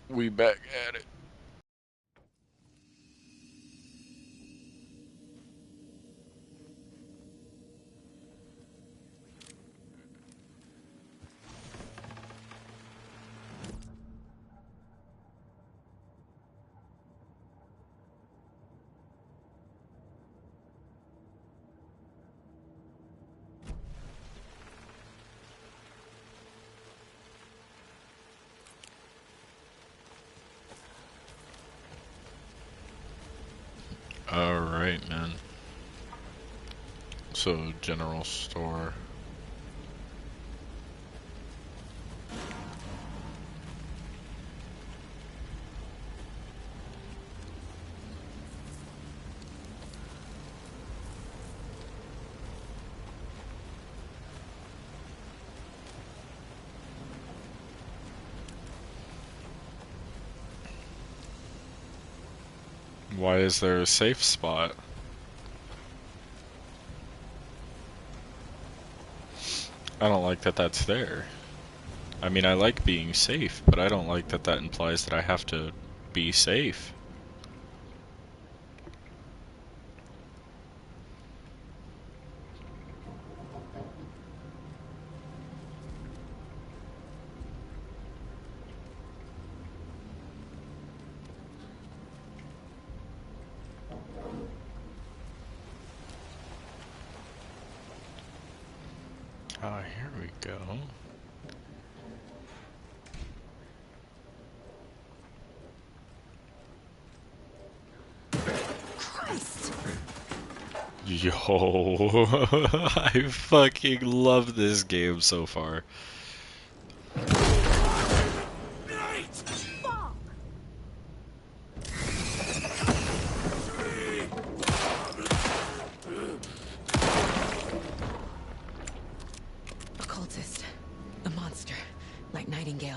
We back at it. Alright, man. So, general store. Why is there a safe spot? I don't like that that's there. I mean, I like being safe, but I don't like that that implies that I have to be safe. Ah, here we go. Christ! Yo, I fucking love this game so far. Fuck! A cultist. A monster. Like Nightingale.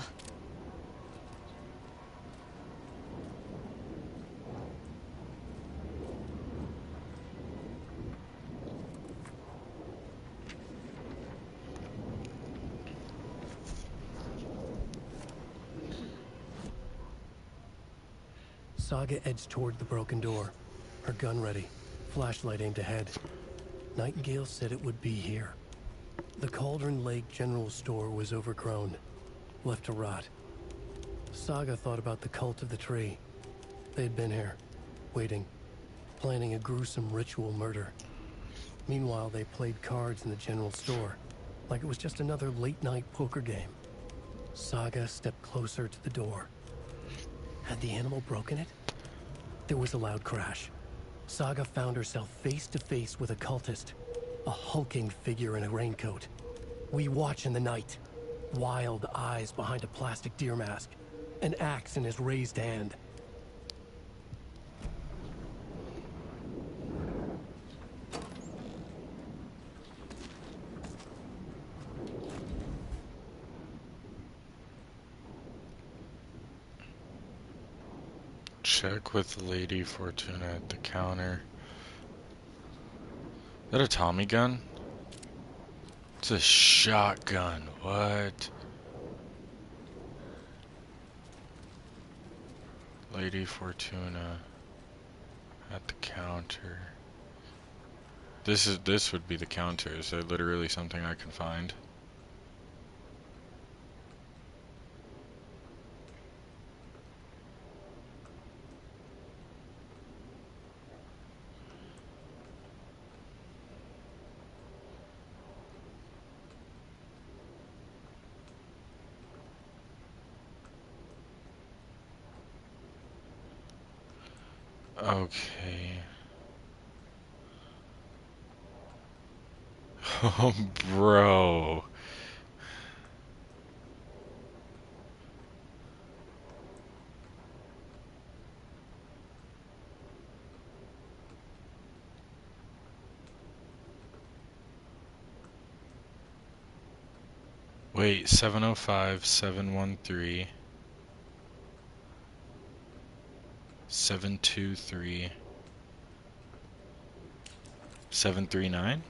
Saga edged toward the broken door, her gun ready, flashlight aimed ahead. Nightingale said it would be here. The Cauldron Lake General Store was overgrown, left to rot. Saga thought about the cult of the tree. They had been here, waiting, planning a gruesome ritual murder. Meanwhile, they played cards in the general store, like it was just another late-night poker game. Saga stepped closer to the door. Had the animal broken it? There was a loud crash. Saga found herself face to face with a cultist, a hulking figure in a raincoat. We watch in the night, wild eyes behind a plastic deer mask, an axe in his raised hand. Check with Lady Fortuna at the counter. Is that a Tommy gun? It's a shotgun. What? Lady Fortuna at the counter. This would be the counter. Is there literally something I can find? Okay. Oh, bro. Wait, 705, 713, 723, 739?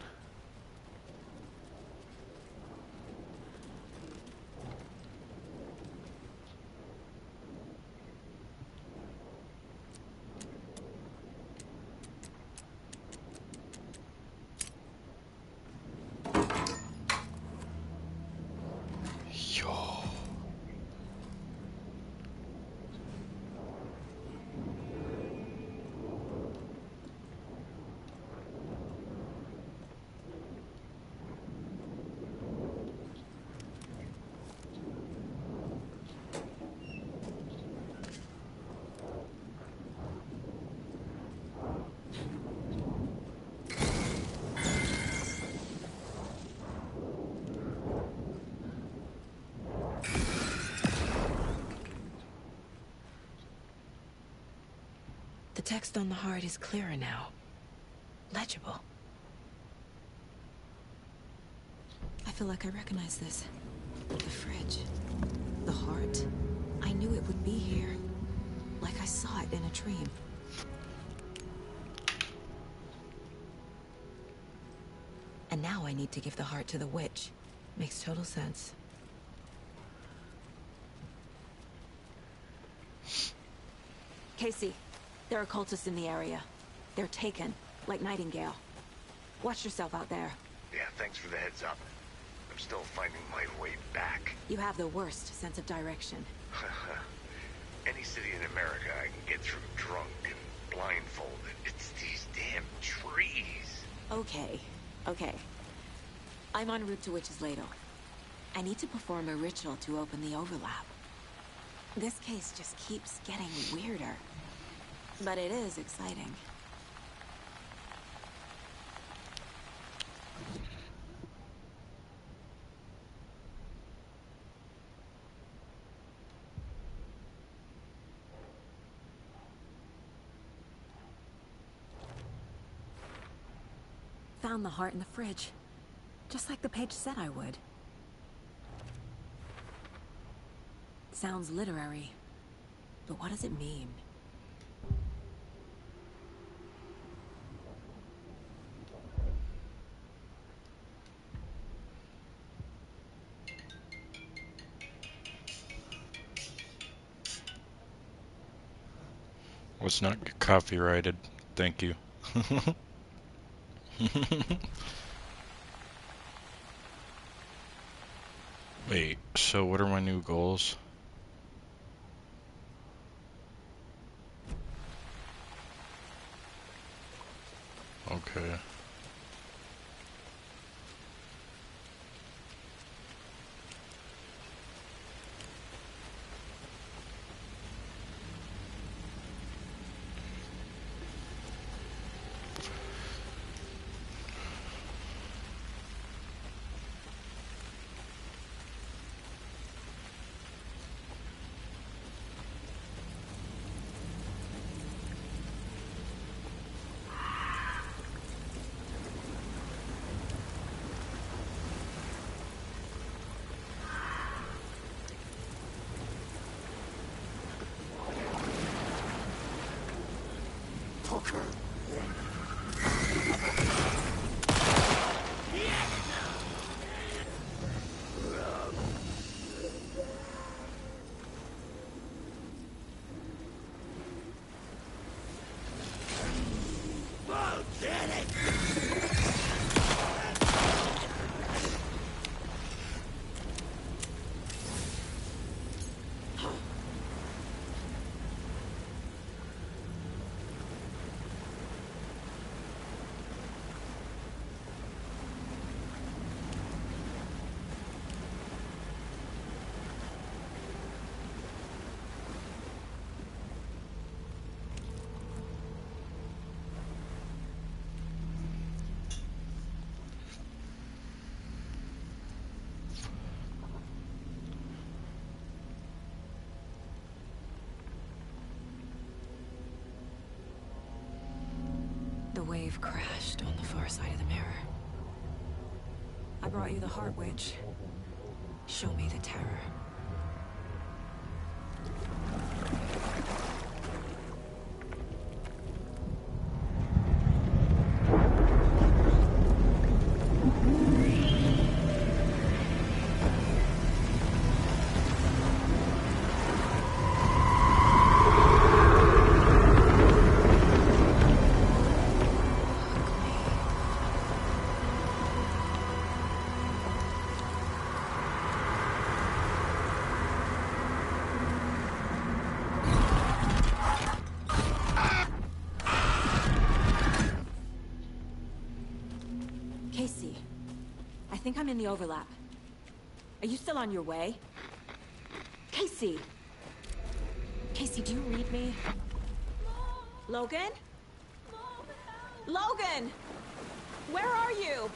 text on the heart is clearer now. Legible. I feel like I recognize this. The fridge. The heart. I knew it would be here. Like I saw it in a dream. And now I need to give the heart to the witch. Makes total sense. Casey, there are cultists in the area. They're taken, like Nightingale. Watch yourself out there. Yeah, thanks for the heads up. I'm still finding my way back. You have the worst sense of direction. Any city in America I can get through drunk and blindfolded. It's these damn trees. Okay. I'm en route to Witch's Ladle. I need to perform a ritual to open the overlap. This case just keeps getting weirder. But it is exciting. Found the heart in the fridge. Just like the page said I would. Sounds literary. But what does it mean? Was not copyrighted. Thank you. Wait, so what are my new goals? Okay. The wave crashed on the far side of the mirror. I brought you the Heart Witch. Show me the terror. Casey, I think I'm in the overlap. Are you still on your way? Casey! Casey, do you read me? Logan? Logan! Where are you?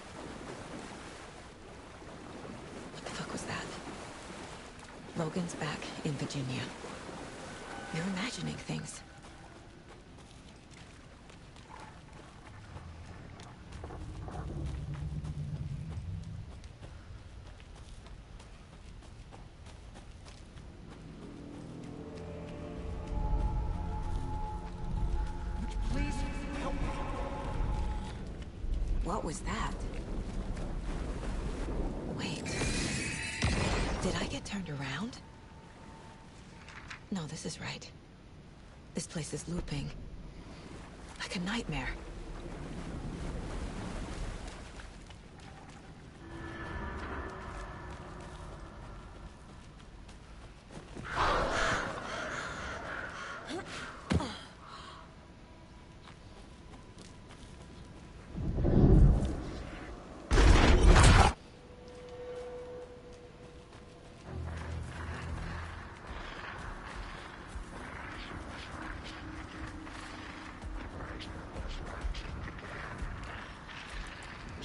What the fuck was that? Logan's back in Virginia. You're imagining things. What was that? Wait. Did I get turned around? No, this is right. This place is looping. Like a nightmare.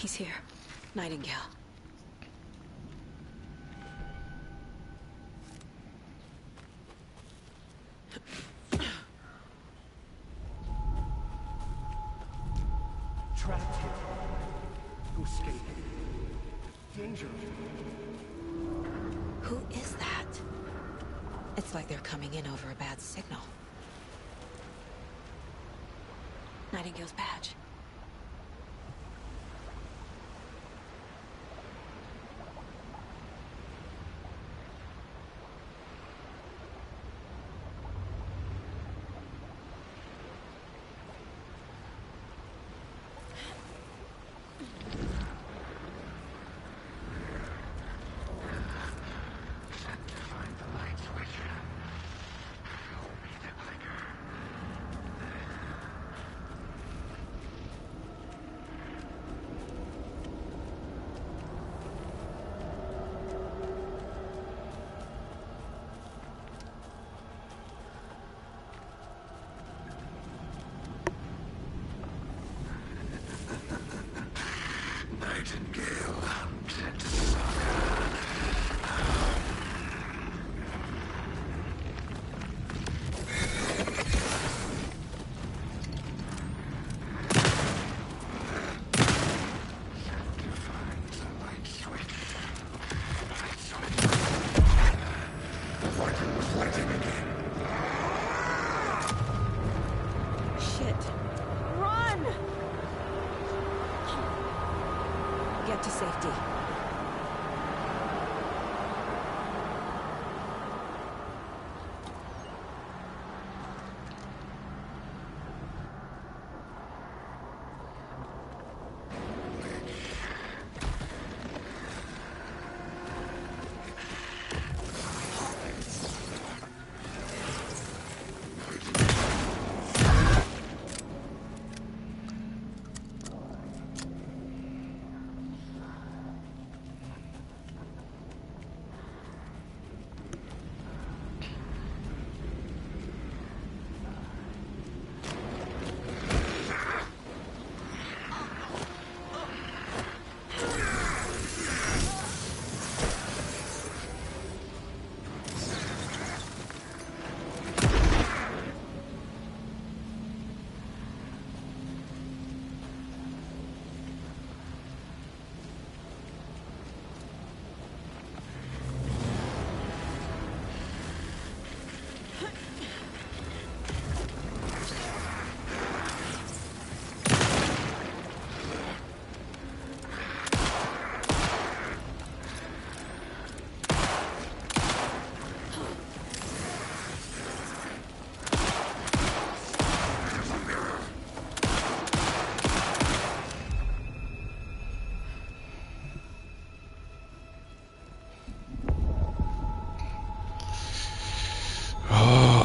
He's here. Nightingale. Trapped here. To escape. Danger. Who is that? It's like they're coming in over a bad signal. Nightingale's badge. Nightingale hunted Shit. Run! Get to safety.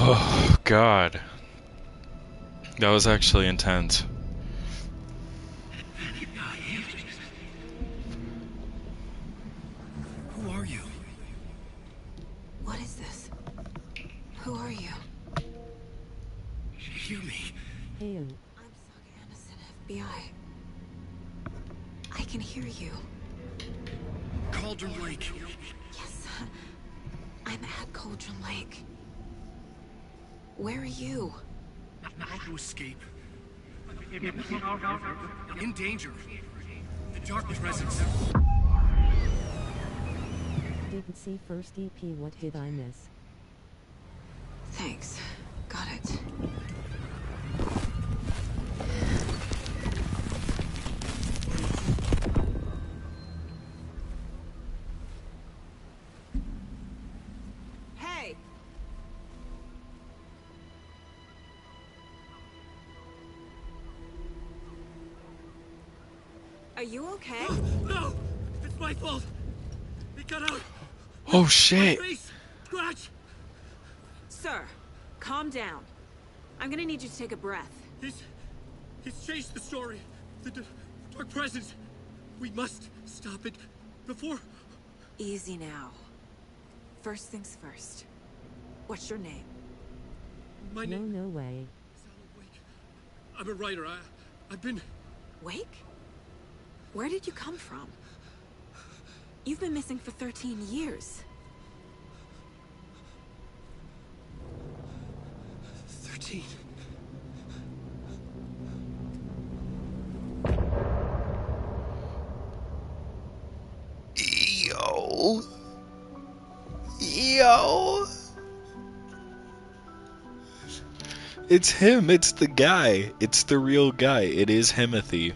Oh, God. That was actually intense. Who are you? What is this? Who are you? Hear me. I'm Saga Anderson, FBI. I can hear you. Cauldron Lake. Yes. I'm at Cauldron Lake. Where are you? How to escape. In danger. The dark presence. Didn't see first EP. What did I miss? Thanks. Got it. Are you okay? No! It's my fault! It got out! Oh My shit! face! Scratch! Sir, calm down. I'm gonna need you to take a breath. He's changed the story. The dark presence. We must stop it before... Easy now. First things first. What's your name? My No, name no way. is Alan Wake. I'm a writer. I've been... Wake? Where did you come from? You've been missing for 13 years. 13. Yo. Yo. It's him. It's the guy. It's the real guy. It is Himothy.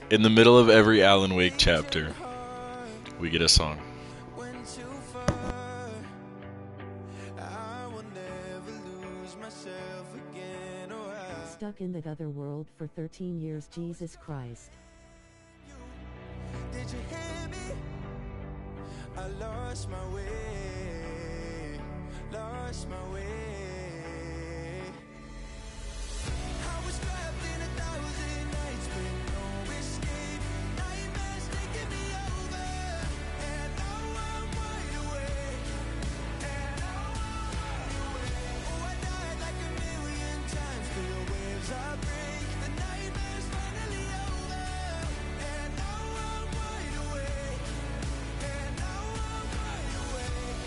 In the middle of every Alan Wake chapter, we get a song. Stuck in that other world for 13 years, Jesus Christ. Did you hear me? I lost my way, lost my way. I was trapped in 1,000 nights with no escape. Nightmares taking me over, and now I'm wide awake. And now I'm wide awake. Oh, I died like 1,000,000 times. Feel the waves I break. The nightmare's finally over, and now I'm wide awake. And now I'm wide awake.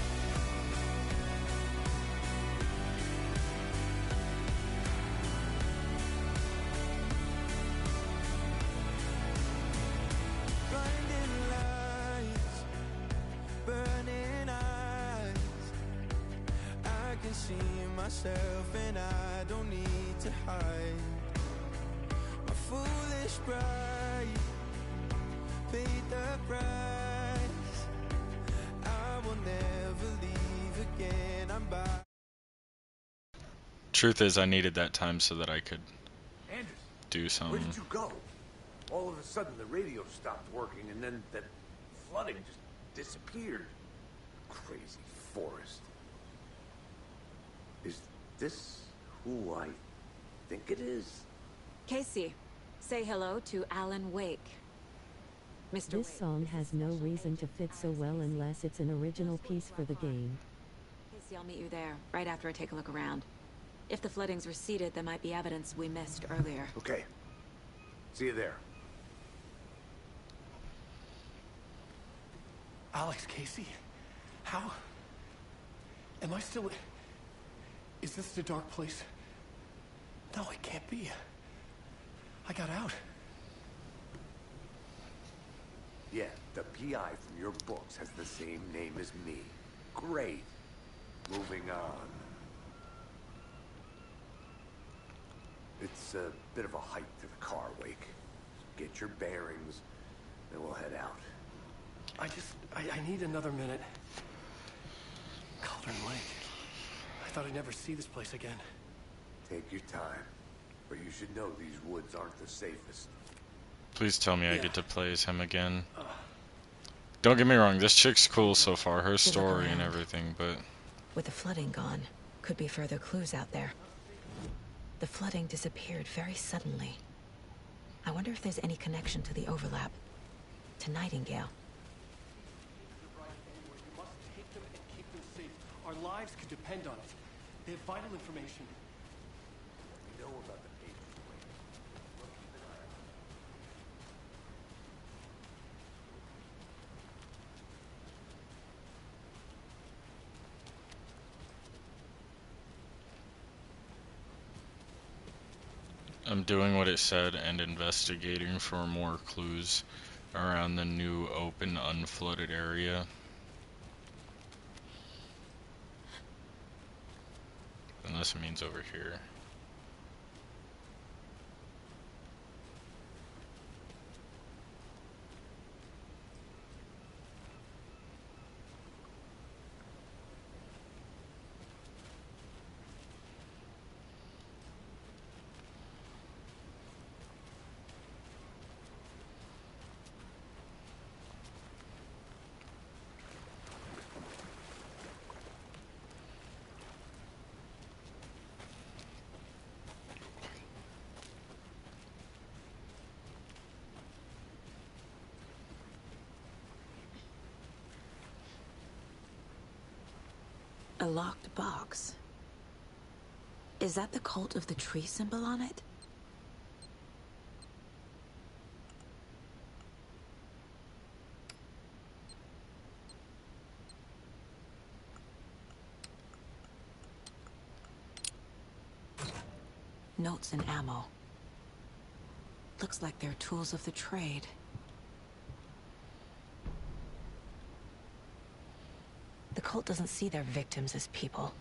Blinding lights, burning eyes. I can see myself and I don't need to hide. My foolish pride paid the price. I will never leave again. I'm by. Truth is, I needed that time so that I could Anderson, do where something. did you go? All of a sudden the radio stopped working and then that flooding just disappeared. Crazy forest. Is this who I think it is? Casey, say hello to Alan Wake. Mr. This Wake, song this has is no Special reason to Agent fit so Alex well Casey. unless it's an original piece for the game. Casey, I'll meet you there, right after I take a look around. If the flooding's receded, there might be evidence we missed earlier. Okay. See you there. Alex Casey? How? Am I still... Is this the dark place? No, it can't be. I got out. Yeah, the PI from your books has the same name as me. Great. Moving on. It's a bit of a hike to the car, Wake. Get your bearings, then we'll head out. I need another minute. Cauldron Lake. I thought I'd never see this place again. Take your time. But you should know these woods aren't the safest. Please tell me I Yeah. get to play as him again. Don't get me wrong, this chick's cool so far, her look story and around. everything, but With the flooding gone, could be further clues out there. The flooding disappeared very suddenly. I wonder if there's any connection to the overlap. To Nightingale. You must take them and keep them safe. Our lives could depend on it. They have vital information. We know about the papers, Wake. We'll keep an eye on them. I'm doing what it said and investigating for more clues around the new open unflooded area. Unless it means over here. A locked box. Is that the cult of the tree symbol on it? Notes and ammo. Looks like they're tools of the trade. The cult doesn't see their victims as people.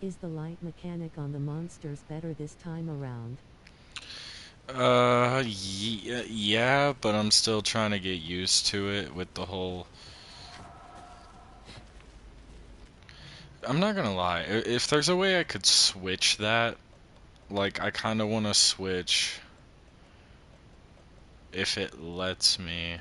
Is the light mechanic on the monsters better this time around? Yeah, but I'm still trying to get used to it with the whole... I'm not gonna lie, if there's a way I could switch that, like, I kinda wanna switch if it lets me.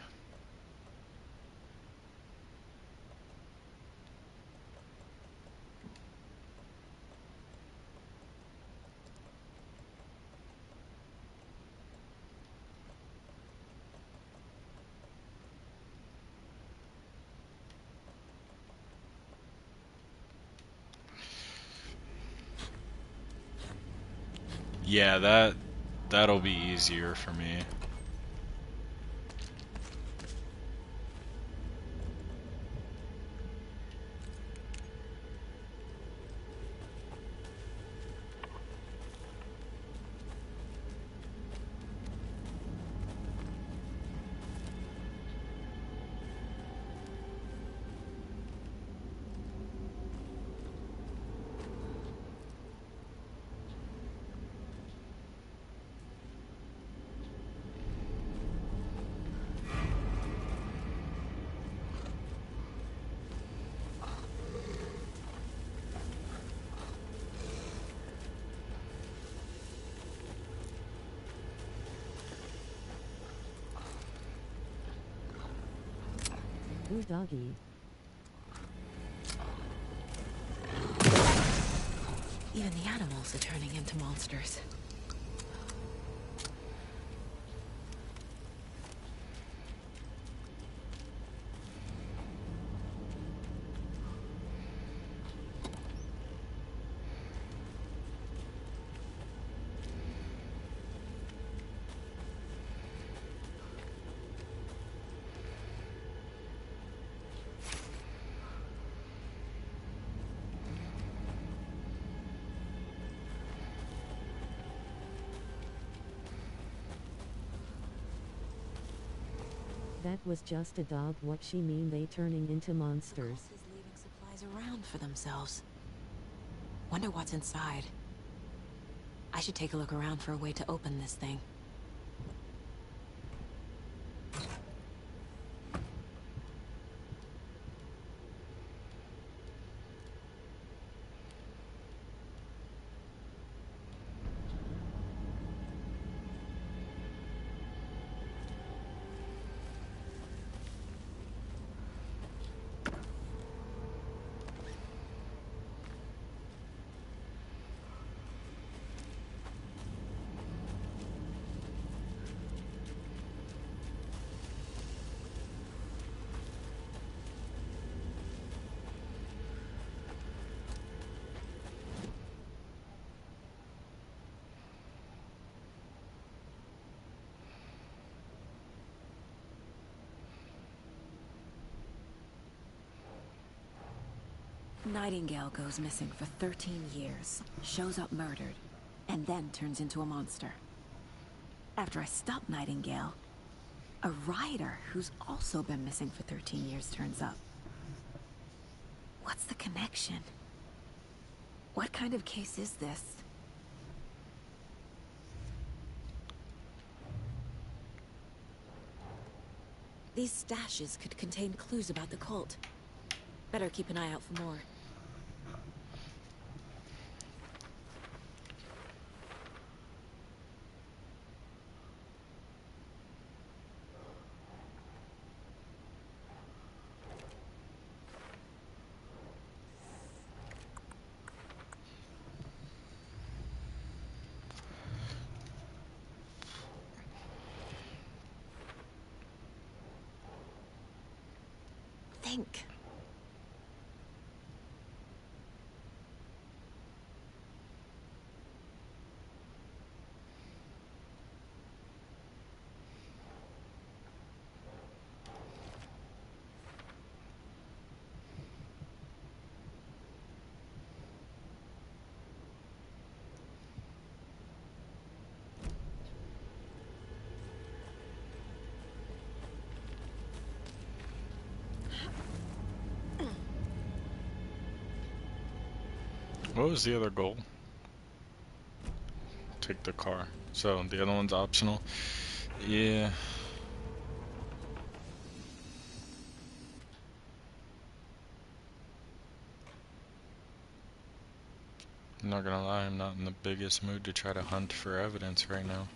Yeah, that'll be easier for me. Ooh, doggy. Even the animals are turning into monsters. That was just a dog. What she mean they turning into monsters? The cult is leaving supplies around for themselves. Wonder what's inside. I should take a look around for a way to open this thing. Nightingale goes missing for 13 years, shows up murdered, and then turns into a monster. After I stop Nightingale, a rider who's also been missing for 13 years turns up. What's the connection? What kind of case is this? These stashes could contain clues about the cult. Better keep an eye out for more. think. What was the other goal? Take the car. So the other one's optional. Yeah. I'm not gonna lie, I'm not in the biggest mood to try to hunt for evidence right now.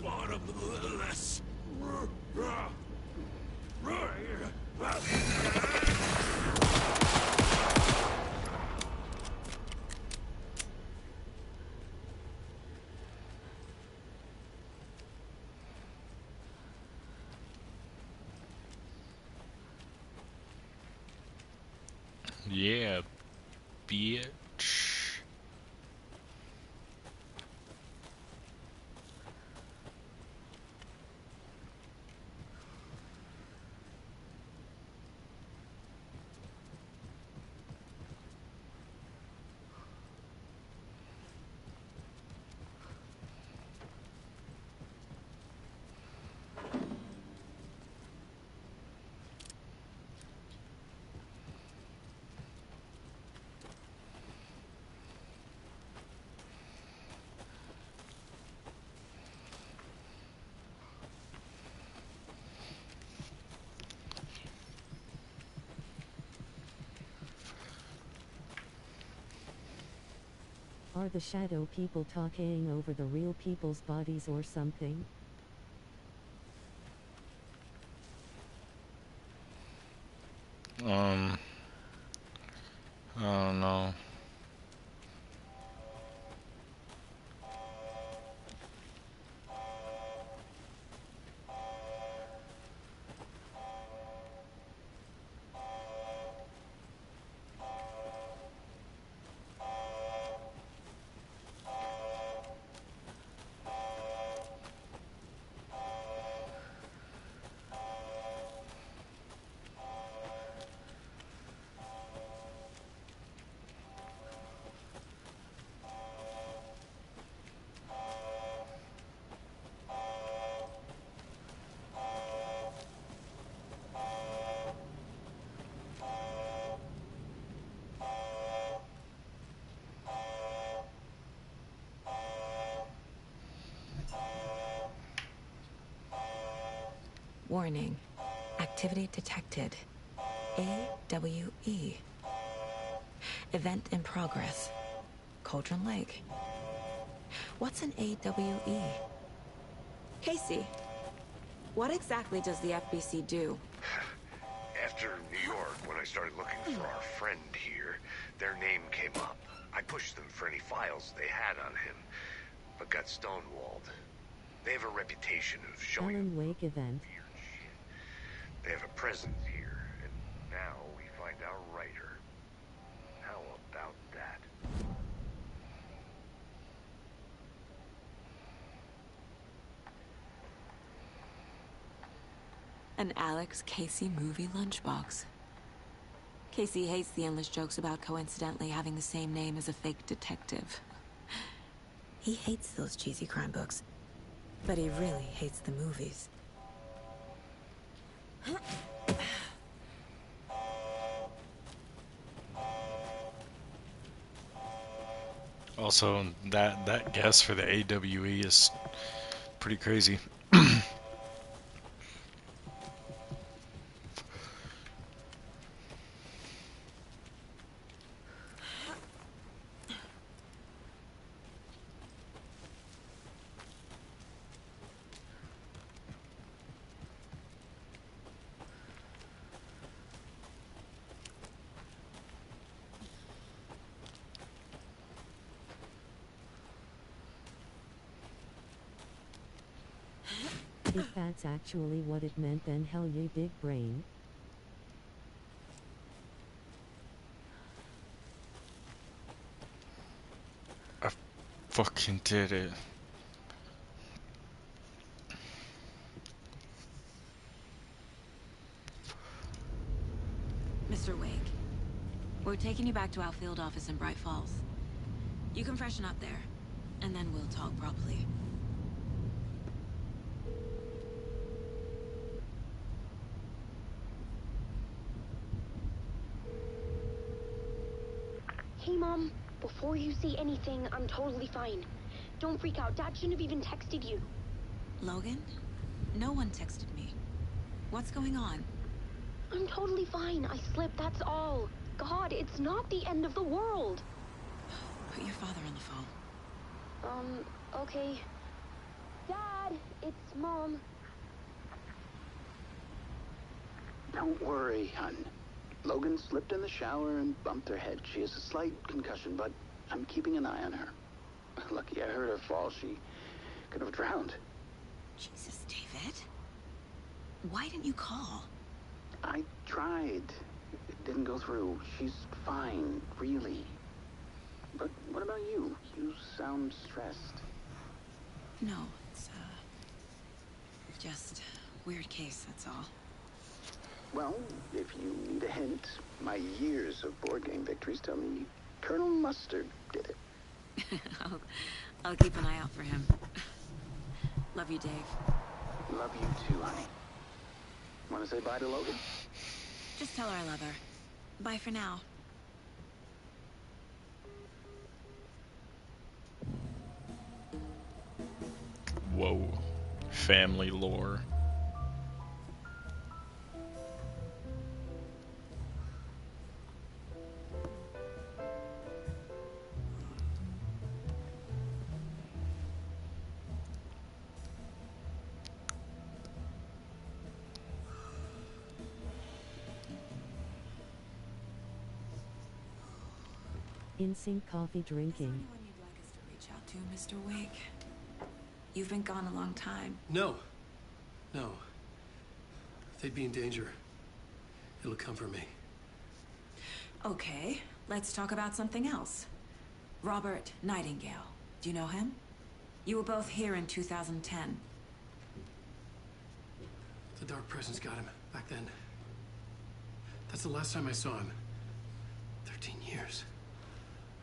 Bottomless. Yeah, bitch. Are the shadow people talking over the real people's bodies or something? I don't know. Warning. Activity detected. AWE. Event in progress. Cauldron Lake. What's an AWE? Casey, what exactly does the FBC do? After New York, when I started looking for our friend here, their name came up. I pushed them for any files they had on him, but got stonewalled. They have a reputation of showing Alan Wake event. weird shit. They have a presence here, and now we find our writer. How about that? An Alex Casey movie lunchbox. Casey hates the endless jokes about coincidentally having the same name as a fake detective. He hates those cheesy crime books, but he really hates the movies. Also, that guess for the AWE is Pretty crazy. If that's actually what it meant, then hell yeah, big brain. I fucking did it. Mr. Wake, we're taking you back to our field office in Bright Falls. You can freshen up there, and then we'll talk properly. Hey, Mom. Before you say anything, I'm totally fine. Don't freak out. Dad shouldn't have even texted you. Logan? No one texted me. What's going on? I'm totally fine. I slipped, that's all. God, it's not the end of the world. Put your father on the phone. Okay. Dad, it's Mom. Don't worry, hun. Logan slipped in the shower and bumped her head. She has a slight concussion, but I'm keeping an eye on her. Lucky I heard her fall. She could have drowned. Jesus, David. Why didn't you call? I tried. It didn't go through. She's fine, really. But what about you? You sound stressed. No, it's, just weird case, that's all. Well, if you need a hint, my years of board game victories tell me Colonel Mustard did it. I'll keep an eye out for him. Love you, Dave. Love you too, honey. Want to say bye to Logan? Just tell her I love her. Bye for now. Whoa. Family lore. In-sync coffee drinking. Anyone you'd like us to reach out to, Mr. Wake? You've been gone a long time. No. No. If they'd be in danger, it'll come for me. Okay, let's talk about something else. Robert Nightingale. Do you know him? You were both here in 2010. The Dark Presence got him back then. That's the last time I saw him. 13 years.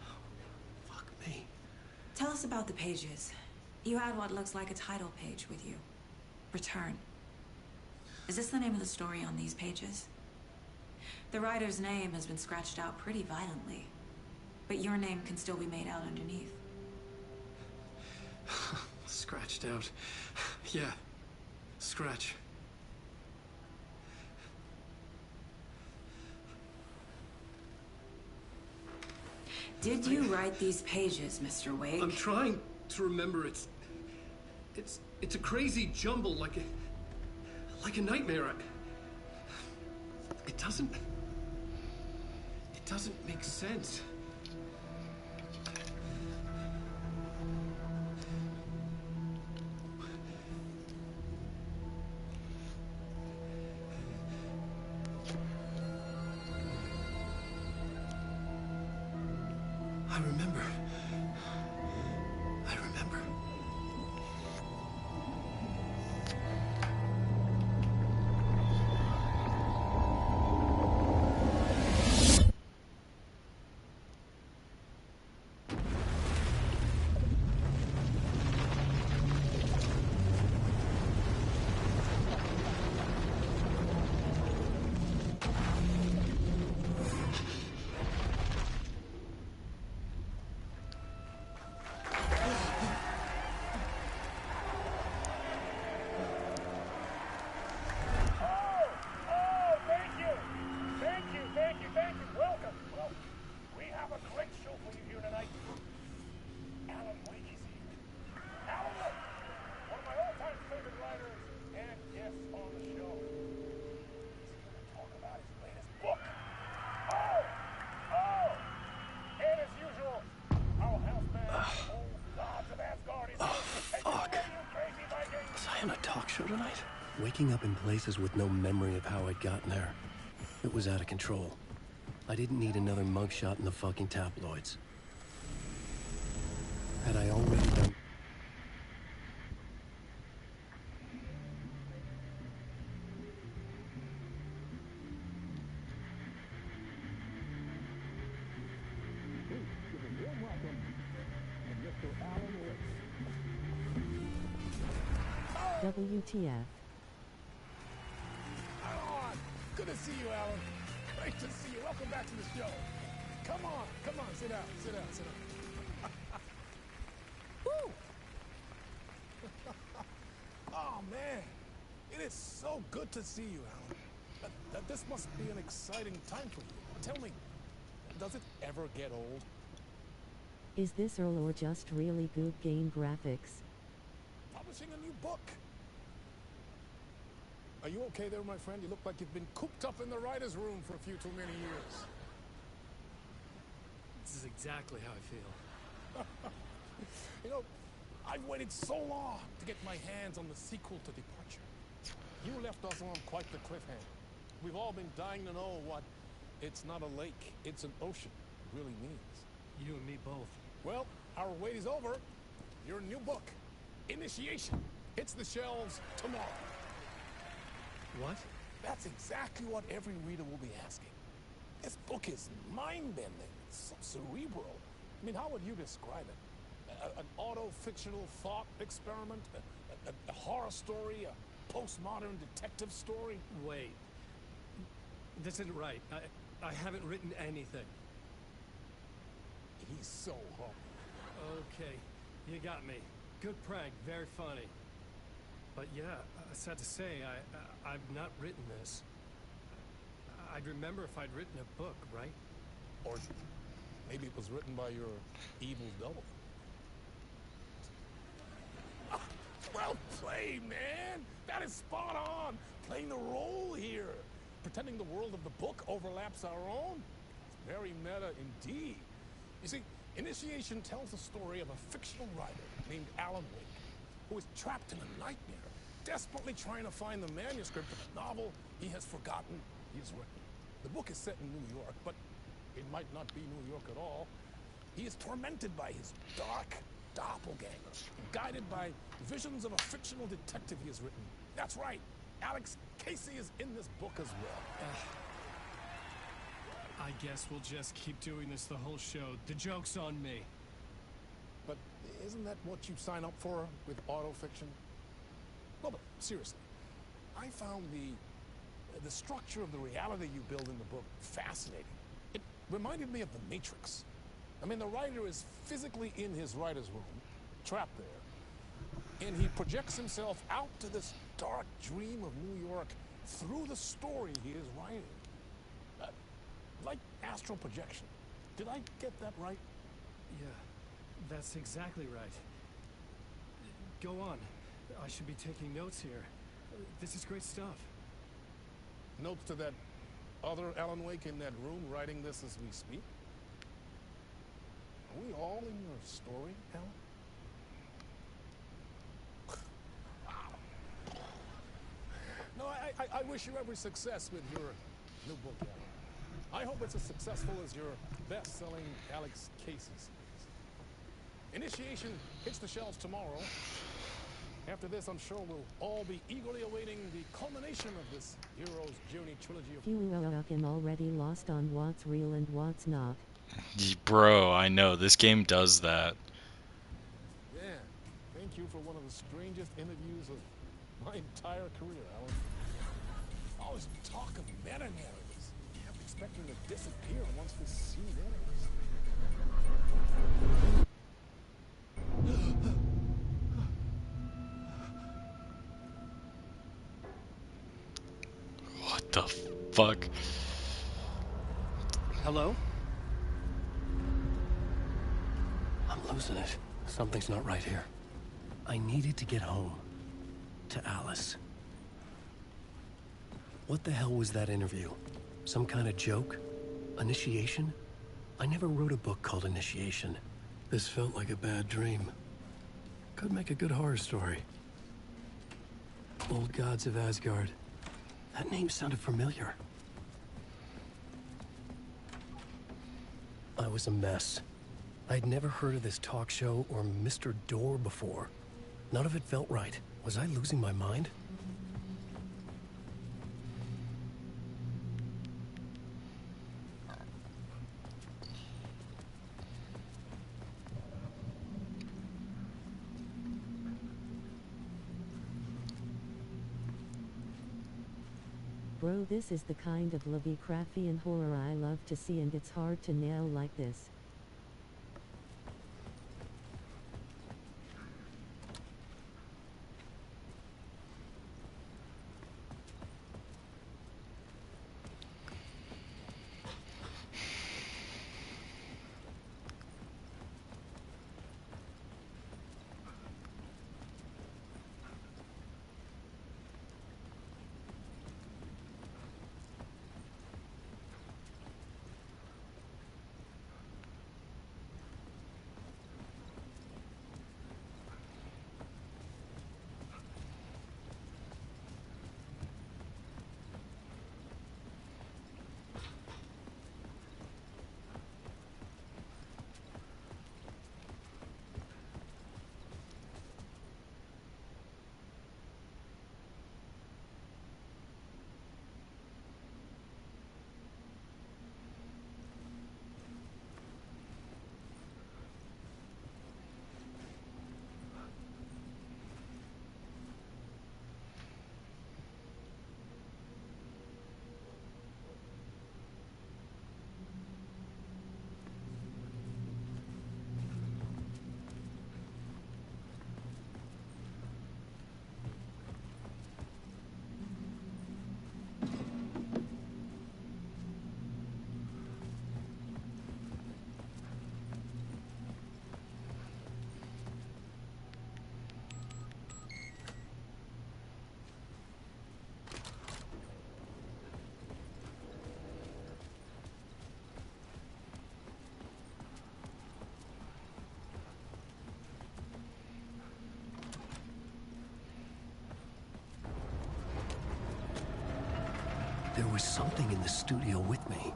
Oh, fuck me. Tell us about the pages. You had what looks like a title page with you. Return. Is this the name of the story on these pages? The writer's name has been scratched out pretty violently, but your name can still be made out underneath. Scratched out. Yeah. Scratch. Did you write these pages, Mr. Wake? I'm trying to remember. It's a crazy jumble, like a nightmare. It doesn't make sense. I remember. tonight? Waking up in places with no memory of how I'd gotten there. It was out of control. I didn't need another mugshot in the fucking tabloids. Had I already done... WTF. Oh, good to see you, Alan. Great to see you. Welcome back to the show. Come on, sit down, sit down. Woo! Oh, man. It is so good to see you, Alan. This must be an exciting time for you. Tell me, does it ever get old? Is this Earl or just really good game graphics? Publishing a new book. Are you okay there, my friend? You look like you've been cooped up in the writer's room for a few too many years. This is exactly how I feel. You know, I've waited so long to get my hands on the sequel to Departure. You left us on quite the cliffhanger. We've all been dying to know what "it's not a lake, it's an ocean" really means. You and me both. Well, our wait is over. Your new book, Initiation, hits the shelves tomorrow. What? That's exactly what every reader will be asking. This book is mind-bending. It's so cerebral. I mean, how would you describe it? An auto-fictional thought experiment? A horror story? A postmodern detective story? Wait. This isn't right. I haven't written anything. He's so humble. Okay, you got me. Good prank, very funny. But yeah, sad to say, I've not written this. I'd remember if I'd written a book, right? Or maybe it was written by your evil double. Ah, well played, man! That is spot on! Playing the role here. Pretending the world of the book overlaps our own. It's very meta indeed. You see, Initiation tells the story of a fictional writer named Alan Wake, who is trapped in a nightmare, desperately trying to find the manuscript of a novel he has forgotten he's written. The book is set in New York, but it might not be New York at all. He is tormented by his dark doppelganger, guided by visions of a fictional detective he has written. That's right, Alex Casey is in this book as well. I guess we'll just keep doing this the whole show. The joke's on me. But isn't that what you sign up for with autofiction? No, but seriously, I found the structure of the reality you build in the book fascinating. It reminded me of The Matrix. I mean, the writer is physically in his writer's room, trapped there, and he projects himself out to this dark dream of New York through the story he is writing. Like astral projection. Did I get that right? Yeah, that's exactly right. Go on. I should be taking notes here. This is great stuff. Notes to that other Alan Wake in that room writing this as we speak? Are we all in your story, Alan? No, I wish you every success with your new book, Alan. I hope it's as successful as your best-selling Alex Casey series. Initiation hits the shelves tomorrow. After this, I'm sure we'll all be eagerly awaiting the culmination of this Hero's Journey trilogy of... Few can already lost on what's real and what's not. Bro, I know, this game does that. Yeah, thank you for one of the strangest interviews of my entire career, Alan. Always talk of meta-narratives. Expecting to disappear once this scene ends. What the fuck? Hello? I'm losing it. Something's not right here. I needed to get home. To Alice. What the hell was that interview? Some kind of joke? Initiation? I never wrote a book called Initiation. This felt like a bad dream. Could make a good horror story. Old Gods of Asgard. That name sounded familiar. I was a mess. I'd never heard of this talk show or Mr. Door before. None of it felt right. Was I losing my mind? Bro, this is the kind of Lovecraftian horror I love to see, and it's hard to nail like this. There was something in the studio with me.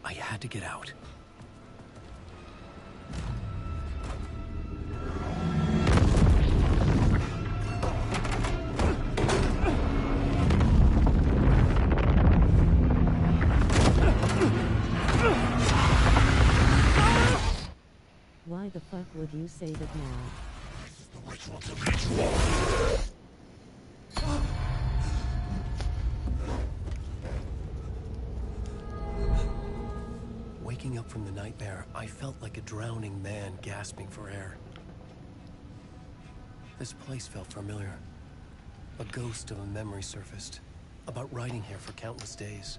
I had to get out. Why the fuck would you say that now? Waking up from the nightmare, I felt like a drowning man gasping for air. This place felt familiar. A ghost of a memory surfaced, about riding here for countless days.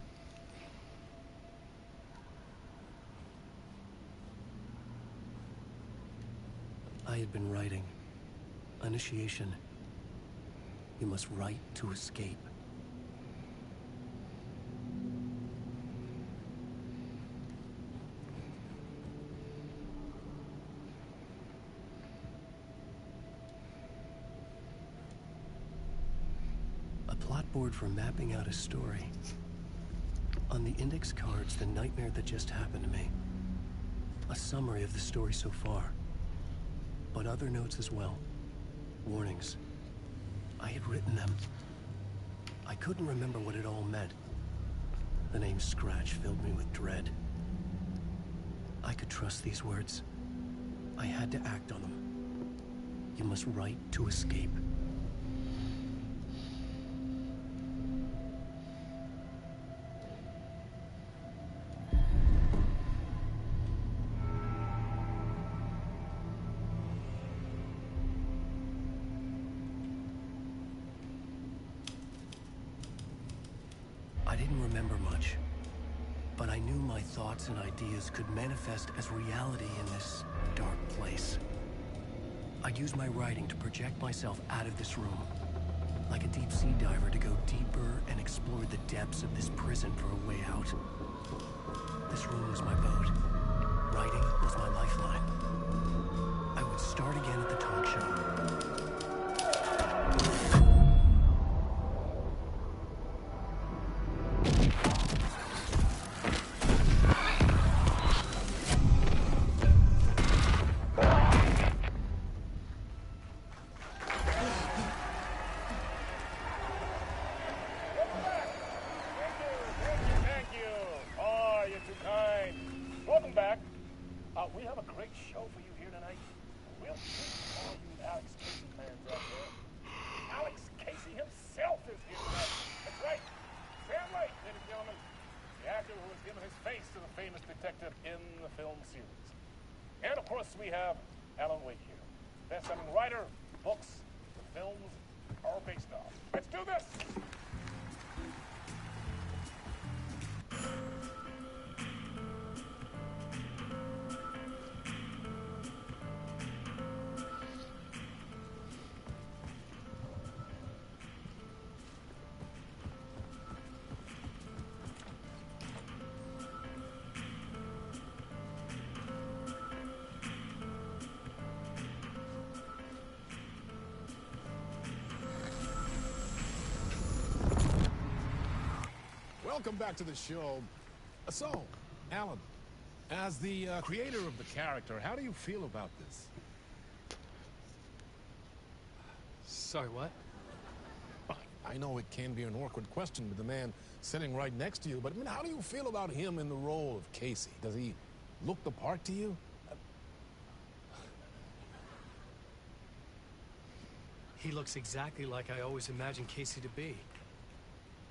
I had been writing. Initiation. You must write to escape. A plot board for mapping out a story. On the index cards, the nightmare that just happened to me. A summary of the story so far. But other notes as well. Warnings. I had written them. I couldn't remember what it all meant. The name Scratch filled me with dread. I could trust these words. I had to act on them. You must write to escape. I didn't remember much, but I knew my thoughts and ideas could manifest as reality in this dark place. I'd use my writing to project myself out of this room, like a deep sea diver to go deeper and explore the depths of this prison for a way out. This room was my boat. Writing was my lifeline. I would start again at the talk show. Okay, welcome back. We have a great show for you here tonight. We'll treat all you Alex Casey fans out there. Alex Casey himself is here tonight. That's right. Sam Lake, ladies and gentlemen. The actor who has given his face to the famous detective in the film series. And of course, we have Alan Wake here. Best-selling writer, books, the films are based on. Let's do this! Welcome back to the show. So, Alan, as the creator of the character, how do you feel about this? Sorry, what? I know it can be an awkward question with the man sitting right next to you, but I mean, how do you feel about him in the role of Casey? Does he look the part to you? He looks exactly like I always imagined Casey to be.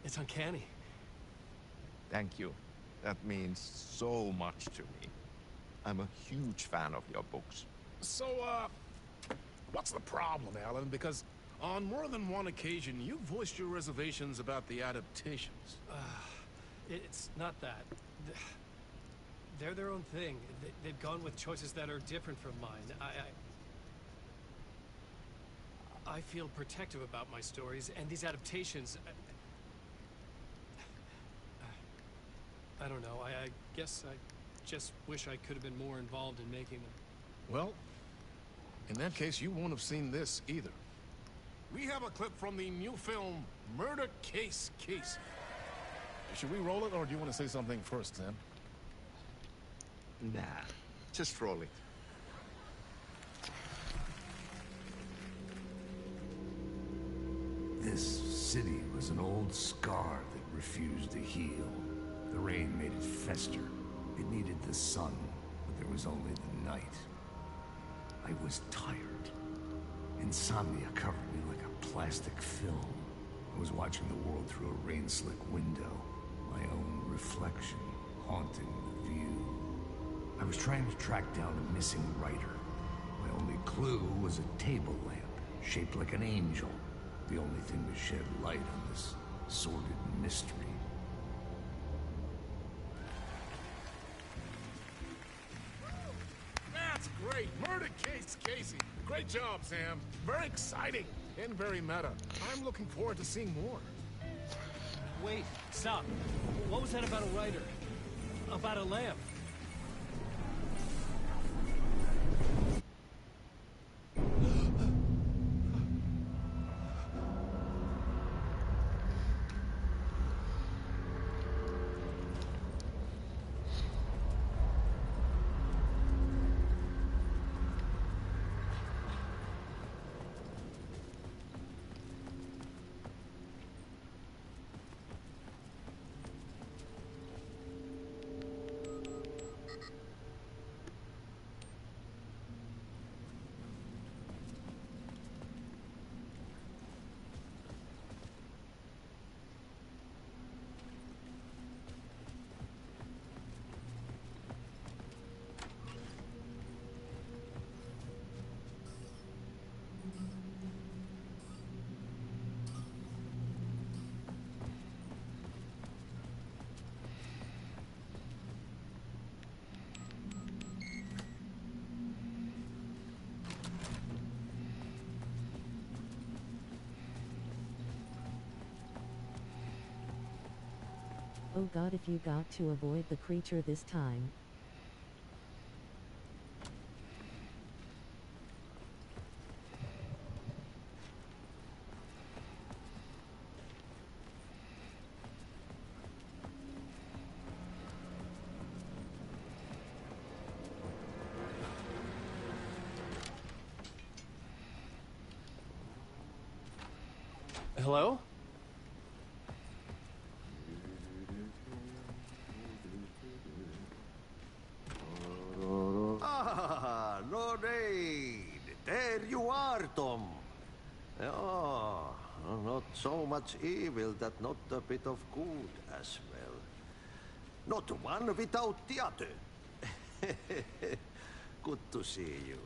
It's uncanny. Thank you. That means so much to me. I'm a huge fan of your books. So, what's the problem, Alan? Because on more than one occasion, you've voiced your reservations about the adaptations. It's not that. They're their own thing. They've gone with choices that are different from mine. I feel protective about my stories, and these adaptations... I don't know. I guess I just wish I could have been more involved in making them. Well, in that case, you won't have seen this either. We have a clip from the new film, Murder Case Casey. Should we roll it, or do you want to say something first, Sam? Nah, just roll it. This city was an old scar that refused to heal. The rain made it fester. It needed the sun, but there was only the night. I was tired. Insomnia covered me like a plastic film. I was watching the world through a rain-slick window. My own reflection haunting the view. I was trying to track down a missing writer. My only clue was a table lamp, shaped like an angel. The only thing to shed light on this sordid mystery. That's great! Murder Case Casey! Great job, Sam. Very exciting and very meta. I'm looking forward to seeing more. Wait, stop. What was that about a writer? About a lamp? Oh god, if you got to avoid the creature this time. Hello? Oh, not so much evil that not a bit of good as well. Not one without the other. Good to see you.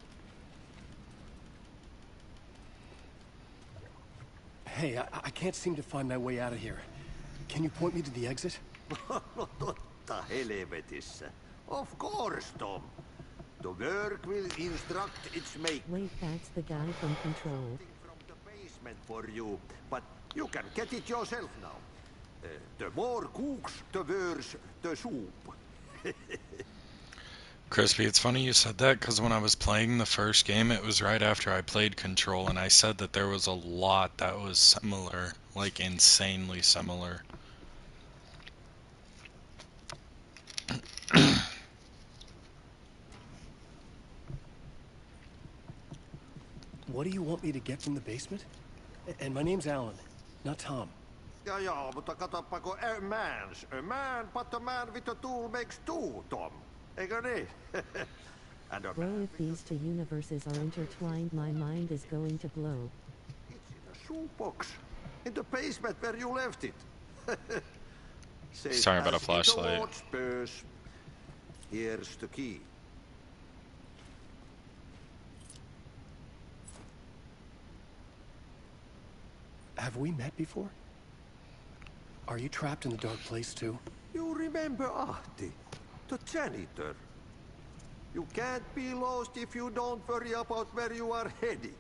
Hey, I can't seem to find my way out of here. Can you point me to the exit? Totta helvetissä. Of course, Tom. The work will instruct its make Wait, that's the guy from Control. from the basement for you, but you can get it yourself now. The more cooks, the worse the soup. Crispy, it's funny you said that because when I was playing the first game, it was right after I played Control, and I said that there was a lot that was similar, like insanely similar. What do you want me to get from the basement? And my name's Alan, not Tom. Ja, mutta katsopako a man, but a man with a tool makes two, Tom. Eikö niin? And a Bro, if these two universes are intertwined, my mind is going to blow. It's in a shoebox. In the basement where you left it. He's talking about a flashlight. Purse. Here's the key. Have we met before? Are you trapped in the dark place too? You remember Ahti, the janitor. You can't be lost if you don't worry about where you are headed.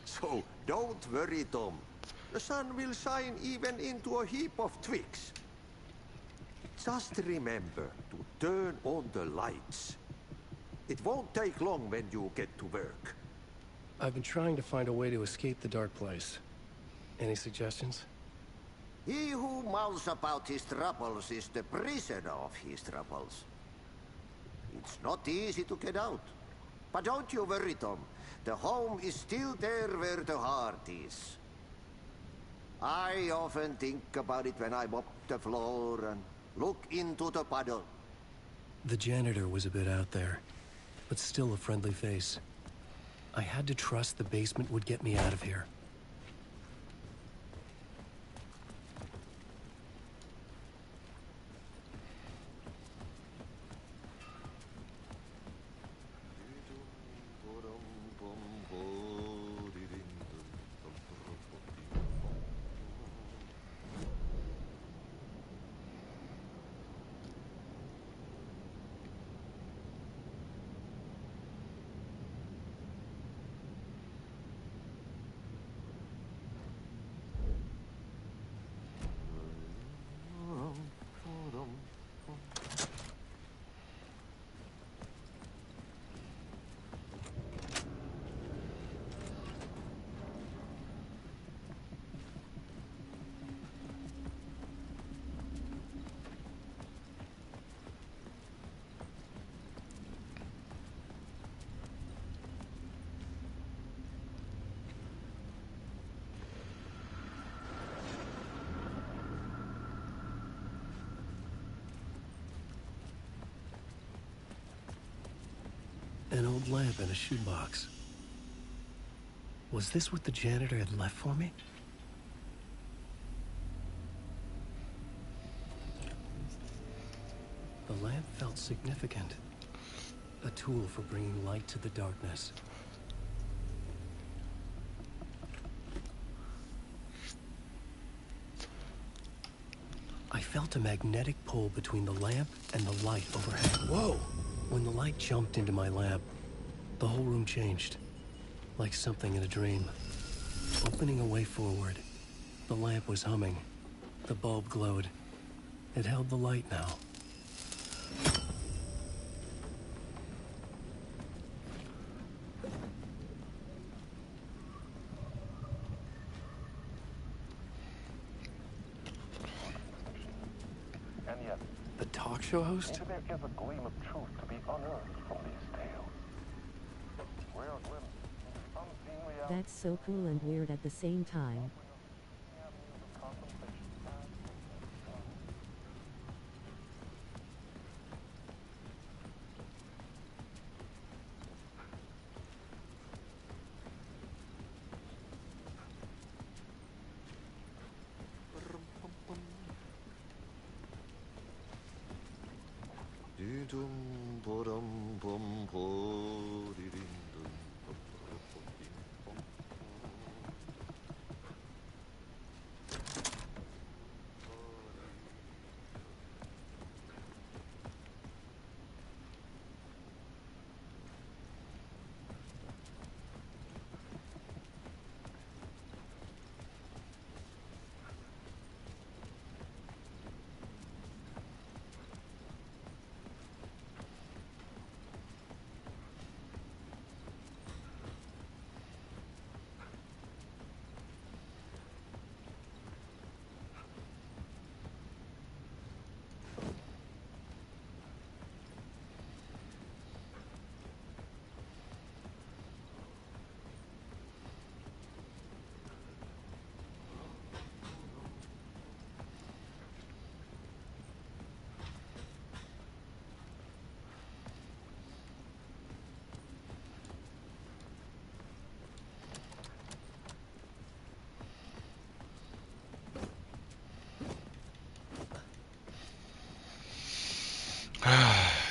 So don't worry, Tom. The sun will shine even into a heap of twigs. Just remember to turn on the lights. It won't take long when you get to work. I've been trying to find a way to escape the dark place. Any suggestions? He who mouths about his troubles is the prisoner of his troubles. It's not easy to get out. But don't you worry, Tom. The home is still there where the heart is. I often think about it when I mop the floor and look into the puddle. The janitor was a bit out there, but still a friendly face. I had to trust the basement would get me out of here. An old lamp in a shoebox. Was this what the janitor had left for me? The lamp felt significant. A tool for bringing light to the darkness. I felt a magnetic pull between the lamp and the light overhead. Whoa! When the light jumped into my lamp, the whole room changed. Like something in a dream. Opening a way forward, the lamp was humming. The bulb glowed. It held the light now. And yet, The talk show host? maybe there is a gleam of truth to be unearthed from these tales. Rare glimpse into unseen reality. That's so cool and weird at the same time. Avenues of contemplation.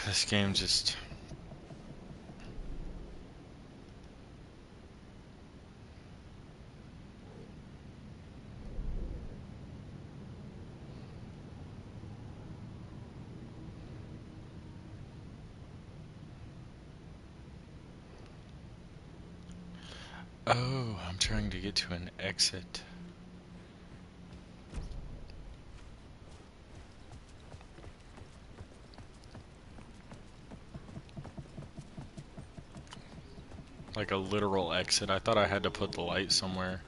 This game just... Oh, I'm trying to get to an exit. Like a literal exit. I thought I had to put the light somewhere.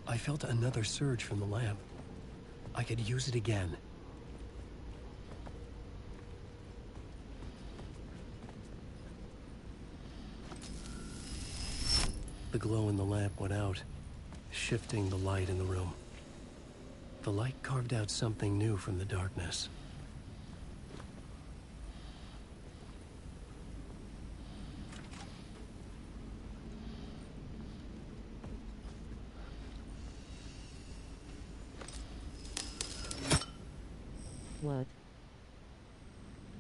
I felt another surge from the lamp. I could use it again. The glow in the lamp went out, shifting the light in the room. The light carved out something new from the darkness. What?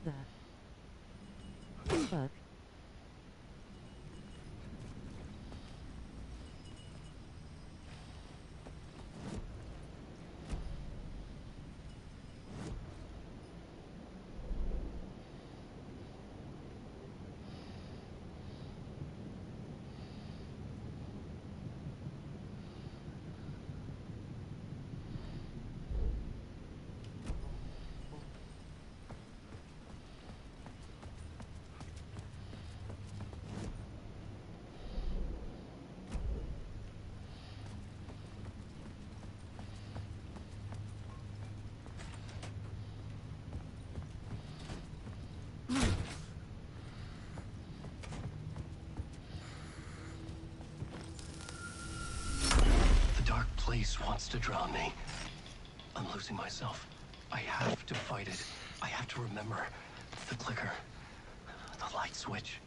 The fuck? The dark place wants to drown me. I'm losing myself. I have to fight it. I have to remember. The clicker. The light switch.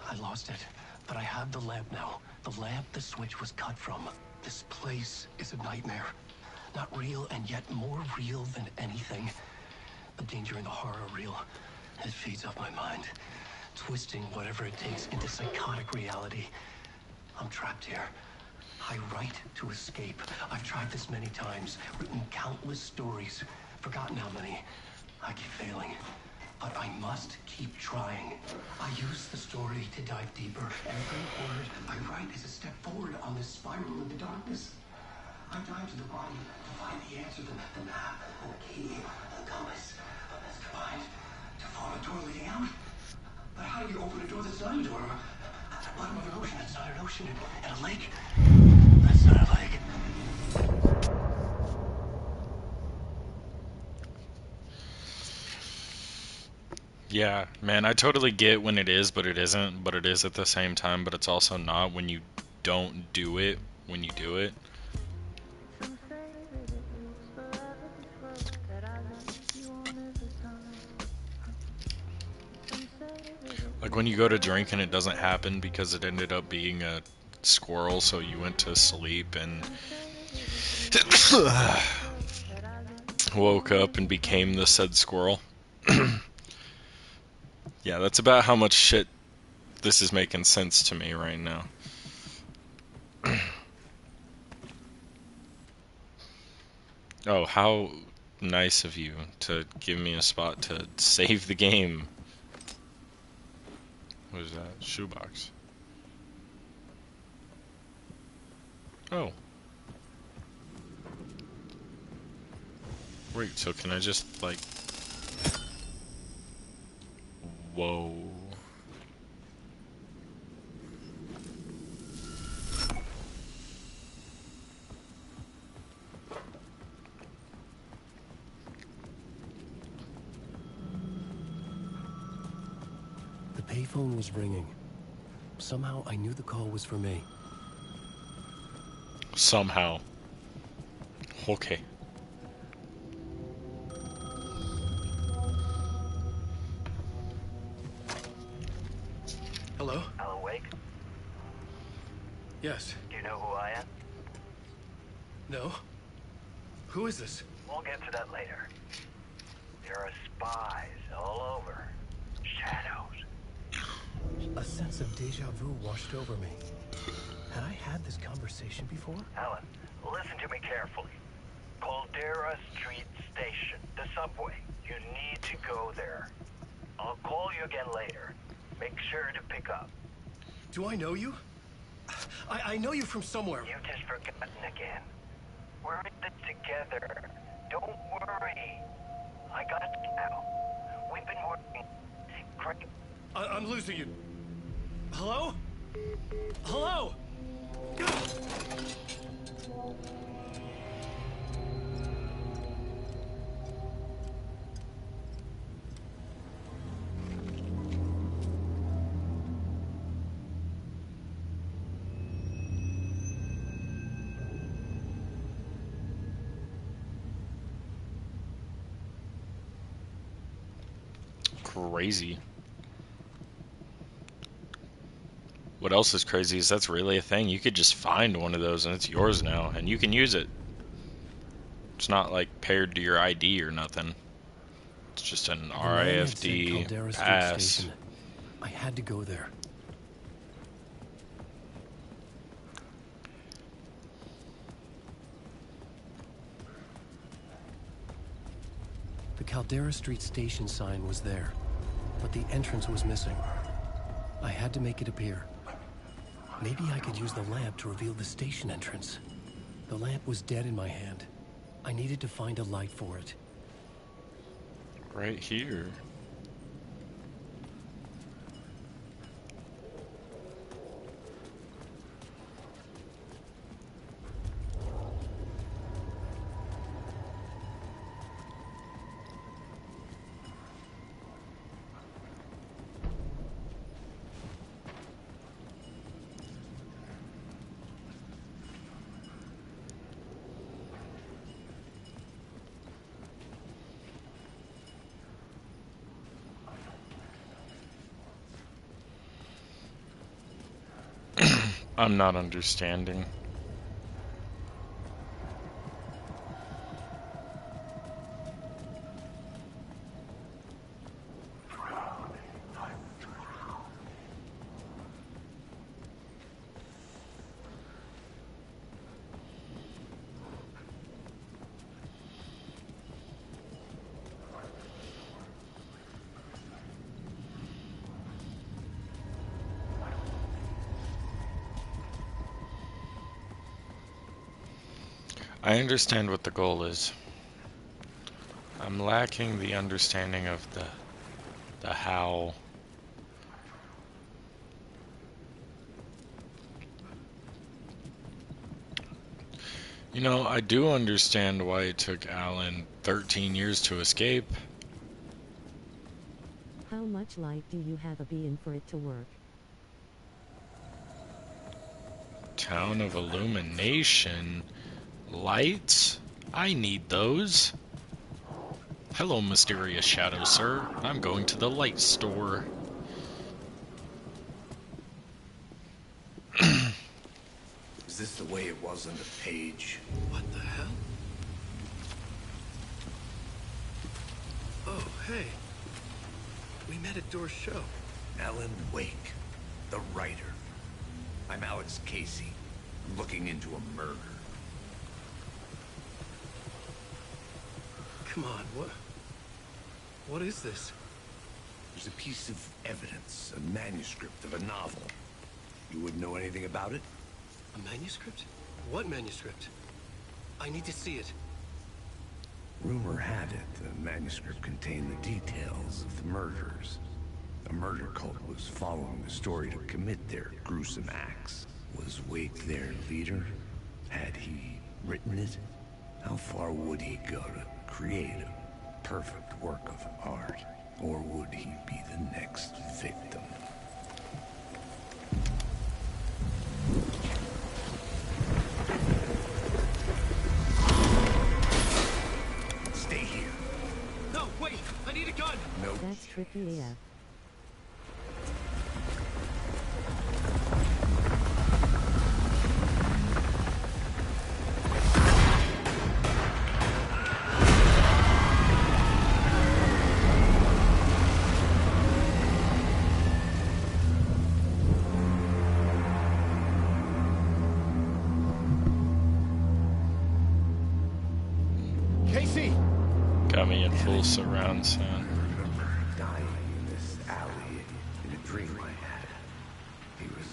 I lost it. But I have the lamp now. The lamp the switch was cut from. This place is a nightmare. Not real, and yet more real than anything. The danger and the horror are real. It feeds off my mind, twisting whatever it takes into psychotic reality. I'm trapped here. I write to escape. I've tried this many times, written countless stories, forgotten how many. I keep failing, but I must keep trying. I use the story to dive deeper. Every word I write is a step forward on this spiral in the darkness. I dive to the body to find the answer, the map, the key, the compass. That's combined to form a door leading out. But how do you open a door that's not a door? At the bottom of an ocean that's not an ocean, and a lake that's not a lake. Yeah, man, I totally get when it is, but it isn't, but it is at the same time, but it's also not when you don't do it when you do it. Like when you go to drink and it doesn't happen because it ended up being a squirrel, so you went to sleep and woke up and became the said squirrel. Yeah, that's about how much shit this is making sense to me right now. Oh, how nice of you to give me a spot to save the game. What is that? Shoebox. Oh. Wait, so can I just, like... Whoa. The payphone was ringing. Somehow I knew the call was for me. Somehow. Okay. Hello? Alan Wake? Yes. Do you know who I am? No? Who is this? We'll get to that later. There are spies all over. Shadows. A sense of deja vu washed over me. Had I had this conversation before? Alan, listen to me carefully. Caldera Street Station, the subway. You need to go there. I'll call you again later. Make sure to pick up. Do I know you? I know you from somewhere. You've just forgotten again. We're in this together. Don't worry. I got you now. We've been working. Great. I'm losing you. Hello? Hello? Crazy. What else is crazy is that's really a thing. You could just find one of those and it's yours now, and you can use it. It's not like paired to your ID or nothing. It's just an The man had said RIFD Caldera Street pass. Station. I had to go there. The Caldera Street Station sign was there, but the entrance was missing. I had to make it appear. Maybe I could use the lamp to reveal the station entrance. The lamp was dead in my hand. I needed to find a light for it. Right here. I'm not understanding. I understand what the goal is. I'm lacking the understanding of the how. You know, I do understand why it took Alan 13 years to escape. How much light do you have to be in for it to work? Town of Illumination. Lights? I need those. Hello, mysterious shadow, sir. I'm going to the light store. this the way it was on the page? What the hell? Oh, hey. We met at Door's show. Alan Wake, the writer. I'm Alex Casey. I'm looking into a murder. Come on, what is this? There's a piece of evidence, a manuscript of a novel. You wouldn't know anything about it? A manuscript? What manuscript? I need to see it. Rumor had it the manuscript contained the details of the murders. A murder cult was following the story to commit their gruesome acts. Was Wake their leader? Had he written it? How far would he go to create a perfect work of art? Or would he be the next victim? Stay here. No, wait! I need a gun! No. That's trippy AF. Casey! Got me in full surround sound. I remember dying in this alley in a dream I had. He was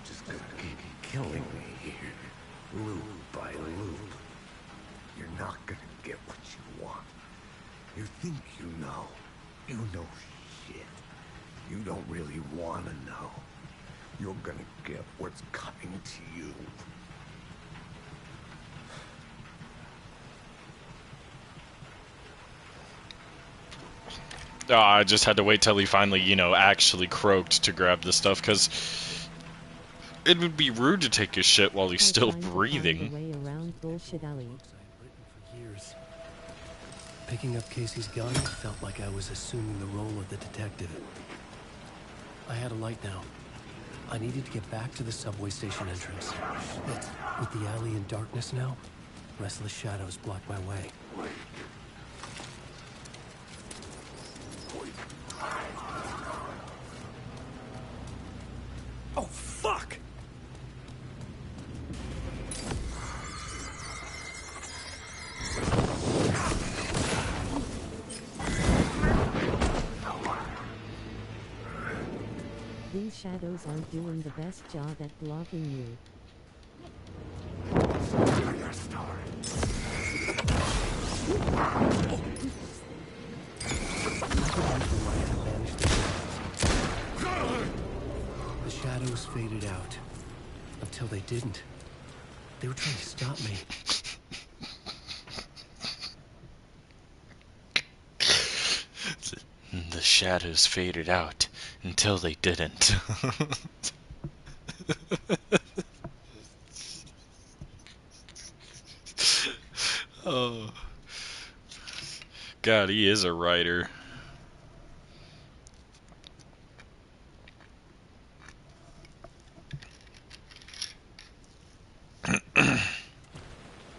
just gonna keep killing me here, loop by loop. You're not gonna get what you want. You think you know. You know shit. You don't really wanna know. You're gonna get what's coming to you. Oh, I just had to wait till he finally, you know, actually croaked to grab the stuff, because it would be rude to take his shit while he's still breathing. Way around bullshit alley. Books I had written for years. Picking up Casey's gun felt like I was assuming the role of the detective. I had a light now. I needed to get back to the subway station entrance. But with the alley in darkness now, restless shadows blocked my way. Oh, fuck! These shadows aren't doing the best job at blocking you. The shadows faded out. Until they didn't. They were trying to stop me. The shadows faded out until they didn't. Oh. God, he is a writer.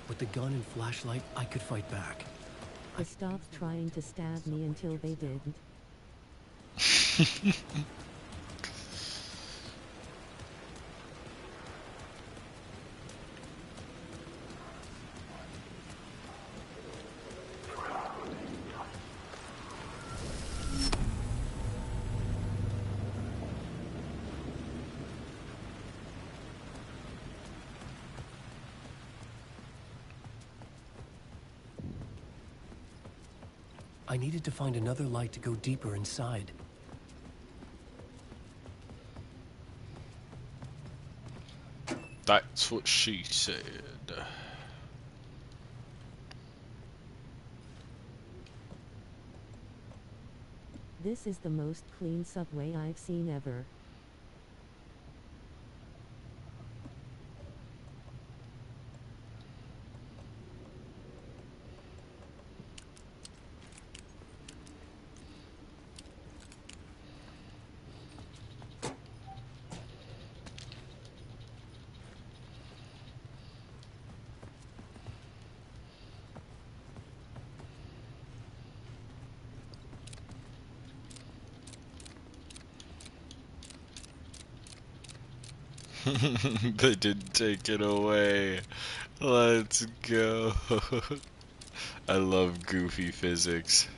With the gun and flashlight, I could fight back. They stopped trying to stab me until they didn't. I needed to find another light to go deeper inside. That's what she said. This is the most clean subway I've seen ever. They didn't take it away. Let's go. I love goofy physics.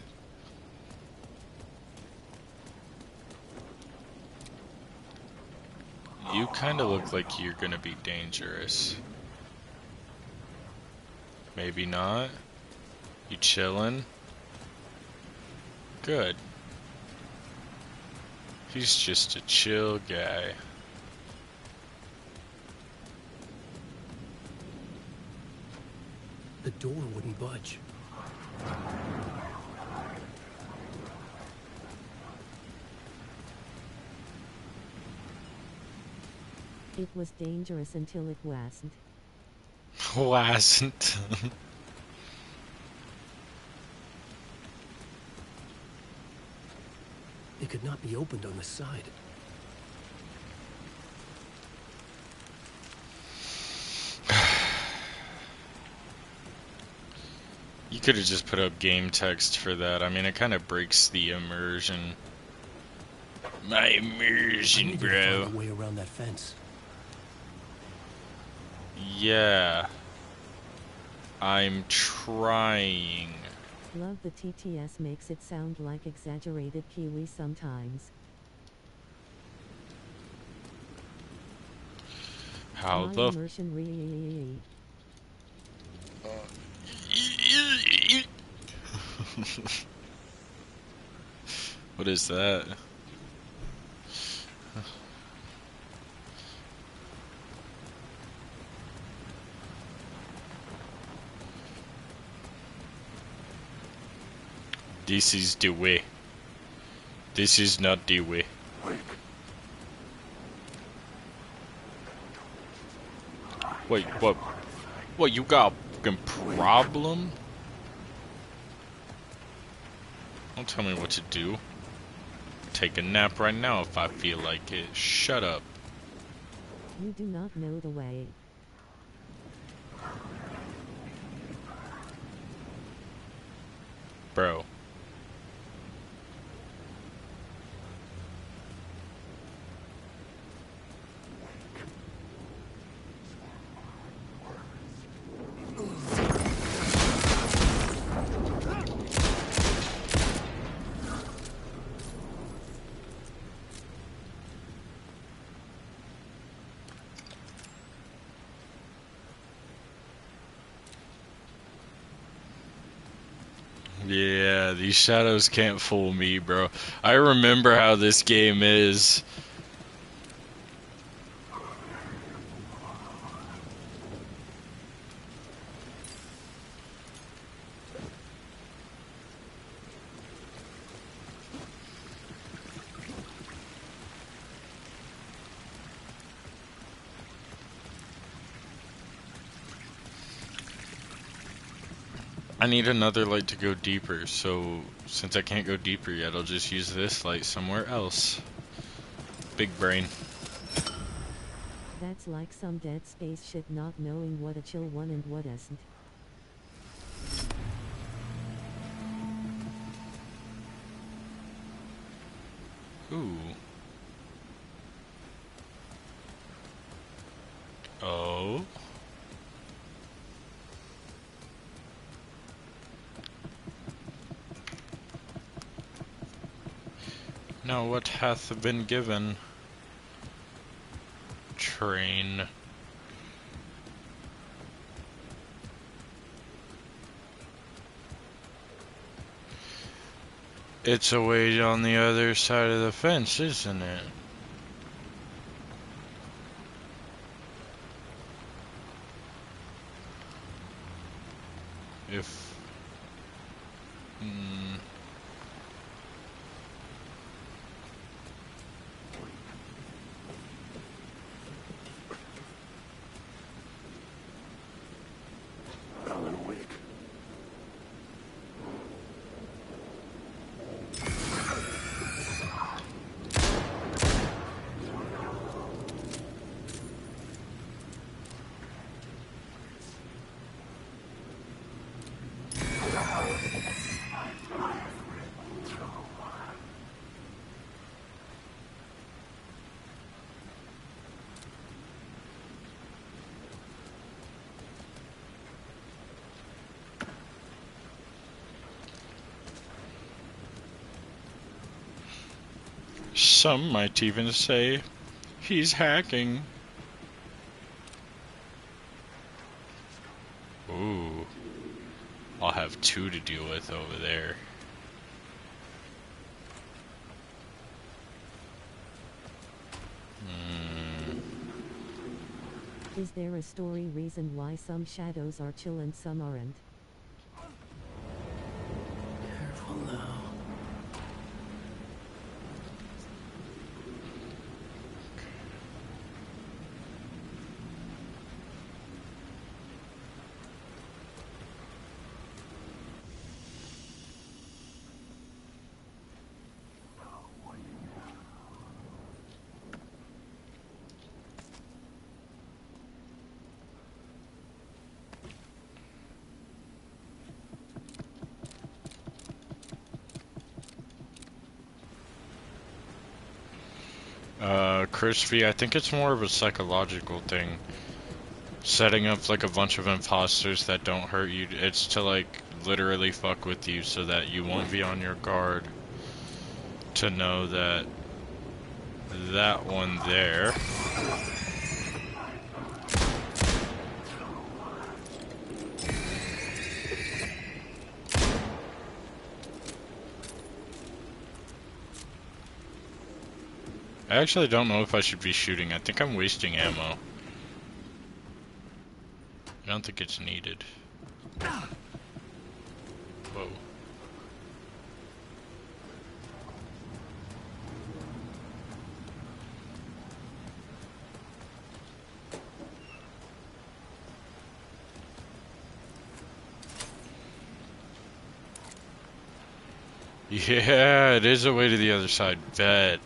You kind of look like you're gonna be dangerous. Maybe not. You chillin'? Good. He's just a chill guy. The door wouldn't budge. It was dangerous until it wasn't. Wasn't. It could not be opened on the side. You could have just put up game text for that. I mean, it kind of breaks the immersion. My immersion, bro. Find a way around that fence. Yeah. I'm trying. Love the TTS makes it sound like exaggerated Kiwi sometimes. How My the immersion What is that? This is the way. This is not the way. Wait, what? What, you got a fucking problem? Don't tell me what to do. Take a nap right now if I feel like it. Shut up. You do not know the way. Bro. Yeah, these shadows can't fool me, bro. I remember how this game is. I need another light to go deeper, so since I can't go deeper yet, I'll just use this light somewhere else. Big brain. That's like some Dead Space shit, not knowing what a chill one and what isn't. Ooh. Oh. Now what hath been given? Train. It's away on the other side of the fence, isn't it? If... Alan Wake. Some might even say he's hacking. Ooh. I'll have two to deal with over there. Is there a story reason why some shadows are chill and some aren't? Careful now. Crispy, I think it's more of a psychological thing. Setting up like a bunch of imposters that don't hurt you, it's to like literally fuck with you so that you won't be on your guard. To know that that one there I actually don't know if I should be shooting. I think I'm wasting ammo. I don't think it's needed. Whoa. Yeah, it is a way to the other side. Bet.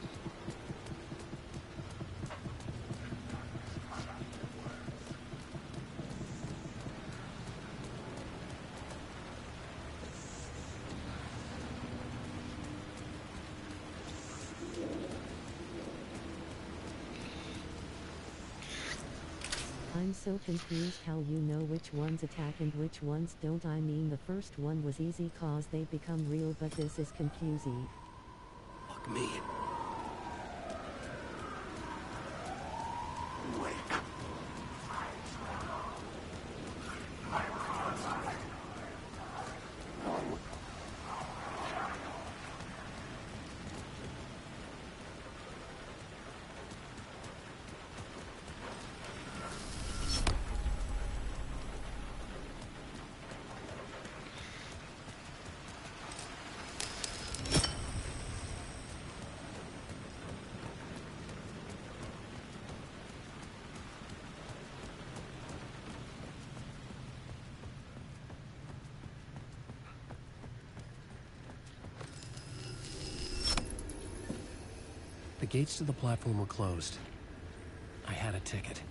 I'm so confused how you know which ones attack and which ones don't. I mean, the first one was easy cause they become real, but this is confusing. Fuck me. The gates to the platform were closed. I had a ticket.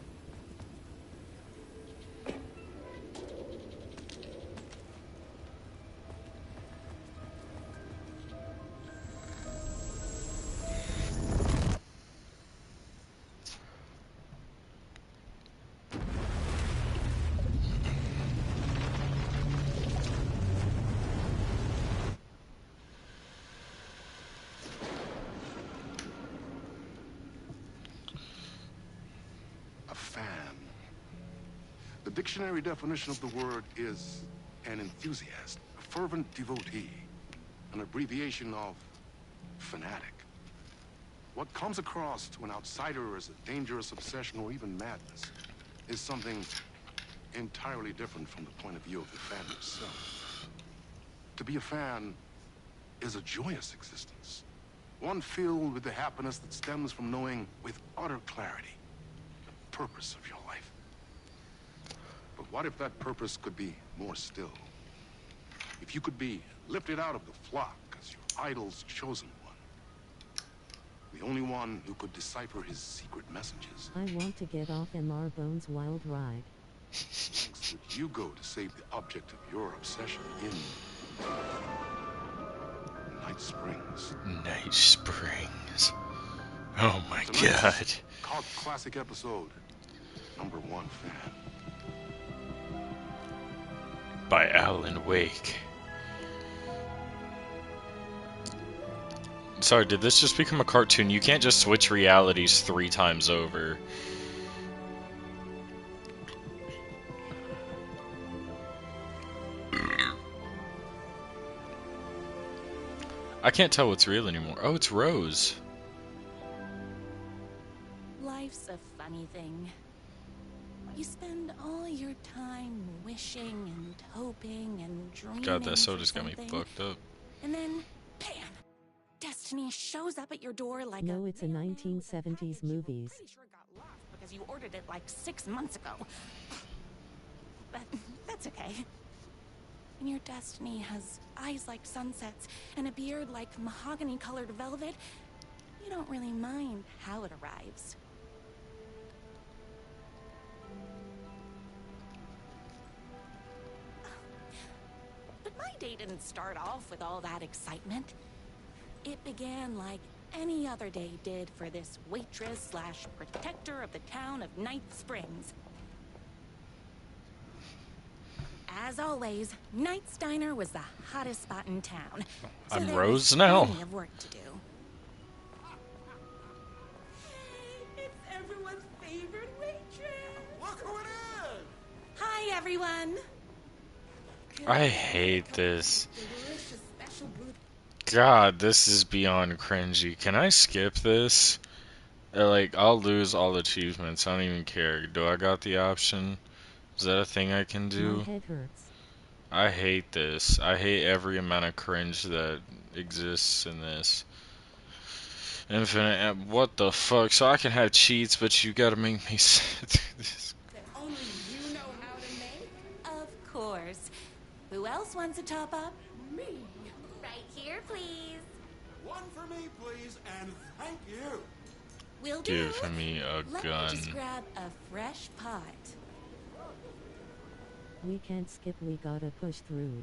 The dictionary definition of the word is an enthusiast, a fervent devotee, an abbreviation of fanatic. What comes across to an outsider as a dangerous obsession or even madness is something entirely different from the point of view of the fan himself. To be a fan is a joyous existence, one filled with the happiness that stems from knowing with utter clarity the purpose of your life. But what if that purpose could be more still? If you could be lifted out of the flock as your idol's chosen one, the only one who could decipher his secret messages. I want to get off MR Bones' wild ride. Lengths would you go to save the object of your obsession in Night Springs? Night Springs. Oh my Tonight's god. Cult classic episode, #1 fan. By Alan Wake. Sorry, did this just become a cartoon? You can't just switch realities 3 times over. I can't tell what's real anymore. Oh, it's Rose. Life's a funny thing. You spend all your time wishing and hoping and dreaming. God, that soda's for got me something, fucked up. and then, bam! Destiny shows up at your door like No, it's a 1970s movies. because you ordered it like 6 months ago. But that's okay. When your destiny has eyes like sunsets and a beard like mahogany-colored velvet, you don't really mind how it arrives. But my day didn't start off with all that excitement. It began like any other day did for this waitress slash protector of the town of Night Springs. As always, Knight's Diner was the hottest spot in town. So I'm there Rose was now. plenty of work to do. Hey, it's everyone's favorite waitress. Look who it is! Hi, everyone. I hate this. Delicious special brew. God, this is beyond cringy. Can I skip this? Like, I'll lose all achievements. I don't even care. Do I got the option? Is that a thing I can do? My head hurts. I hate this. I hate every amount of cringe that exists in this. Infinite. What the fuck? So I can have cheats, but you gotta make me sit through this. That only you know how to make? Of course. Who else wants a top up? Me. Right here, please. One for me, please, and thank you. Will do. Give me a Let gun. me just grab a fresh pot. We can't skip, we gotta push through.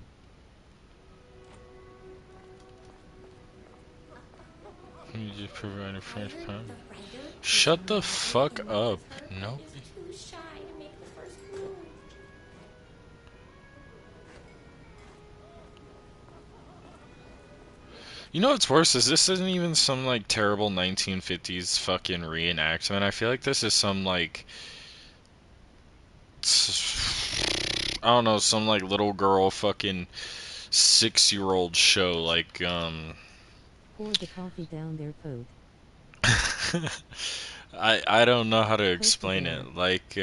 Can you just provide a fresh pot? Shut the fuck up. Nope. Too shy to make the first move. You know what's worse is this isn't even some like terrible 1950s fucking reenactment. I feel like this is some like I don't know, some like little girl fucking 6-year-old show like Pour the coffee down their throat. I don't know how to explain it. Like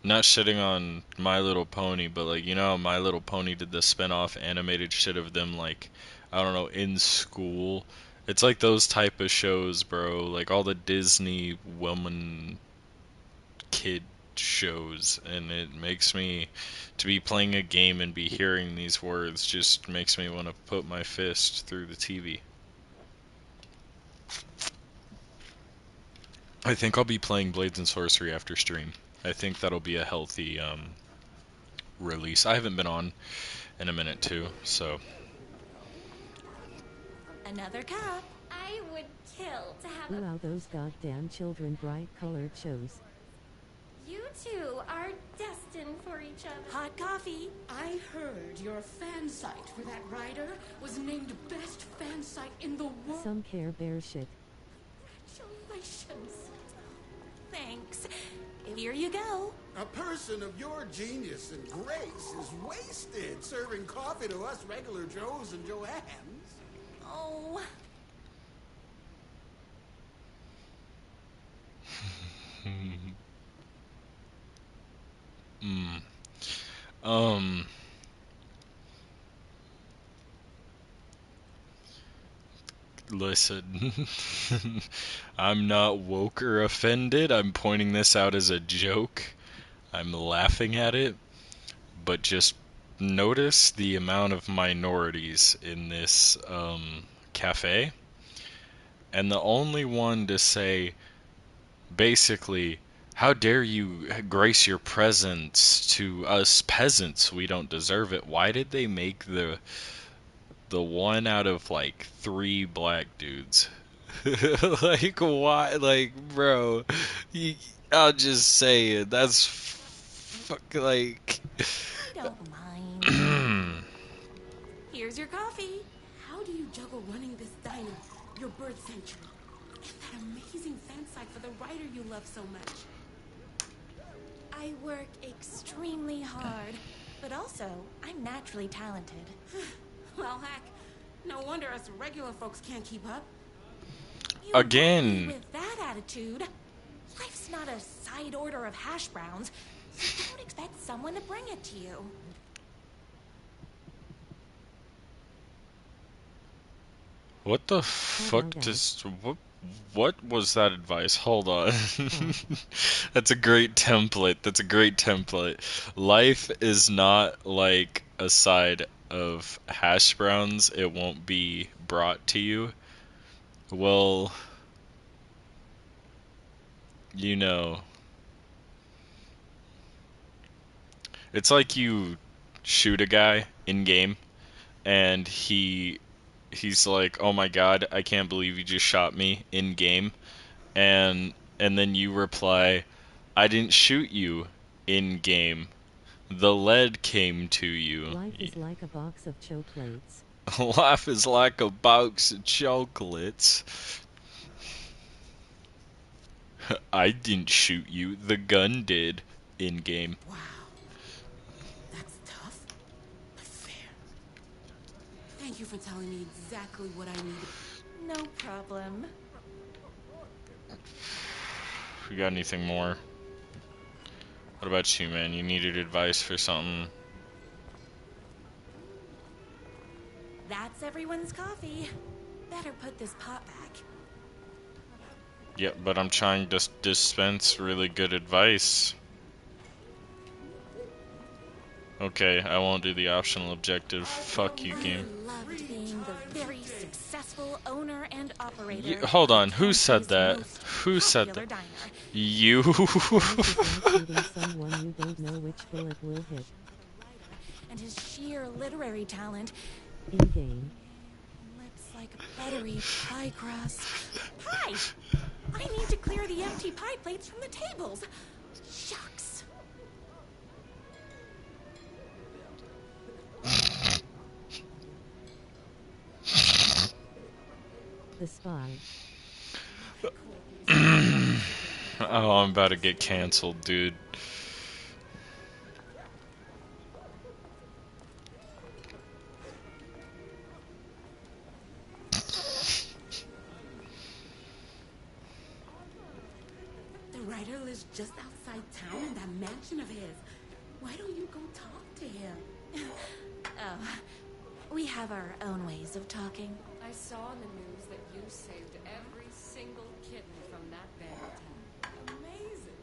not shitting on My Little Pony, but like you know how My Little Pony did the spin-off animated shit of them like I don't know in school. It's like those type of shows, bro. Like all the Disney woman kid shows, and it makes me to be playing a game and be hearing these words just makes me want to put my fist through the TV. I think I'll be playing Blades and Sorcery after stream. I think that'll be a healthy release. I haven't been on in a minute too, so Another cup. I would kill to have Wow, those goddamn children bright colored shows. You two are destined for each other. Hot coffee. I heard your fan site for that rider was named best fan site in the world. Some Care Bear shit. Congratulations. Thanks. Here you go. A person of your genius and grace is wasted serving coffee to us regular Joes and Joannes. Oh. Listen, I'm not woke or offended. I'm pointing this out as a joke. I'm laughing at it. But just notice the amount of minorities in this cafe. And the only one to say, basically, how dare you grace your presence to us peasants? We don't deserve it. Why did they make the one out of like 3 black dudes? Like why? Like bro, I'll just say it. That's fuck like. I don't mind. Here's your coffee. How do you juggle running this diner, your bird sanctuary, and that amazing fan site for the writer you love so much? I work extremely hard, but also I'm naturally talented. Well, heck, no wonder us regular folks can't keep up. You won't Again. be with that attitude, life's not a side order of hash browns, so don't expect someone to bring it to you. What the fuck does what was that advice? Hold on. That's a great template. That's a great template. Life is not like a side of hash browns. It won't be brought to you. Well, you know, it's like you shoot a guy in game and he's like, "Oh my God, I can't believe you just shot me in game." And then you reply, "I didn't shoot you in game. The lead came to you." Life is like a box of chocolates. Life is like a box of chocolates. I didn't shoot you. The gun did in game. Wow. That's tough, but fair. Thank you for telling me exactly what I needed. No problem. You got anything more? What about you, man? You needed advice for something? That's everyone's coffee. Better put this pot back. Yeah, but I'm trying to dispense really good advice. Okay, I won't do the optional objective. Fuck you, game. Loved being the very successful owner and operator. Hold on, who said that? Who said that? You? Shooting someone you don't know which bullet will hit. And his sheer literary talent. In-game. Lips like buttery pie crust. Pie! I need to clear the empty pie plates from the tables. Shucks. The spy. Oh, I'm about to get canceled, dude. The writer lives just outside town in that mansion of his. Why don't you go talk to him? Oh, we have our own ways of talking. I saw in the news that you saved every single kitten from that bad town. Amazing.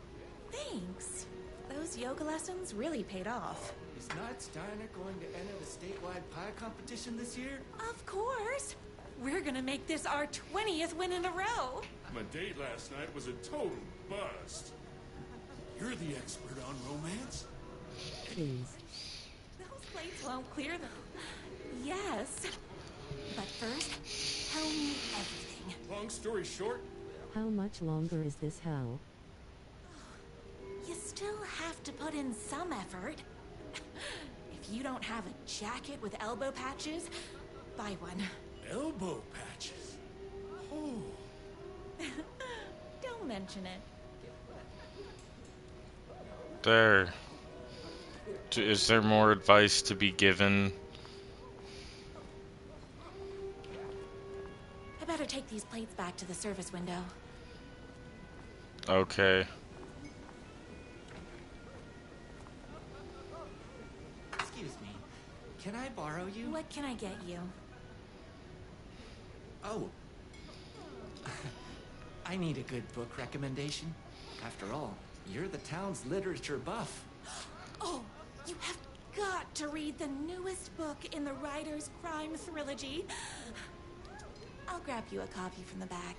Thanks. Those yoga lessons really paid off. Is Knight's Diner going to enter the statewide pie competition this year? Of course. We're gonna make this our 20th win in a row. My date last night was a total bust. You're the expert on romance. Please. Those plates won't clear though. Yes. But first, tell me everything. Long story short, How much longer is this hell? You still have to put in some effort. If you don't have a jacket with elbow patches, buy one. elbow patches. Oh. Don't mention it. Is there more advice to be given? I better take these plates back to the service window. Okay. Excuse me. Can I borrow you? What can I get you? Oh. I need a good book recommendation. After all, you're the town's literature buff. Oh, you have got to read the newest book in the Writer's Crime Trilogy. I'll grab you a copy from the back.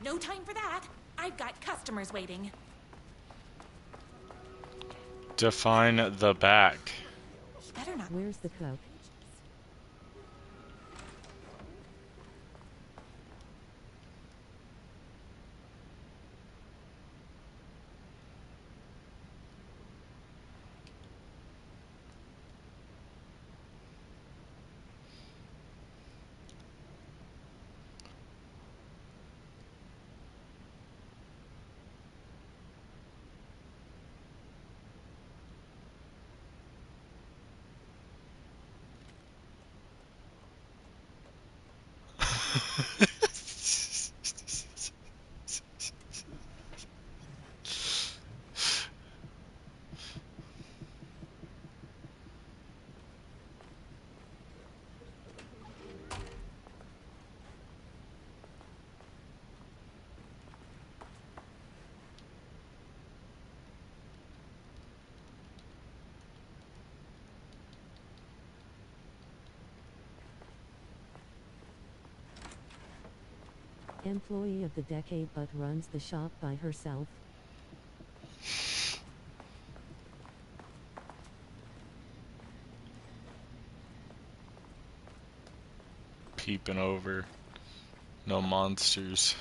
No time for that. I've got customers waiting. Define the back. You better not. Where's the cup? Employee of the decade but runs the shop by herself. Peeping over. No monsters.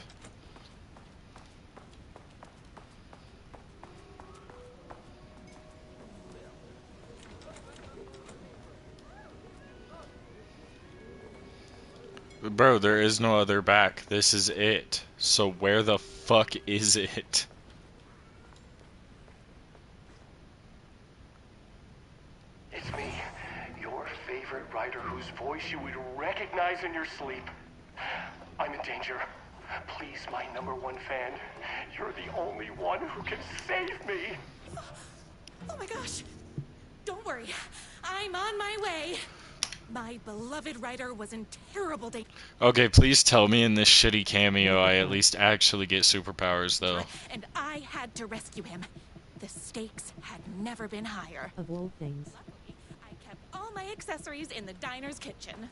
Bro, there is no other back. This is it. So where the fuck is it? It's me, your favorite writer whose voice you would recognize in your sleep. I'm in danger. Please, my #1 fan, you're the only one who can save me. Oh my gosh! Don't worry, I'm on my way. My beloved writer was in terrible danger. Okay, please tell me in this shitty cameo I at least actually get superpowers, though. And I had to rescue him. The stakes had never been higher. Of all things. I kept all my accessories in the diner's kitchen.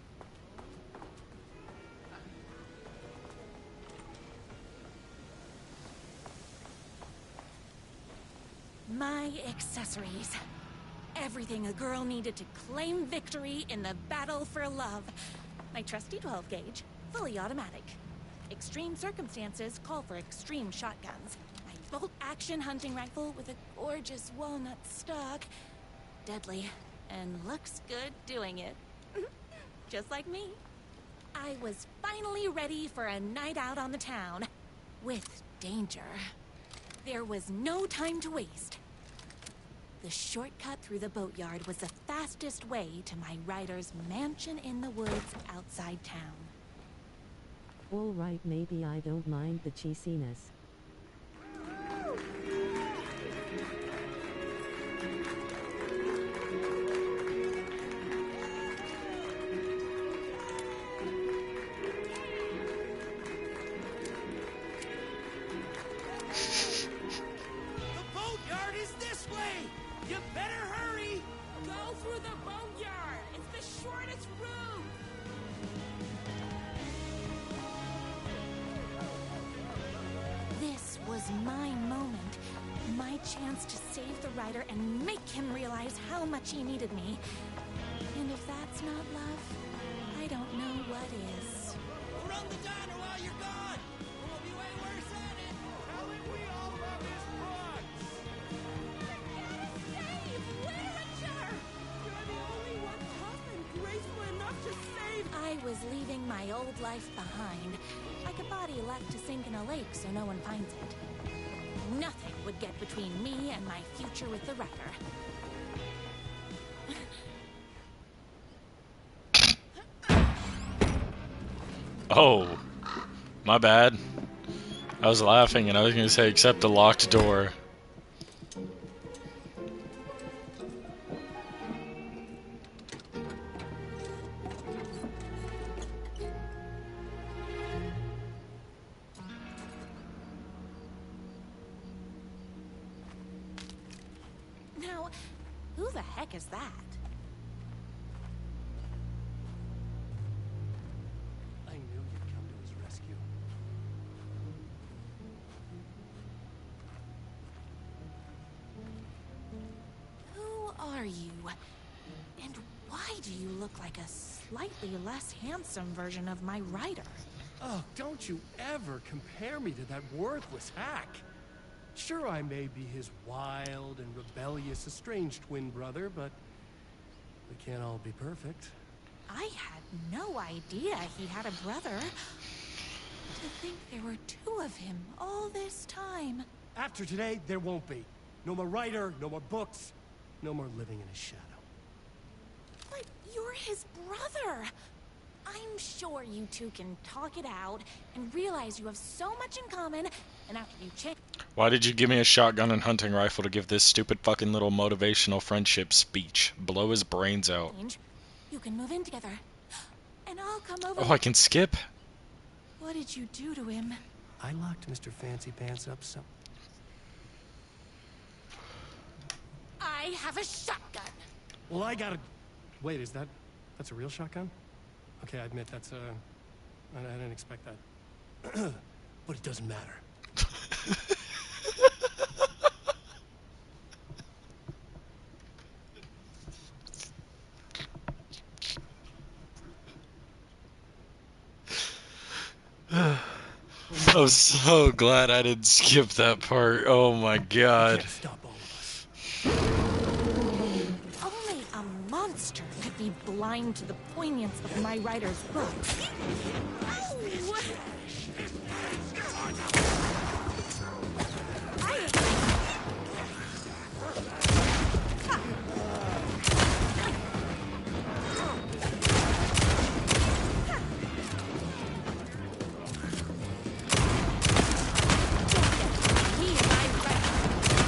My accessories. Everything a girl needed to claim victory in the battle for love. My trusty 12 gauge, fully automatic. Extreme circumstances call for extreme shotguns. My bolt action hunting rifle with a gorgeous walnut stock. Deadly, and looks good doing it. Just like me. I was finally ready for a night out on the town. With danger. There was no time to waste. The shortcut through the boatyard was the fastest way to my writer's mansion in the woods outside town. Alright, maybe I don't mind the cheesiness. The boatyard is this way! You better hurry! Go through the boneyard. It's the shortest route. This was my moment. My chance to save the writer and make him realize how much he needed me. And if that's not love, I don't know what is. We'll run the diner while you're gone! We'll be way worse at it! How would we all love his bugs? I was leaving my old life behind, like a body left to sink in a lake so no one finds it. Nothing would get between me and my future with the writer. Oh, my bad. I was laughing and I was gonna say except the locked door. Now, who the heck is that? I knew you'd come to his rescue. Who are you? And why do you look like a slightly less handsome version of my writer? Oh, don't you ever compare me to that worthless hack. Sure, I may be his wild and rebellious estranged twin brother, but we can't all be perfect. I had no idea he had a brother. To think there were two of him all this time. After today, there won't be. No more writer, no more books, no more living in his shadow. But you're his brother. I'm sure you two can talk it out and realize you have so much in common, and after you change... Why did you give me a shotgun and hunting rifle to give this stupid fucking little motivational friendship speech? Blow his brains out. You can move in together, and I'll come over... Oh, I can skip? What did you do to him? I locked Mr. Fancy Pants up some... I have a shotgun. Well, I gotta... Wait, is that... That's a real shotgun? Okay, I admit that's I didn't expect that. But it doesn't matter. I'm so glad I didn't skip that part. Oh my god. Only a monster could be blind to the poignance of my writer's books.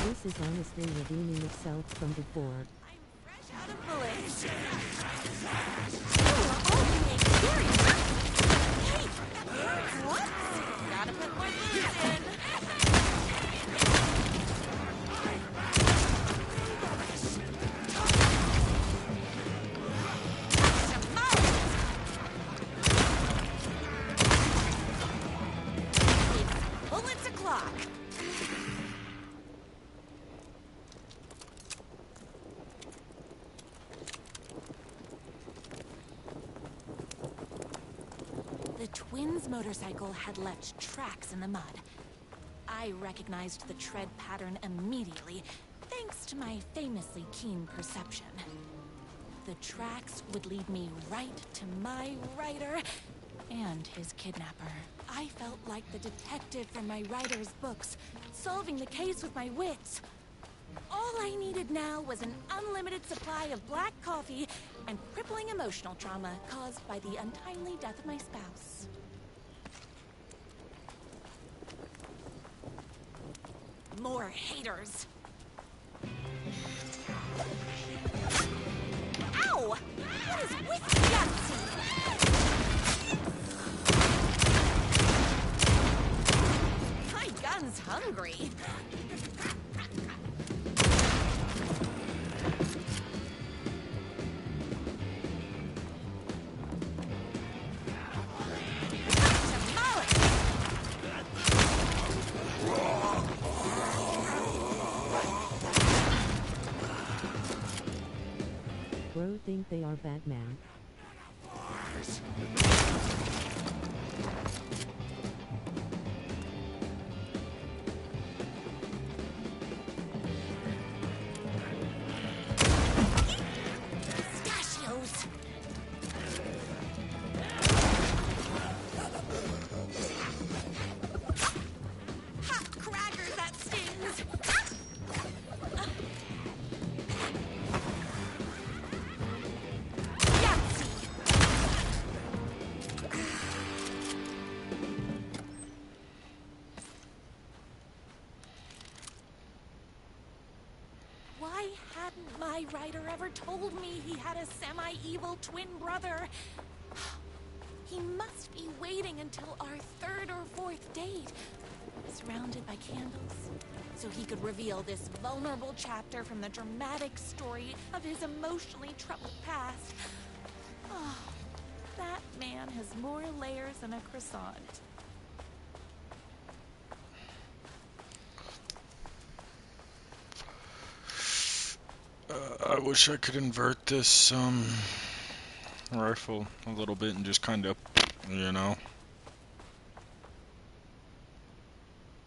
This is honestly redeeming itself from before. Out of bullets. Hey, what? Gotta put more boots in. It's bullets o'clock. The twins' motorcycle had left tracks in the mud. I recognized the tread pattern immediately, thanks to my famously keen perception. The tracks would lead me right to my writer and his kidnapper. I felt like the detective from my writer's books, solving the case with my wits. All I needed now was an unlimited supply of black coffee and crippling emotional trauma caused by the untimely death of my spouse. More haters. Ow! What is with Yahtzee? My gun's hungry. Bro think they are Batman. Pistachios. Hot crackers, that stings. Why hadn't my writer ever told me he had a semi-evil twin brother? He must be waiting until our third or fourth date, surrounded by candles, so he could reveal this vulnerable chapter from the dramatic story of his emotionally troubled past. Oh, that man has more layers than a croissant. I wish I could invert this rifle a little bit and just kind of, you know.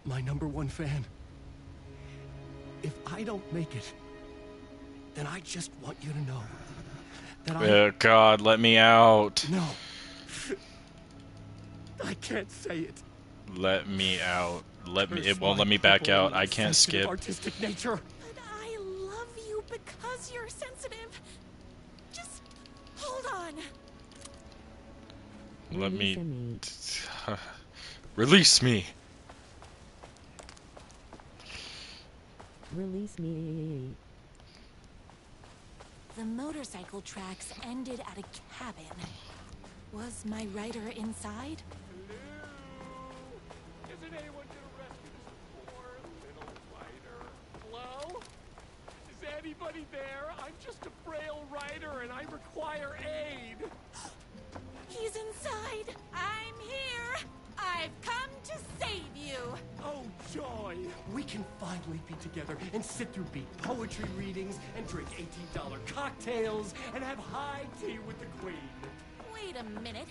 My #1 fan. If I don't make it, then I just want you to know that Oh God, let me out. No. I can't say it. Let me out. Let me. Curse It won't my let me back crippling, out. I can't sensitive skip. Artistic nature. But I love you because you're sensitive. Just hold on. Let me... Release Release me! Release me. The motorcycle tracks ended at a cabin. Was my rider inside? Isn't anyone gonna rescue this poor little rider? Hello? Is anybody there? I'm just a frail rider and I require aid. He's inside. I'm here. I've come to save you. Oh, joy! We can finally be together and sit through beat poetry readings and drink $18 cocktails and have high tea with the queen. Wait a minute.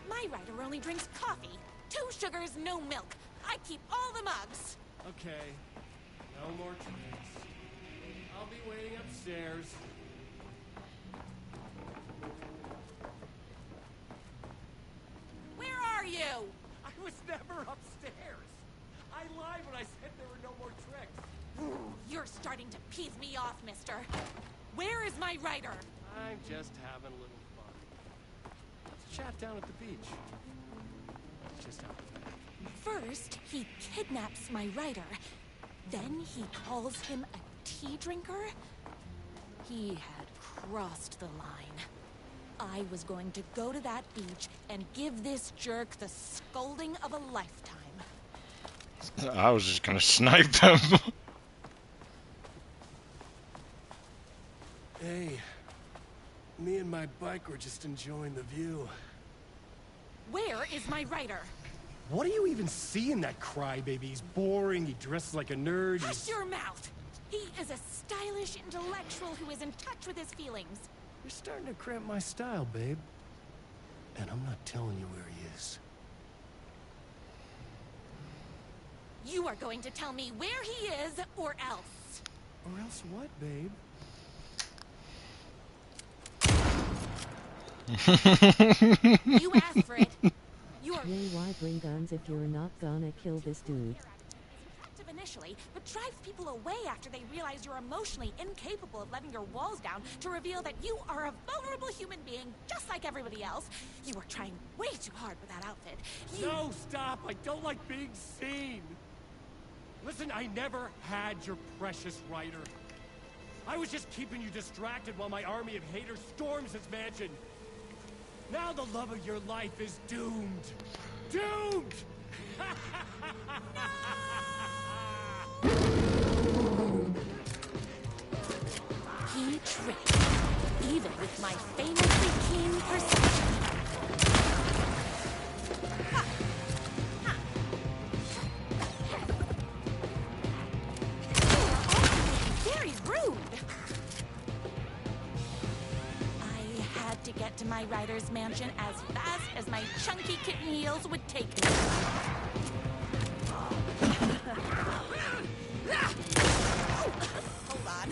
My rider only drinks coffee. 2 sugars, no milk. I keep all the mugs. Okay, no more drinks. I'll be waiting upstairs. Where are you? I was never upstairs. I lied when I said there were no more tricks. You're starting to piss me off, mister. Where is my rider? I'm just having a little fun. Let's chat down at the beach. Just out the back. First, he kidnaps my rider. Then he calls him a tea drinker. He had crossed the line. I was going to go to that beach and give this jerk the scolding of a lifetime. I was just gonna snipe him. Hey, me and my bike were just enjoying the view. Where is my rider? What do you even see in that crybaby? He's boring, he dresses like a nerd. Hush your mouth! He is a stylish intellectual who is in touch with his feelings. You're starting to cramp my style, babe. And I'm not telling you where he is. You are going to tell me where he is, or else. Or else what, babe? You asked for it. You are Yay, why bring guns if you're not gonna kill this dude? active initially, but drives people away after they realize you're emotionally incapable of letting your walls down to reveal that you are a vulnerable human being just like everybody else. You are trying way too hard with that outfit. No, stop! I don't like being seen! Listen, I never had your precious rider. I was just keeping you distracted while my army of haters storms his mansion. Now the love of your life is doomed. Doomed! He tricked, even with my famously keen perception. Ha! Ha! Very rude. I had to get to my rider's mansion as fast as my chunky kitten heels would take me. Hold on.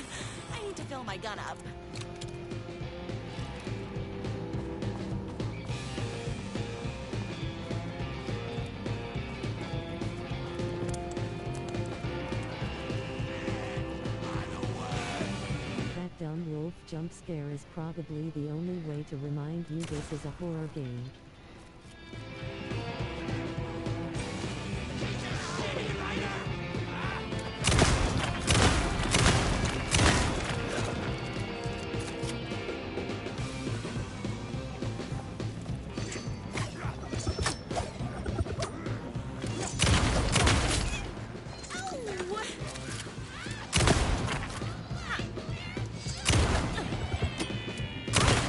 I need to fill my gun up. That dumb wolf jump scare is probably the only way to remind you this is a horror game.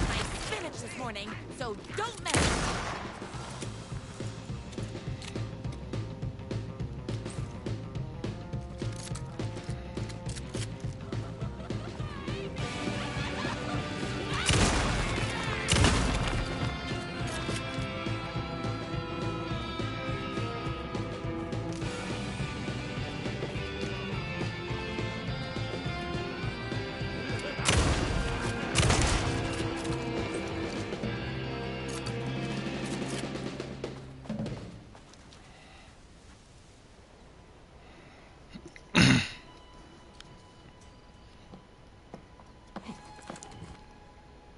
My spinach this morning, so don't mess with me.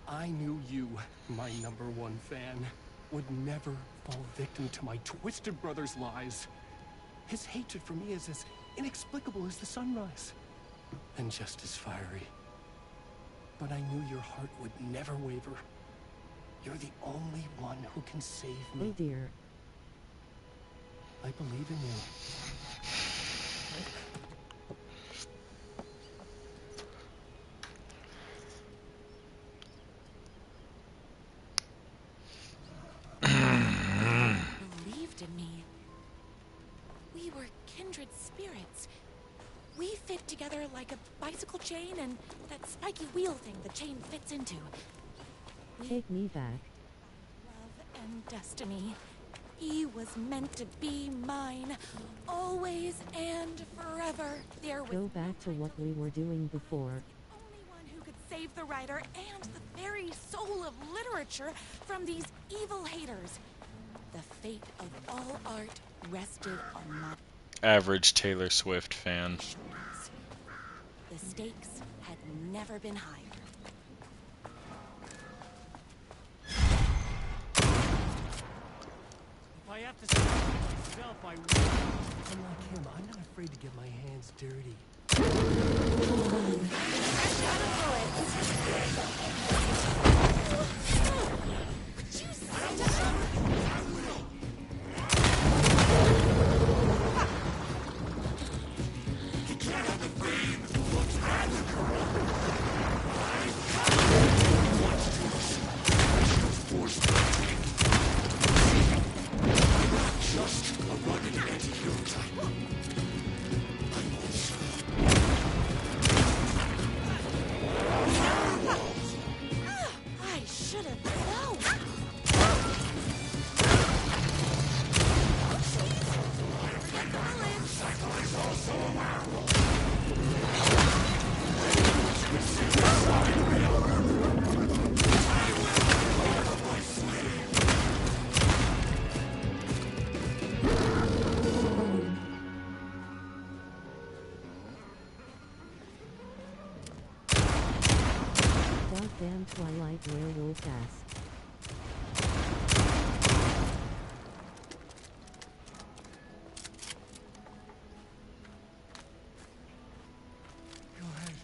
I knew you, my #1 fan. would never fall victim to my twisted brother's lies. His hatred for me is as inexplicable as the sunrise, and just as fiery. But I knew your heart would never waver. You're the only one who can save me. Oh dear. I believe in you. Believed in me. We were kindred spirits. We fit together like a bicycle chain and that spiky wheel thing the chain fits into. Take me back. Love and destiny. He was meant to be mine, always and forever. There was Go back to what we were doing before. only one who could save the writer and the very soul of literature from these evil haters. The fate of all art rested on my Average Taylor Swift fan. shoulders. The stakes had never been higher. If I have to save myself, I will. Unlike him, I'm not afraid to get my hands dirty. I should have known. Goddamn Twilight werewolf ass. Go ahead.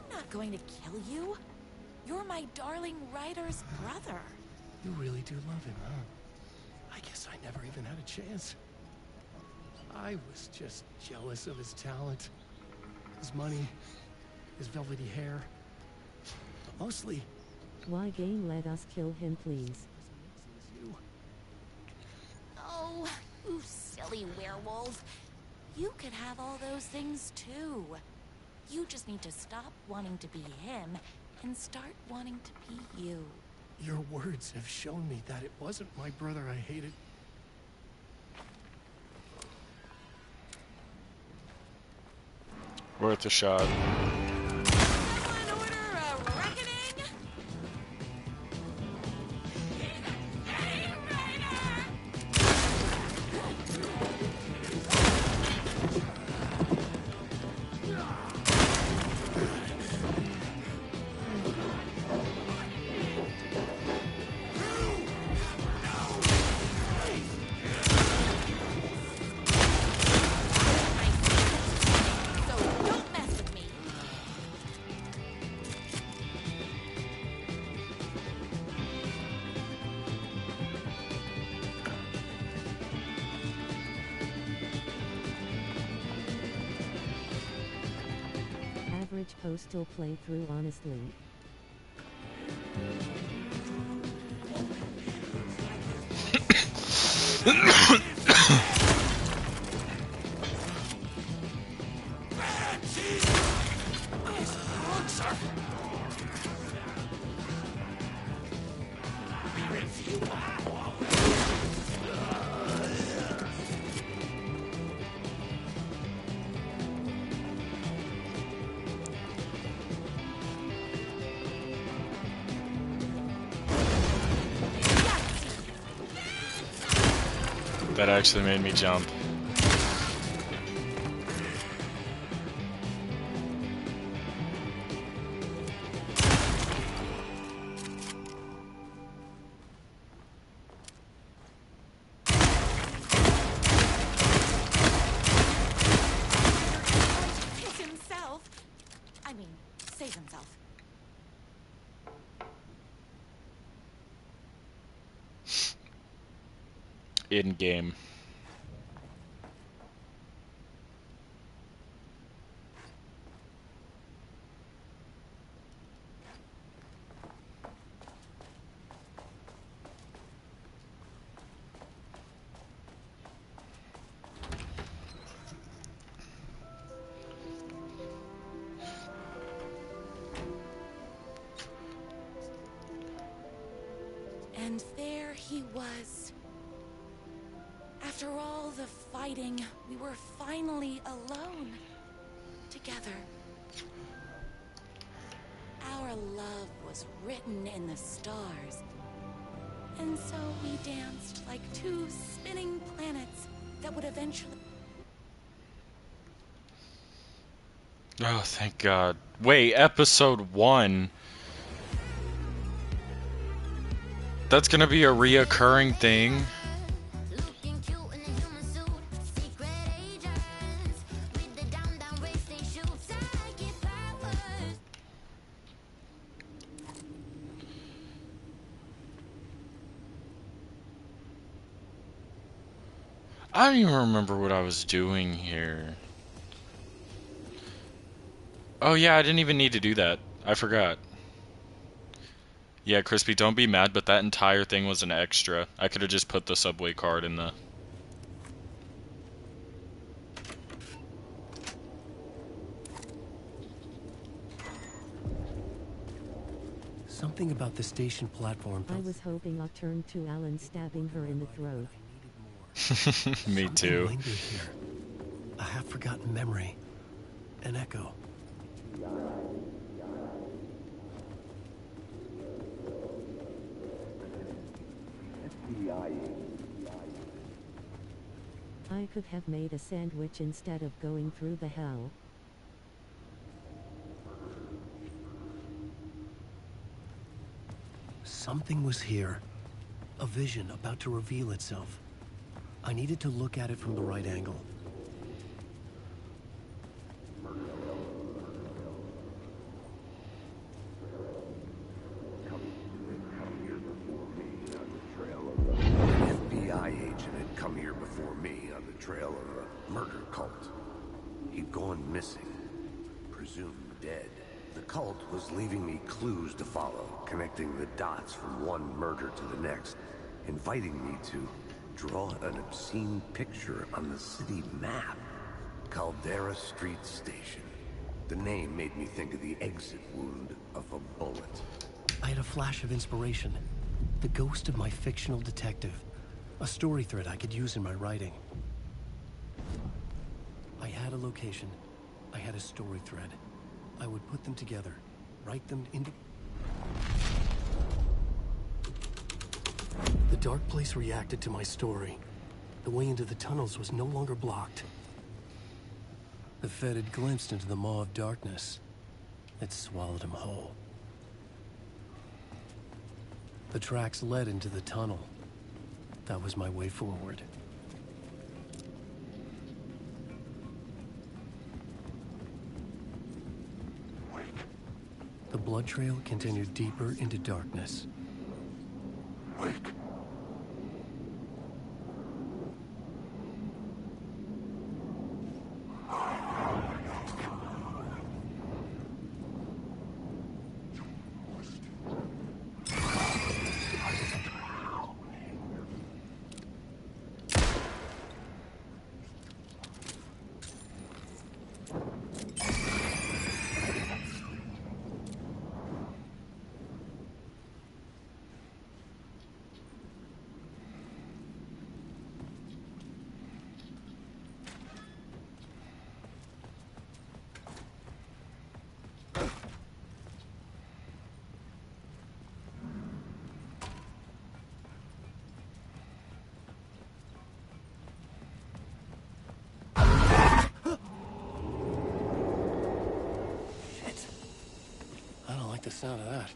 I'm not going to kill you. You're my darling writer's brother. You really do love him, huh? I guess I never even had a chance. I was just jealous of his talent, his money, his velvety hair. But mostly, Why game let us kill him please? you. Oh, you silly werewolf. You could have all those things too. You just need to stop wanting to be him and start wanting to be you. Your words have shown me that it wasn't my brother I hated. Worth a shot. Someone order a reckoning? So don't mess with me. Average postal playthrough honestly. That actually made me jump. Kiss himself. I mean, save himself. In game. And there he was. After all the fighting, we were finally alone. Together. Our love was written in the stars. And so we danced like two spinning planets that would eventually... Oh, thank God. Wait, episode 1. That's gonna be a reoccurring thing? I don't even remember what I was doing here. Oh yeah, I didn't even need to do that. I forgot. Yeah, Crispy, don't be mad, but that entire thing was an extra. I could have just put the subway card in the... Something about the station platform. I was hoping I'll turn to Alan stabbing her in the throat. Me too. Lingered here. A half-forgotten memory. An echo. I could have made a sandwich instead of going through the hell. Something was here. A vision about to reveal itself. I needed to look at it from the right angle. An FBI agent had come here before me on the trail of a murder cult. He'd gone missing, presumed dead. The cult was leaving me clues to follow, connecting the dots from one murder to the next, inviting me to draw an obscene picture on the city map. Caldera Street Station. The name made me think of the exit wound of a bullet. I had a flash of inspiration. The ghost of my fictional detective. A story thread I could use in my writing. I had a location. I had a story thread. I would put them together. Write them into... The dark place reacted to my story. The way into the tunnels was no longer blocked. The Fed had glimpsed into the maw of darkness. It swallowed him whole. The tracks led into the tunnel. That was my way forward. The blood trail continued deeper into darkness. Wake. sound of that.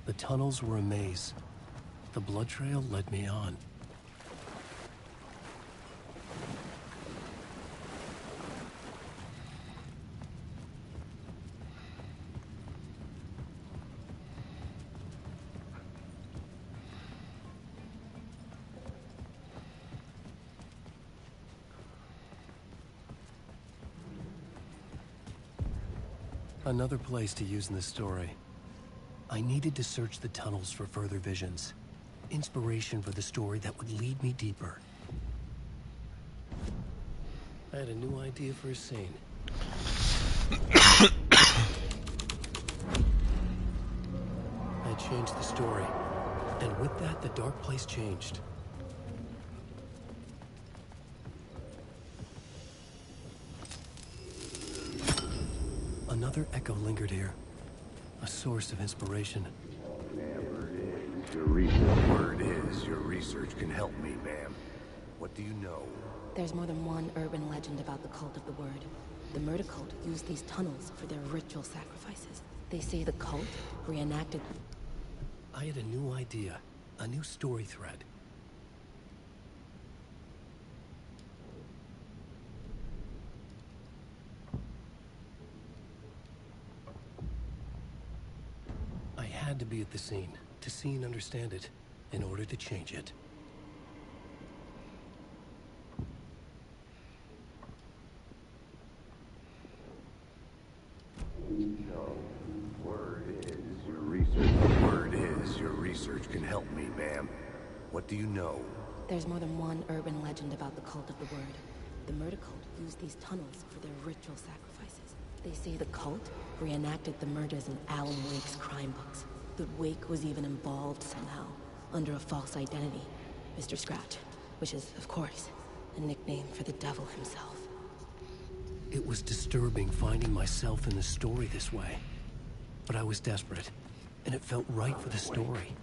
The tunnels were a maze. The blood trail led me on. Another place to use in the story. I needed to search the tunnels for further visions. Inspiration for the story that would lead me deeper. I had a new idea for a scene. I changed the story. And with that, the dark place changed. Another echo lingered here. A source of inspiration. Your word is your research can help me, ma'am. What do you know? There's more than one urban legend about the Cult of the Word. The murder cult used these tunnels for their ritual sacrifices. They say the cult reenacted... I had a new idea. A new story thread. I had to be at the scene, to see and understand it, in order to change it. Word is your research can help me, ma'am. What do you know? There's more than one urban legend about the Cult of the Word. The murder cult used these tunnels for their ritual sacrifices. They say the cult reenacted the murders in Alan Wake's crime books. The Wake was even involved somehow, under a false identity, Mr. Scratch, which is, of course, a nickname for the devil himself. It was disturbing finding myself in the story this way. But I was desperate, and it felt right for the story.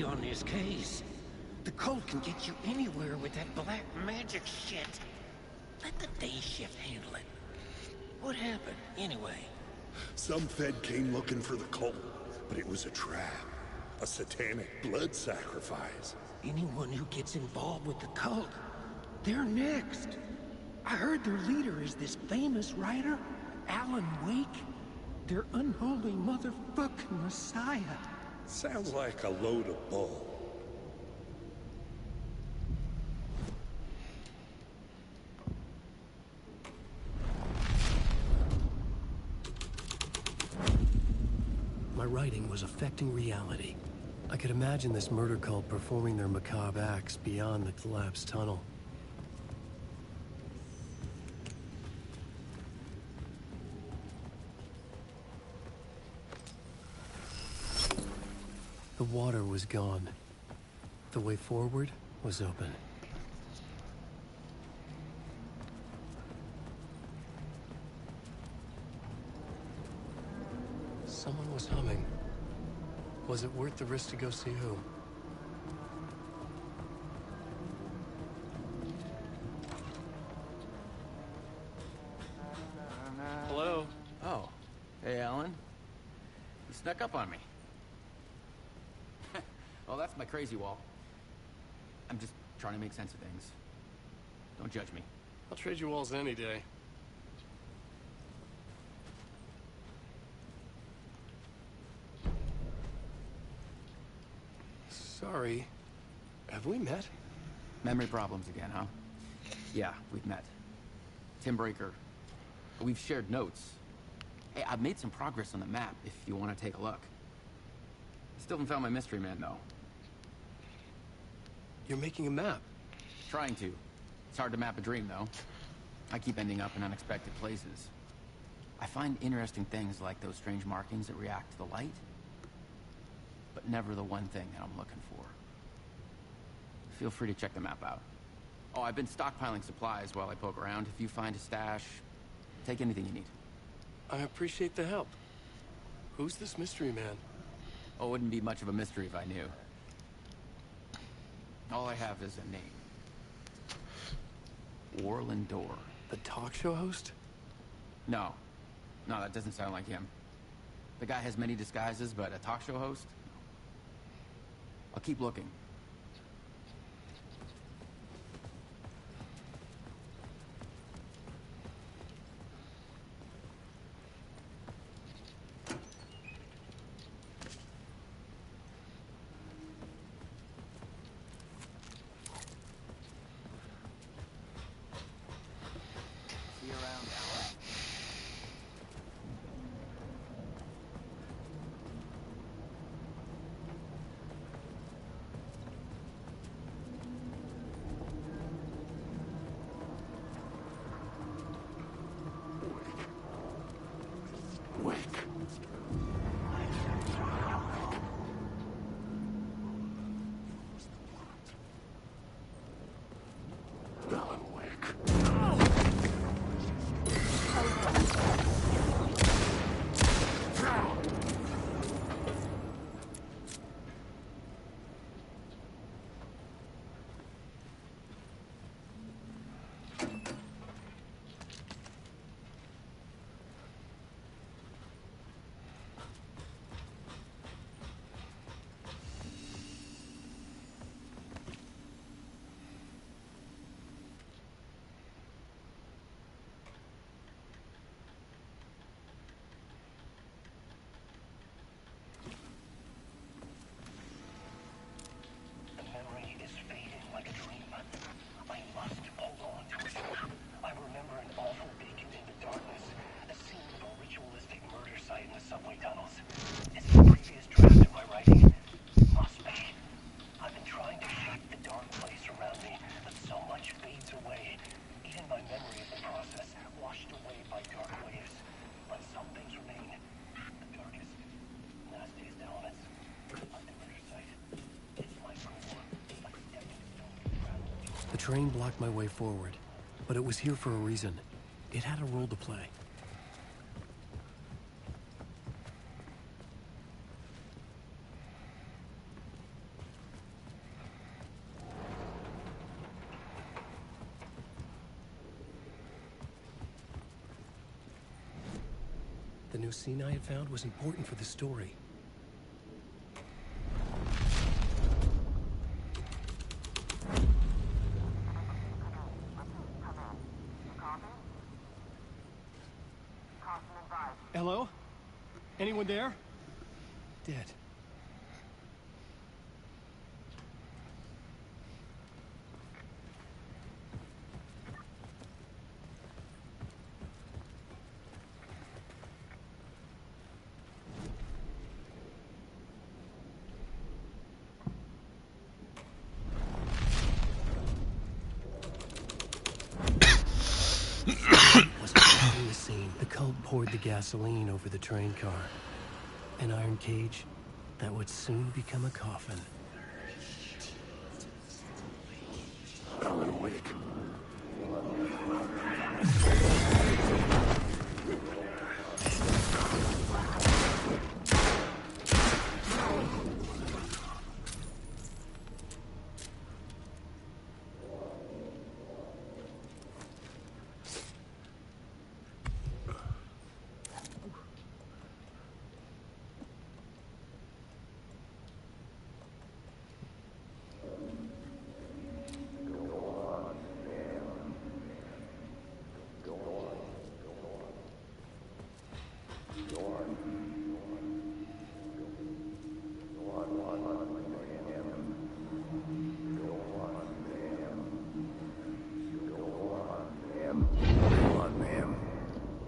On this case. The cult can get you anywhere with that black magic shit. Let the day shift handle it. What happened, anyway? Some Fed came looking for the cult, but it was a trap. A satanic blood sacrifice. Anyone who gets involved with the cult, they're next. I heard their leader is this famous writer, Alan Wake. Their unholy motherfucking messiah. Sounds like a load of bull. My writing was affecting reality. I could imagine this murder cult performing their macabre acts beyond the collapsed tunnel. The water was gone. The way forward was open. Was it worth the risk to go see who? Hello? Oh. Hey, Alan. You snuck up on me. Well, that's my crazy wall. I'm just trying to make sense of things. Don't judge me. I'll trade you walls any day. Sorry. Have we met? Memory problems again, huh? Yeah, we've met. Tim Breaker. We've shared notes. Hey, I've made some progress on the map, if you want to take a look. Still haven't found my mystery man, though. You're making a map? Trying to. It's hard to map a dream, though. I keep ending up in unexpected places. I find interesting things like those strange markings that react to the light, but never the one thing that I'm looking for. Feel free to check the map out. Oh, I've been stockpiling supplies while I poke around. If you find a stash, take anything you need. I appreciate the help. Who's this mystery man? Oh, it wouldn't be much of a mystery if I knew. All I have is a name. Warlin Door. The talk show host? No. No, that doesn't sound like him. The guy has many disguises, but a talk show host? I'll keep looking. See you around, Alan. Wake. Alan Wake. The memory is fading like a dream. I must hold on to it. I remember an awful beacon in the darkness, a scene of a ritualistic murder site in the subway tunnels. It's the previous draft of my writing. Must be. I've been trying to shape the dark place around me, but so much fades away. Even my memory of the process, washed away by dark waves. But some things remain. The darkest, nastiest elements of the murder site. It's my core, like stepping stone to travel. The train blocked my way forward, but it was here for a reason. It had a role to play. The new scene I had found was important for the story. Hello? Anyone there? Dead. In the scene, the cult poured the gasoline over the train car. An iron cage that would soon become a coffin. Alan Wake.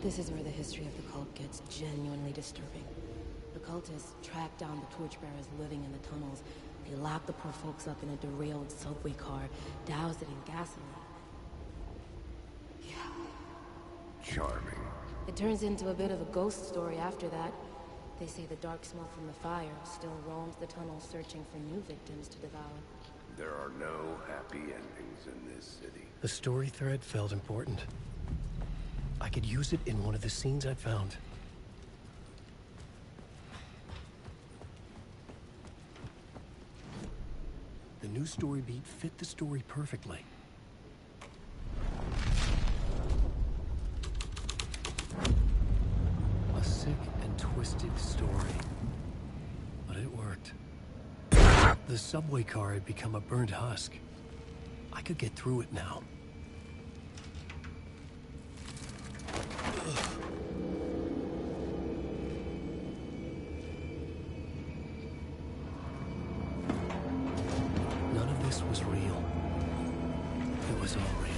This is where the history of the cult gets genuinely disturbing. The cultists tracked down the torchbearers living in the tunnels. They locked the poor folks up in a derailed subway car, doused it in gasoline. Charming. It turns into a bit of a ghost story after that. They say the dark smoke from the fire still roams the tunnels searching for new victims to devour. There are no happy endings in this city. The story thread felt important. I could use it in one of the scenes I'd found. The new story beat fit the story perfectly. A sick and twisted story. But it worked. The subway car had become a burnt husk. I could get through it now. None of this was real. It was all real.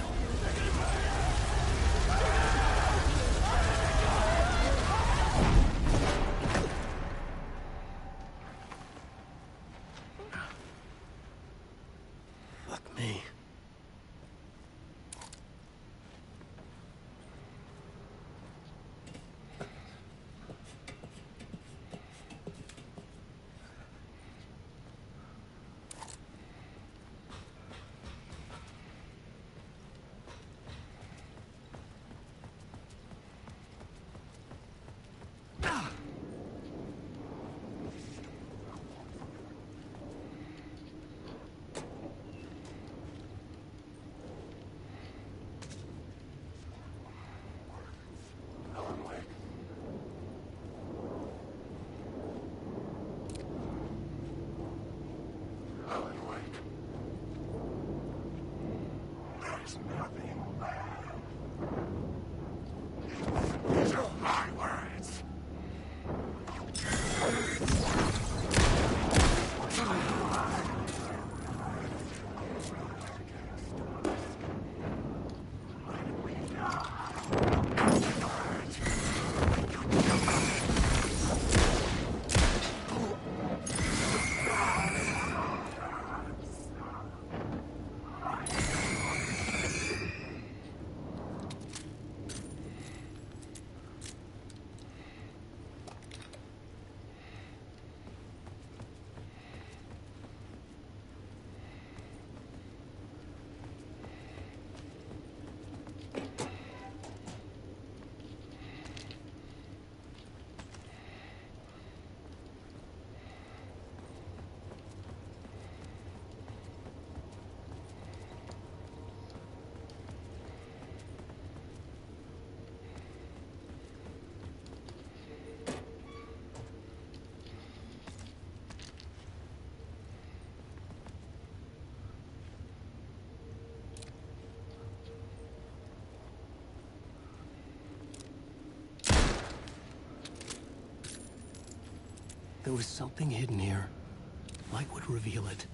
Fuck me. There was something hidden here. Light would reveal it.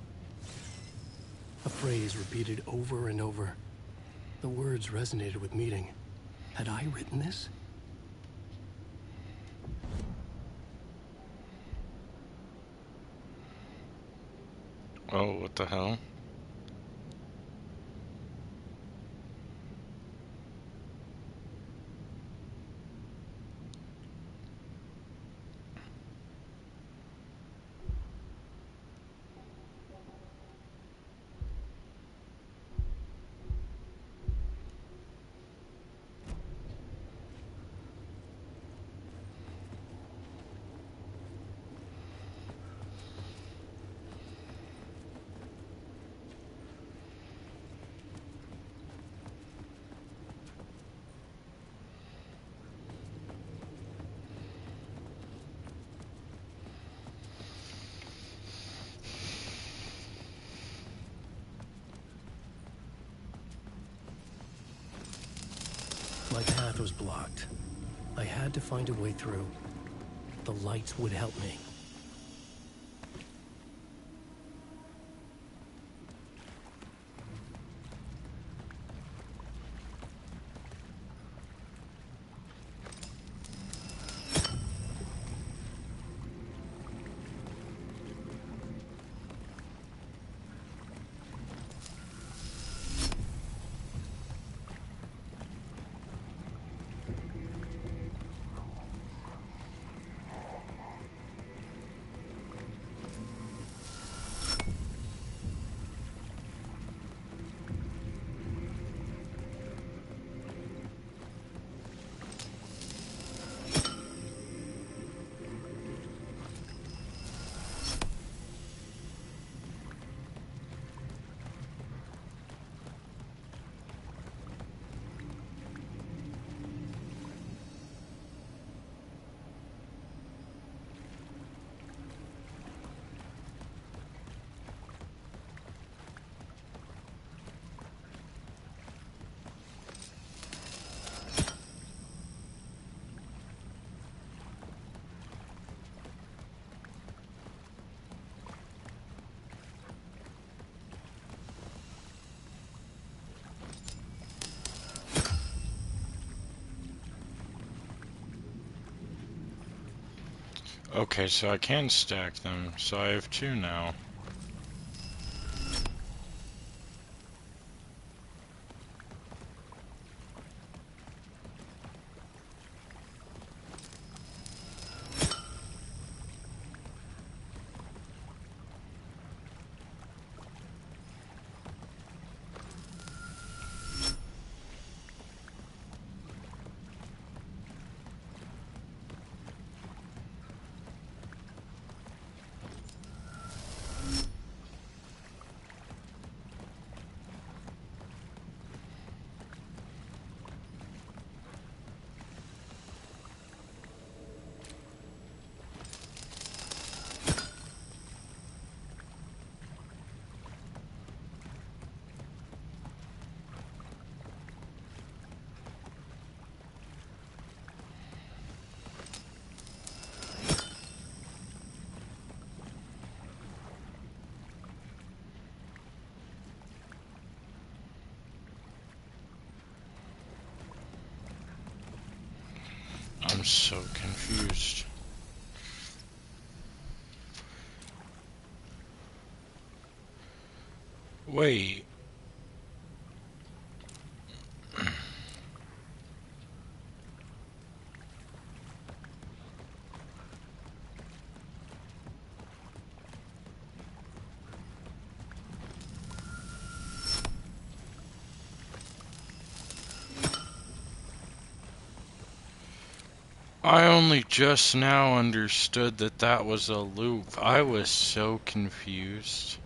A phrase repeated over and over. The words resonated with meaning. Had I written this? Oh, what the hell? My path was blocked. I had to find a way through. The lights would help me. Okay, so I can stack them, so I have 2 now. I'm so confused. Wait. I only just now understood that that was a loop. I was so confused.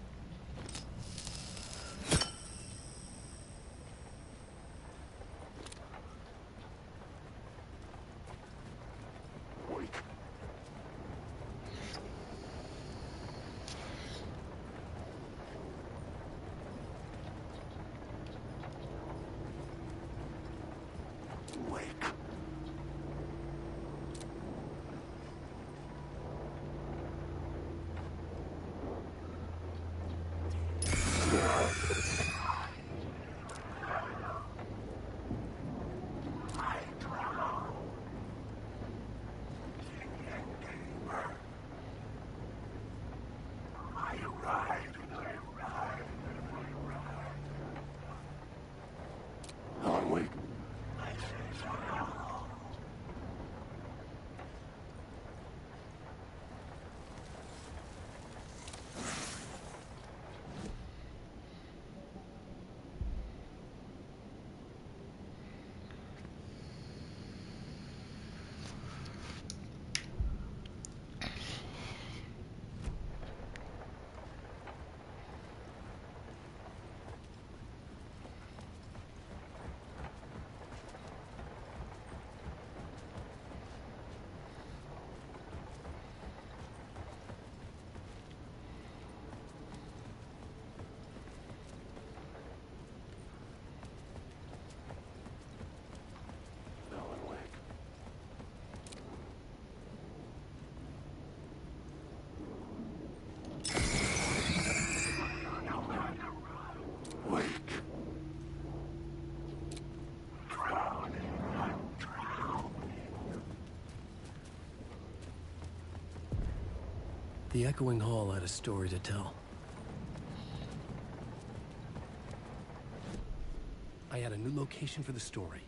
The echoing hall had a story to tell. I had a new location for the story.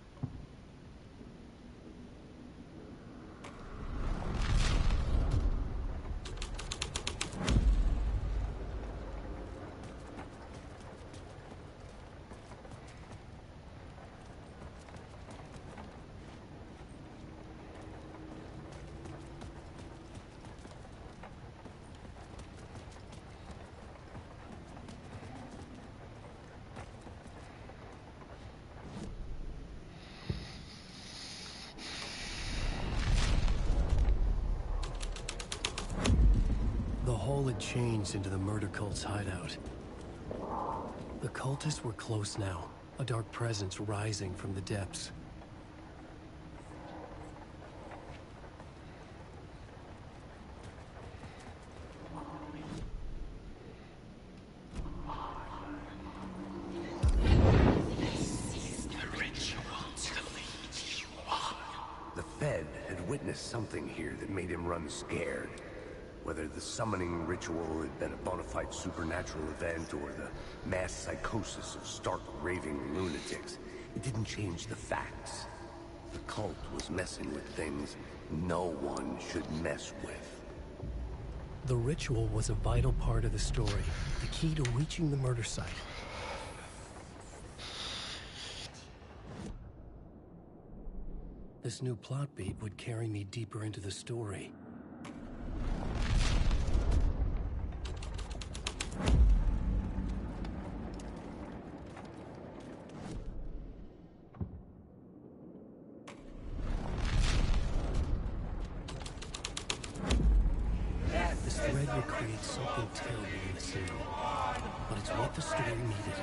The hall had changed into the murder cult's hideout. The cultists were close now, a dark presence rising from the depths. The Fed had witnessed something here that made him run scared. Whether the summoning ritual had been a bona fide supernatural event or the mass psychosis of stark raving lunatics, it didn't change the facts. The cult was messing with things no one should mess with. The ritual was a vital part of the story, the key to reaching the murder site. This new plot beat would carry me deeper into the story. This thread will create something terrible in the scene, but it's what the story needed.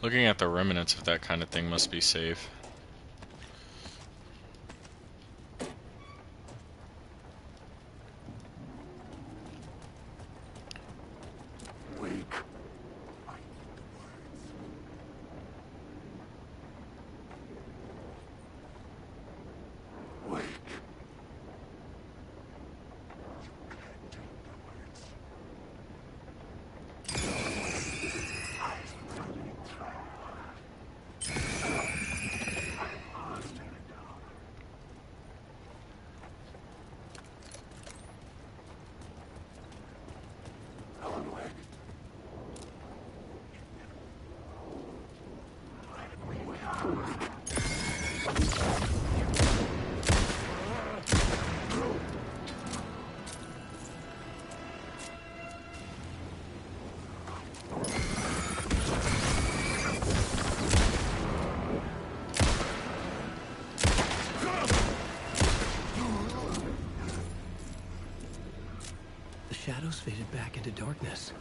Looking at the remnants of that kind of thing must be safe. The shadows faded back into darkness.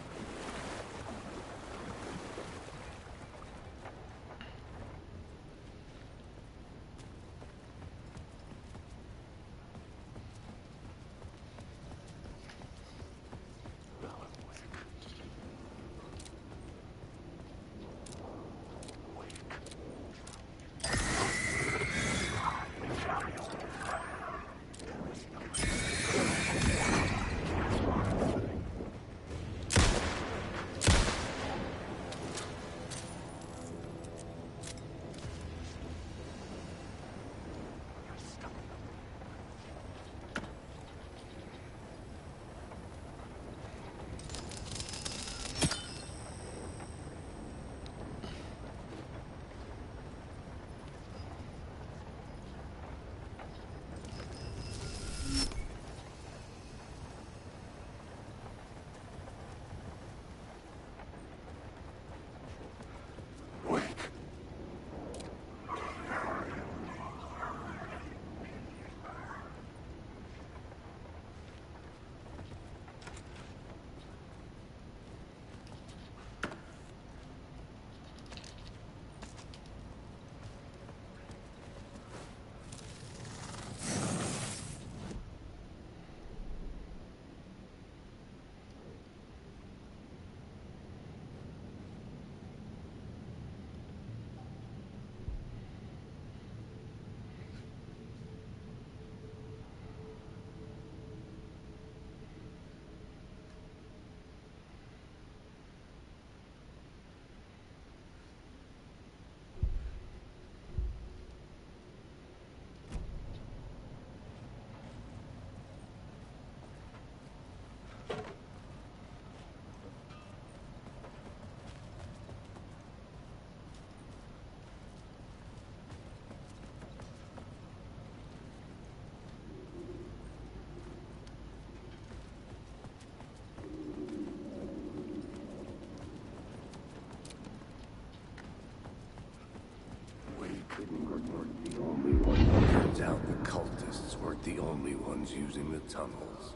Turns out the cultists weren't the only ones using the tunnels.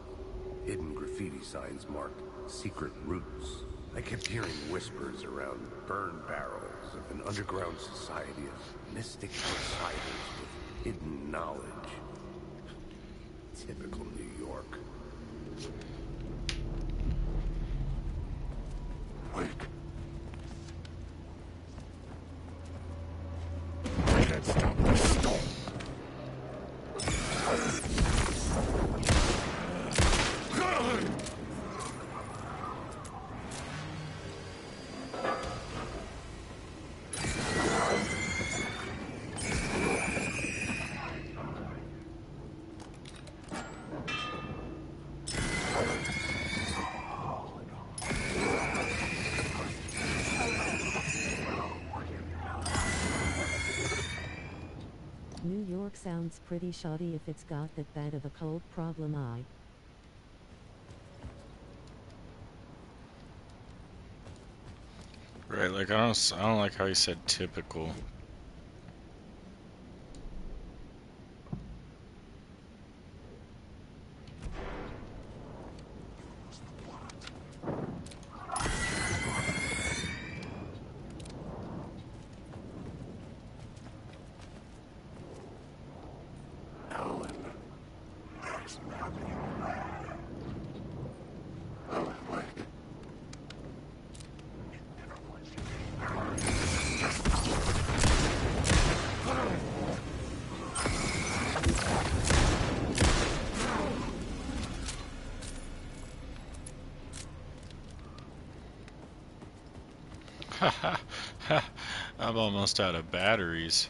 Hidden graffiti signs marked secret routes. I kept hearing whispers around burn barrels of an underground society of mystic outsiders with hidden knowledge. Typical New York. Wake. Can't stop this storm. New York sounds pretty shoddy if it's got that bad of a cold problem. Right, like I don't like how he said typical. I'm almost out of batteries.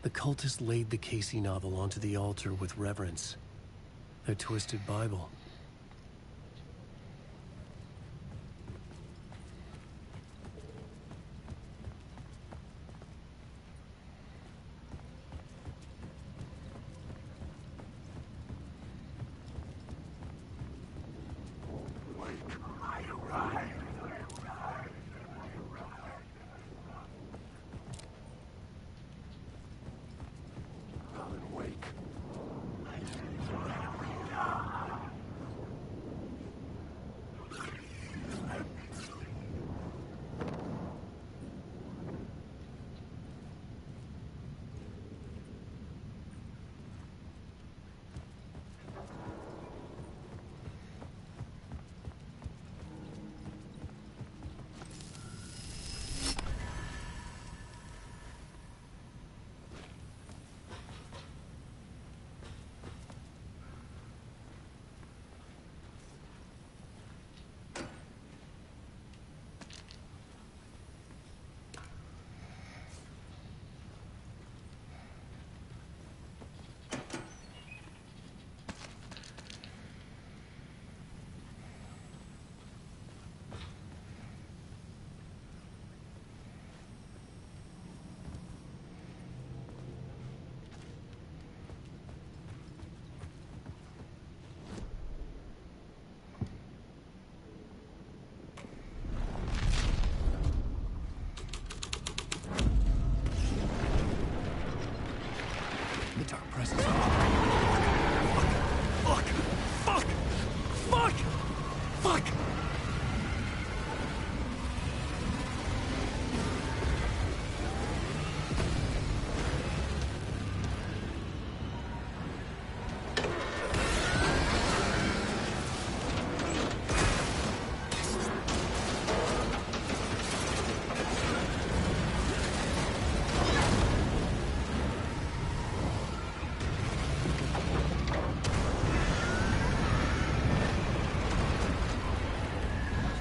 The cultists laid the Casey novel onto the altar with reverence. Their twisted Bible.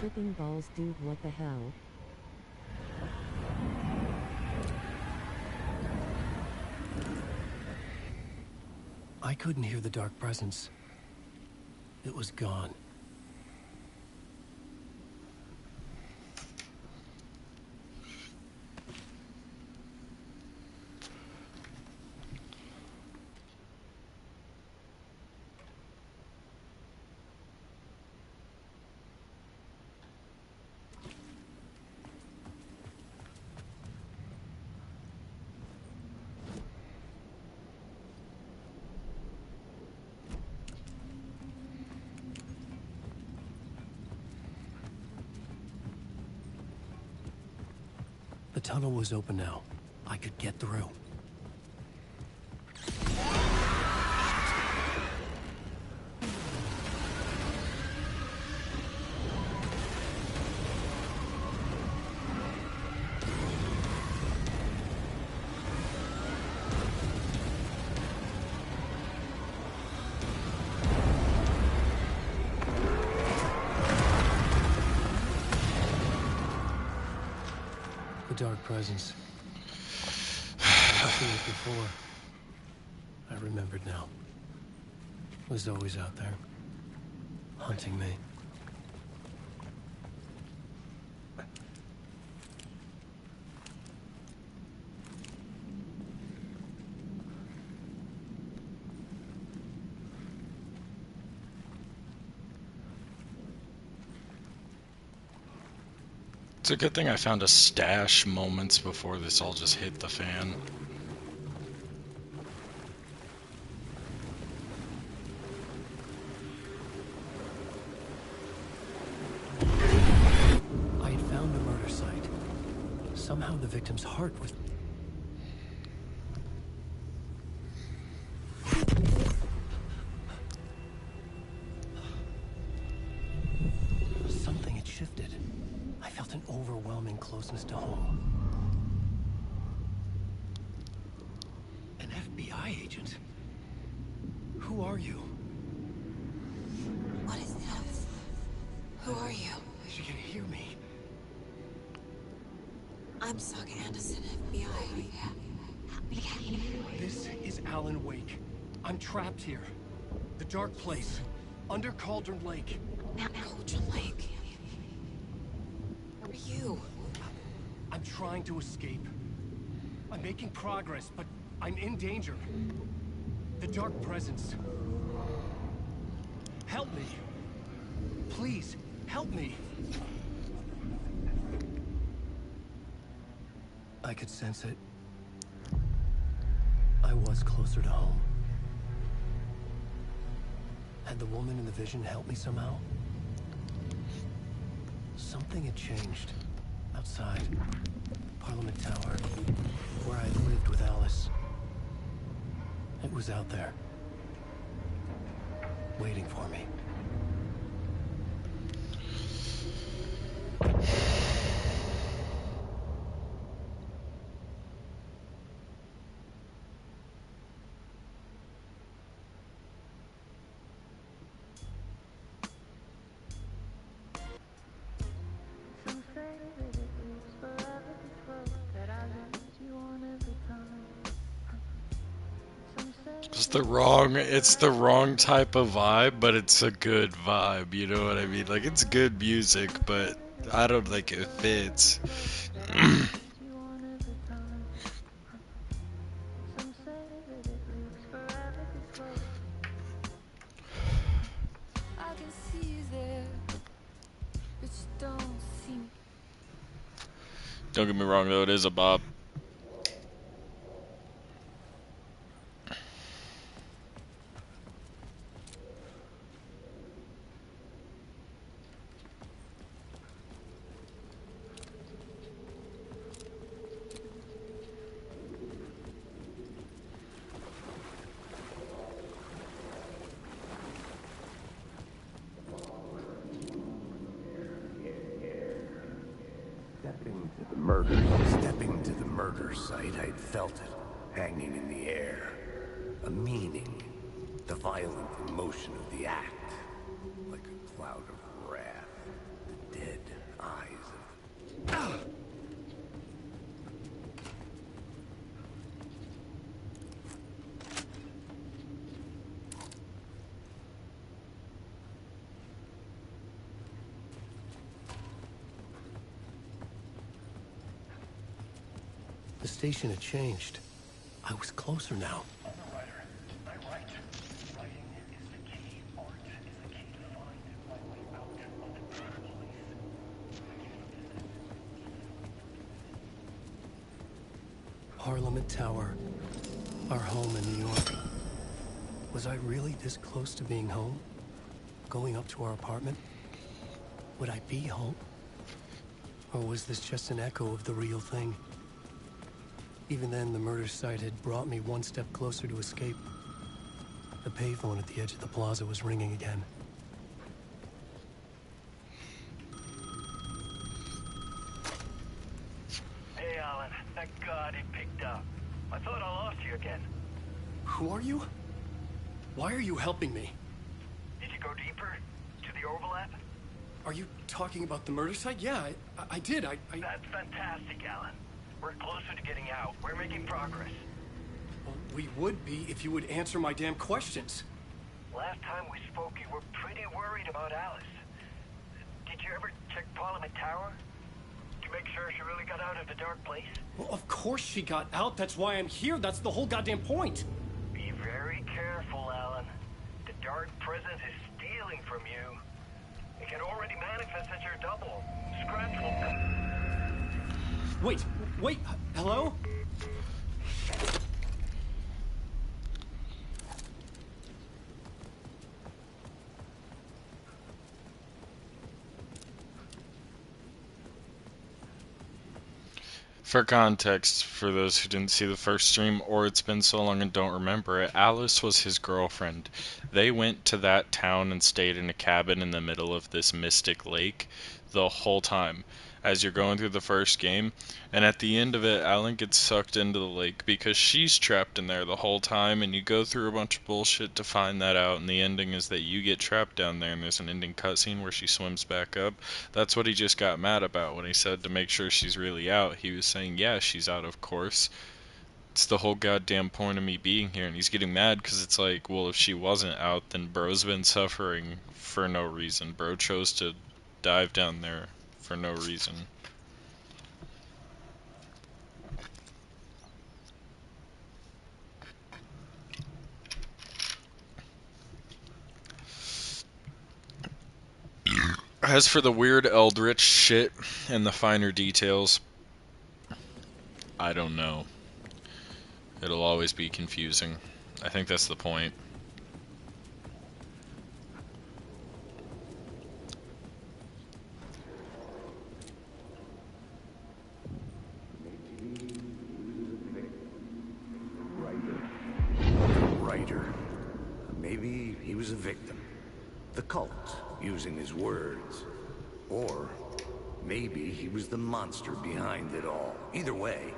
Tripping balls, dude, what the hell? I couldn't hear the dark presence. It was gone. The tunnel was open now. I could get through. Dark presence. I've seen it before. I remembered now. It was always out there, hunting me. It's a good thing I found a stash moments before this all just hit the fan. I had found a murder site. Somehow the victim's heart was... Something had shifted. I felt an overwhelming closeness to home. An FBI agent? Who are you? What is this? Who are you? She can hear me. I'm Saga Anderson, FBI. Alan Wake. I'm trapped here. The dark place. Under Cauldron Lake. Cauldron Lake. Where are you? I'm trying to escape. I'm making progress, but I'm in danger. The Dark Presence. Help me. Please, help me. I could sense it. I was closer to home. Had the woman in the vision helped me somehow? Something had changed. Outside. Parliament Tower. Where I lived with Alice. It was out there. Waiting for me. It's the wrong type of vibe, but it's a good vibe, you know what I mean? Like, it's good music, but I don't think it fits. Don't get me wrong though, it is a bop. Stepping to the murder site, I'd felt it, hanging in the air. A meaning, the violent emotion of the act, like a cloud of wrath, the dead eyes of... The station had changed. I was closer now. Parliament Tower. Our home in New York. Was I really this close to being home? Going up to our apartment? Would I be home? Or was this just an echo of the real thing? Even then, the murder site had brought me one step closer to escape. The payphone at the edge of the plaza was ringing again. Hey, Alan. Thank God it picked up. I thought I lost you again. Who are you? Why are you helping me? Did you go deeper? To the overlap? Are you talking about the murder site? Yeah, I did. That's fantastic, Alan. We're closer to getting out. We're making progress. Well, we would be if you would answer my damn questions. Last time we spoke, you were pretty worried about Alice. Did you ever check Parliament Tower? To make sure she really got out of the dark place? Well, of course she got out. That's why I'm here. That's the whole goddamn point. Be very careful, Alan. The dark presence is stealing from you. It can already manifest as your double. Scratch will come. Wait, hello? For context, for those who didn't see the first stream, or it's been so long and don't remember it, Alice was his girlfriend. They went to that town and stayed in a cabin in the middle of this mystic lake the whole time as you're going through the first game, and at the end of it, Alan gets sucked into the lake because she's trapped in there the whole time, and you go through a bunch of bullshit to find that out, and the ending is that you get trapped down there, and there's an ending cutscene where she swims back up. That's what he just got mad about when he said to make sure she's really out. He was saying, yeah, she's out, of course, It's the whole goddamn point of me being here, and he's getting mad because it's like, well, if she wasn't out, then bro's been suffering for no reason. Bro chose to dive down there for no reason. As for the weird eldritch shit and the finer details, I don't know. It'll always be confusing. I think that's the point. Writer. Maybe he was a victim. The cult, using his words. Or maybe he was the monster behind it all. Either way,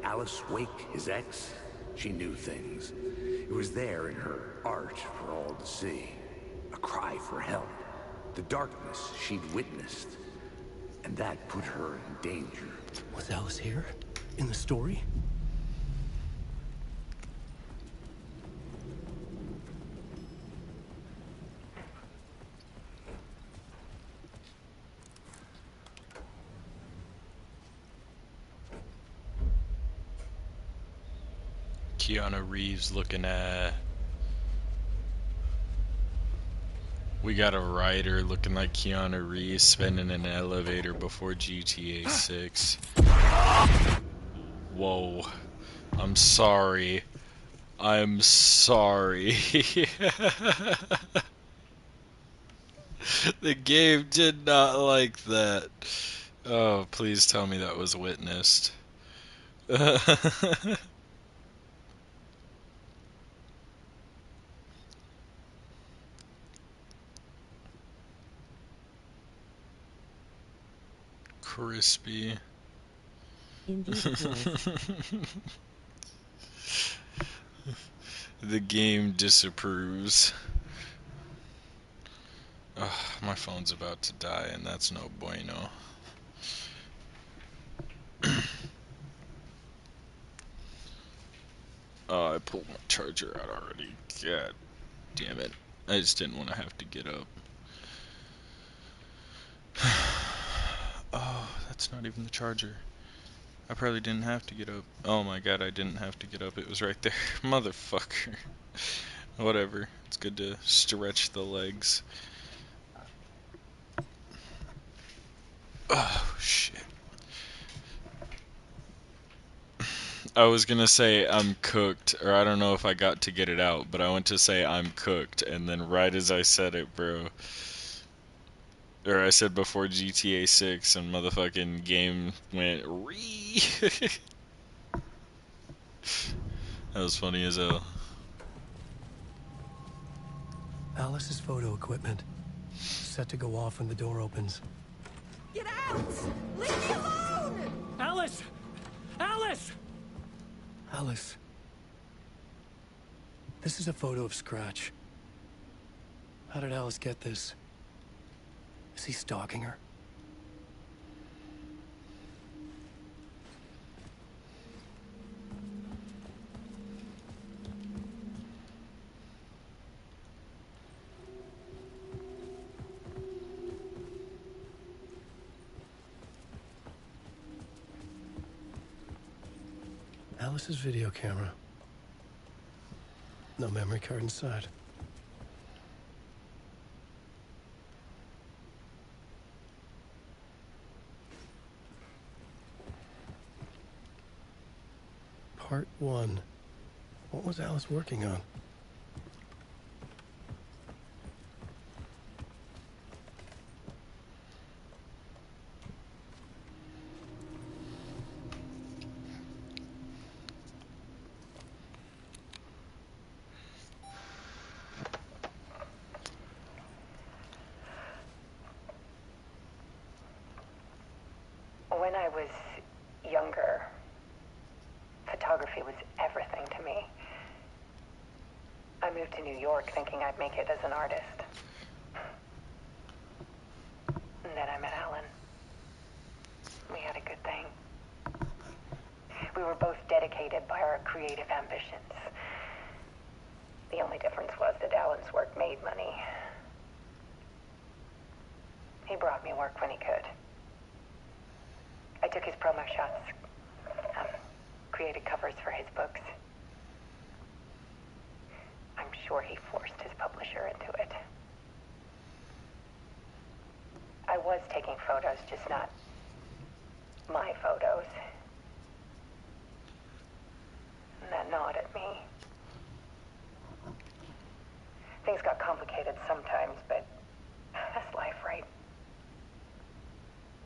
Alice Wake, his ex, she knew things. It was there in her art for all to see. A cry for help. The darkness she'd witnessed. And that put her in danger. Was Alice here? In the story? Keanu Reeves looking at... We got a writer looking like Keanu Reeves spinning an elevator before GTA 6. Whoa. I'm sorry. I'm sorry. The game did not like that. Oh, please tell me that was witnessed. Crispy. Indeed it was. The game disapproves. Ugh, my phone's about to die, and that's no bueno. Oh, I pulled my charger out already. God damn it. I just didn't want to have to get up. Oh, that's not even the charger. I probably didn't have to get up. Oh my god, I didn't have to get up. It was right there. Motherfucker. Whatever. It's good to stretch the legs. Oh, shit. I was gonna say I'm cooked, or I don't know if I got to get it out, but I went to say I'm cooked, and then right as I said it, bro, or I said before GTA 6, and motherfucking game went ree. That was funny as hell. Alice's photo equipment. Set to go off when the door opens. Get out! Leave me alone! Alice! Alice! Alice. This is a photo of Scratch. How did Alice get this? Is he stalking her? Alice's video camera. No memory card inside. Part 1. What was Alice working on? When I was younger, photography was everything to me. I moved to New York thinking I'd make it as an artist. And then I met Alan. We had a good thing. We were both dedicated by our creative ambitions. The only difference was that Alan's work made money. He brought me work when he could. I took his promo shots, created covers for his books. I'm sure he forced his publisher into it. I was taking photos, just not my photos. And that gnawed at me. Things got complicated sometimes, but that's life, right?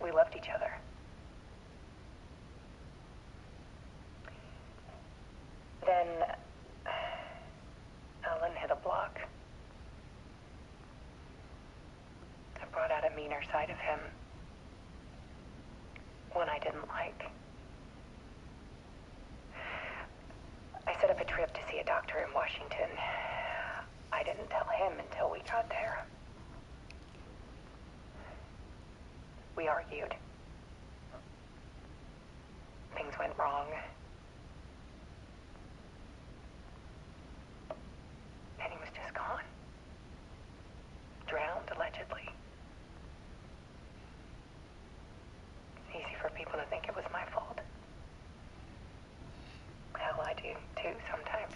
We loved each other. Then Alan hit a block. I brought out a meaner side of him. One I didn't like. I set up a trip to see a doctor in Washington. I didn't tell him until we got there. We argued. Things went wrong. And he was just gone. Drowned, allegedly. It's easy for people to think it was my fault. Hell, I do too sometimes.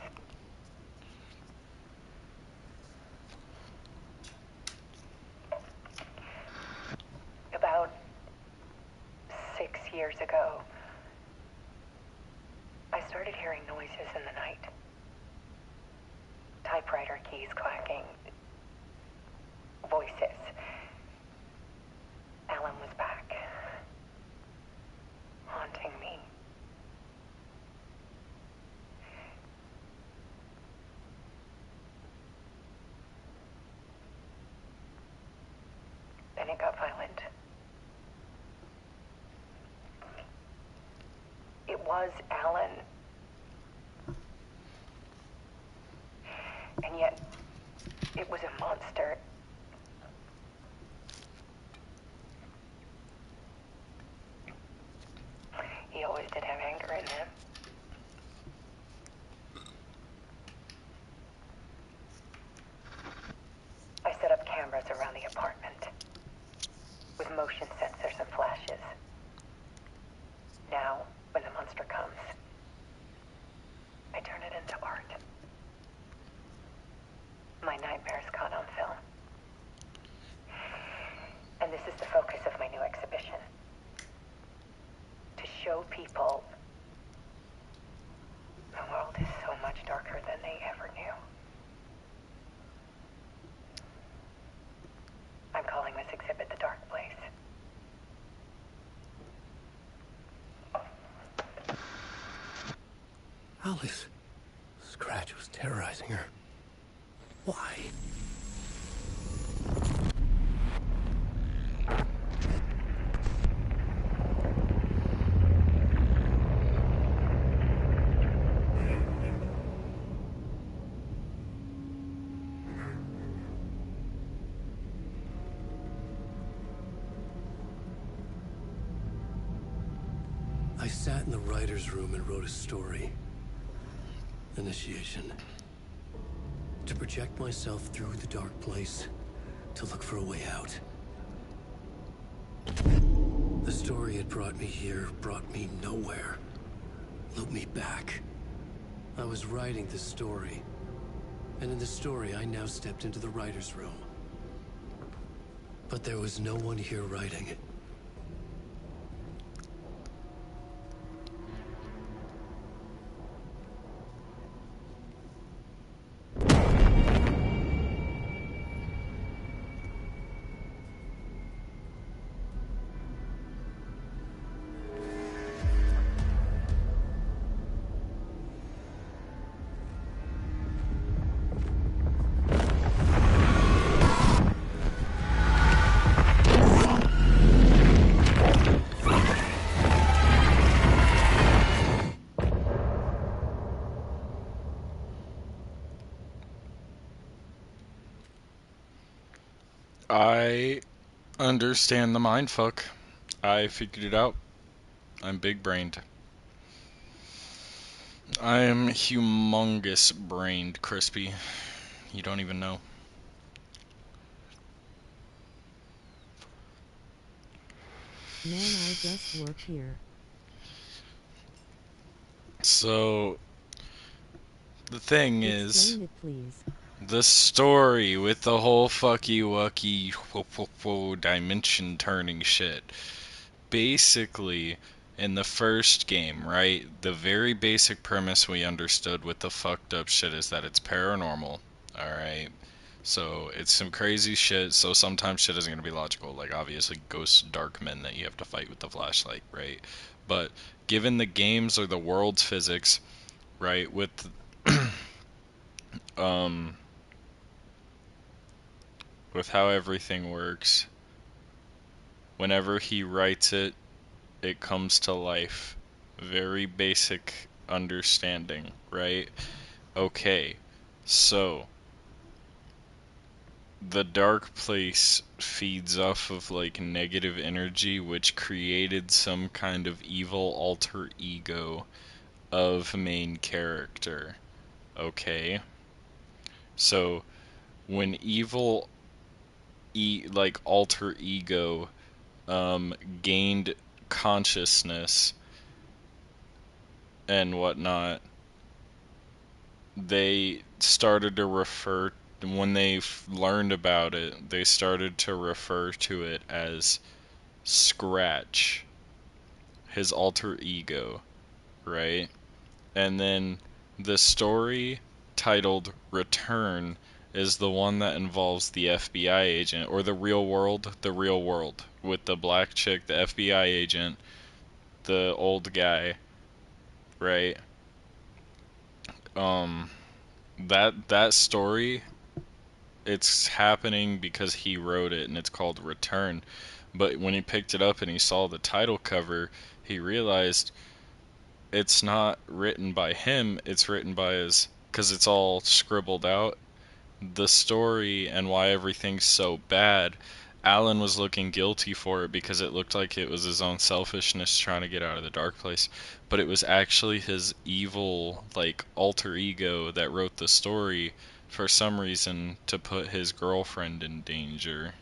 About 6 years ago, I started hearing noises in the night. Typewriter keys clacking. Voices. Alan was back. Haunting me. Then it got violent. It was Alan. And yet, it was a monster. He always did have anger in him. I set up cameras around the apartment with motion sensors and flashes. Now, when the monster comes, I turn it into art. My nightmares caught on film. And this is the focus of my new exhibition. To show people the world is so much darker than they ever knew. I'm calling this exhibit The Dark Place. Alice. Scratch was terrorizing her. Why? I sat in the writer's room and wrote a story. Initiation. To project myself through the dark place, to look for a way out. The story had brought me here, brought me nowhere. Looped me back. I was writing the story. And in the story, I now stepped into the writer's room. But there was no one here writing it. I understand the mindfuck. I figured it out. I'm big-brained. I am humongous brained, Crispy. You don't even know. Man, I just work here. So, the thing is, Explain it, please. the story with the whole fucky wucky dimension turning shit. Basically, in the first game, right, the very basic premise we understood with the fucked up shit is that it's paranormal, alright? So, it's some crazy shit, so sometimes shit isn't gonna be logical, like obviously ghosts, dark men that you have to fight with the flashlight, right? But, given the games or the world's physics, right, with, um, with how everything works, whenever he writes it, it comes to life. Very basic understanding, right? Okay, so the dark place feeds off of like negative energy, which created some kind of evil alter ego of main character. Okay, so when evil like alter ego gained consciousness and whatnot, they started to refer, when they learned about it, they started to refer to it as Scratch, his alter ego, right? And then the story titled Return is the one that involves the FBI agent, or the real world, with the black chick, the FBI agent, the old guy, right? That story, it's happening because he wrote it, and it's called Return. But when he picked it up and he saw the title cover, he realized it's not written by him, it's written by his, because it's all scribbled out, the story and why everything's so bad. Alan was looking guilty for it because it looked like it was his own selfishness trying to get out of the dark place, but it was actually his evil, like, alter ego that wrote the story for some reason to put his girlfriend in danger.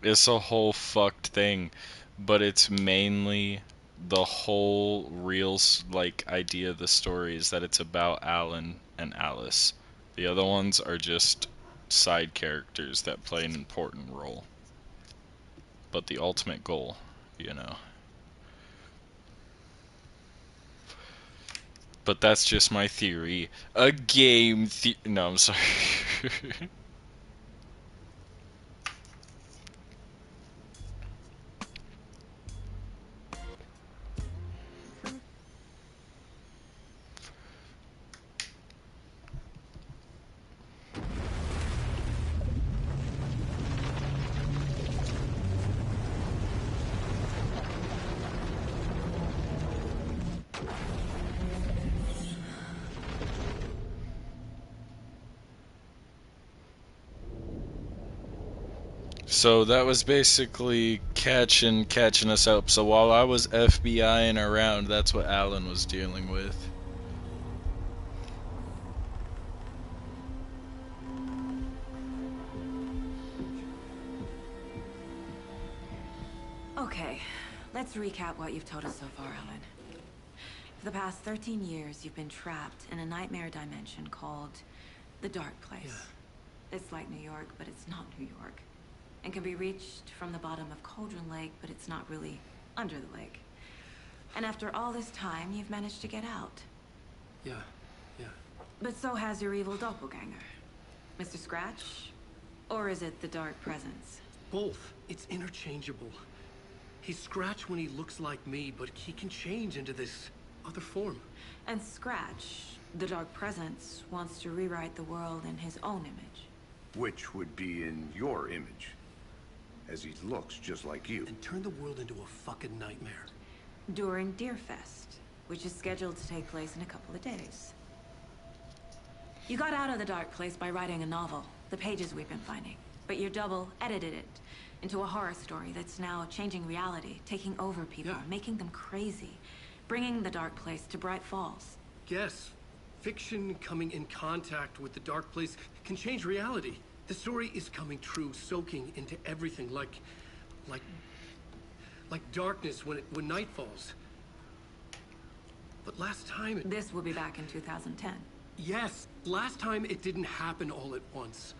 It's a whole fucked thing, but it's mainly the whole real like idea of the story is that it's about Alan and Alice. The other ones are just side characters that play an important role. But the ultimate goal, you know. But that's just my theory. A game no, I'm sorry. So that was basically catching us up. So while I was FBIing around, that's what Alan was dealing with. Okay, let's recap what you've told us so far, Alan. For the past 13 years, you've been trapped in a nightmare dimension called the Dark Place. It's like New York, but it's not New York. And can be reached from the bottom of Cauldron Lake, but it's not really under the lake. And after all this time, you've managed to get out. Yeah. But so has your evil doppelganger. Mr. Scratch? Or is it the Dark Presence? Both. It's interchangeable. He's Scratch when he looks like me, but he can change into this other form. And Scratch, the Dark Presence, wants to rewrite the world in his own image. Which would be in your image, as he looks just like you. And turn the world into a fucking nightmare. During Deerfest, which is scheduled to take place in a couple of days. You got out of the Dark Place by writing a novel, the pages we've been finding. But your double edited it into a horror story that's now changing reality, taking over people, making them crazy. bringing the Dark Place to Bright Falls. Yes, fiction coming in contact with the Dark Place can change reality. The story is coming true, soaking into everything like darkness when night falls. But last time This will be back in 2010. Yes, last time it didn't happen all at once.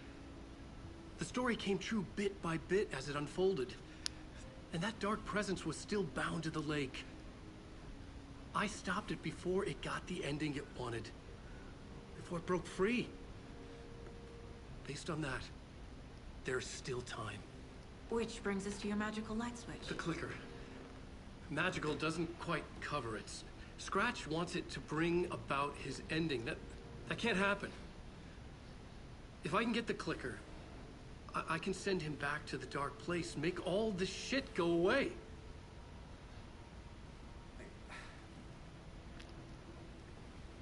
The story came true bit by bit as it unfolded. And that dark presence was still bound to the lake. I stopped it before it got the ending it wanted. Before it broke free. Based on that, there's still time. Which brings us to your magical light switch. The clicker. Magical doesn't quite cover it. Scratch wants it to bring about his ending. That can't happen. If I can get the clicker, I can send him back to the Dark Place, make all this shit go away.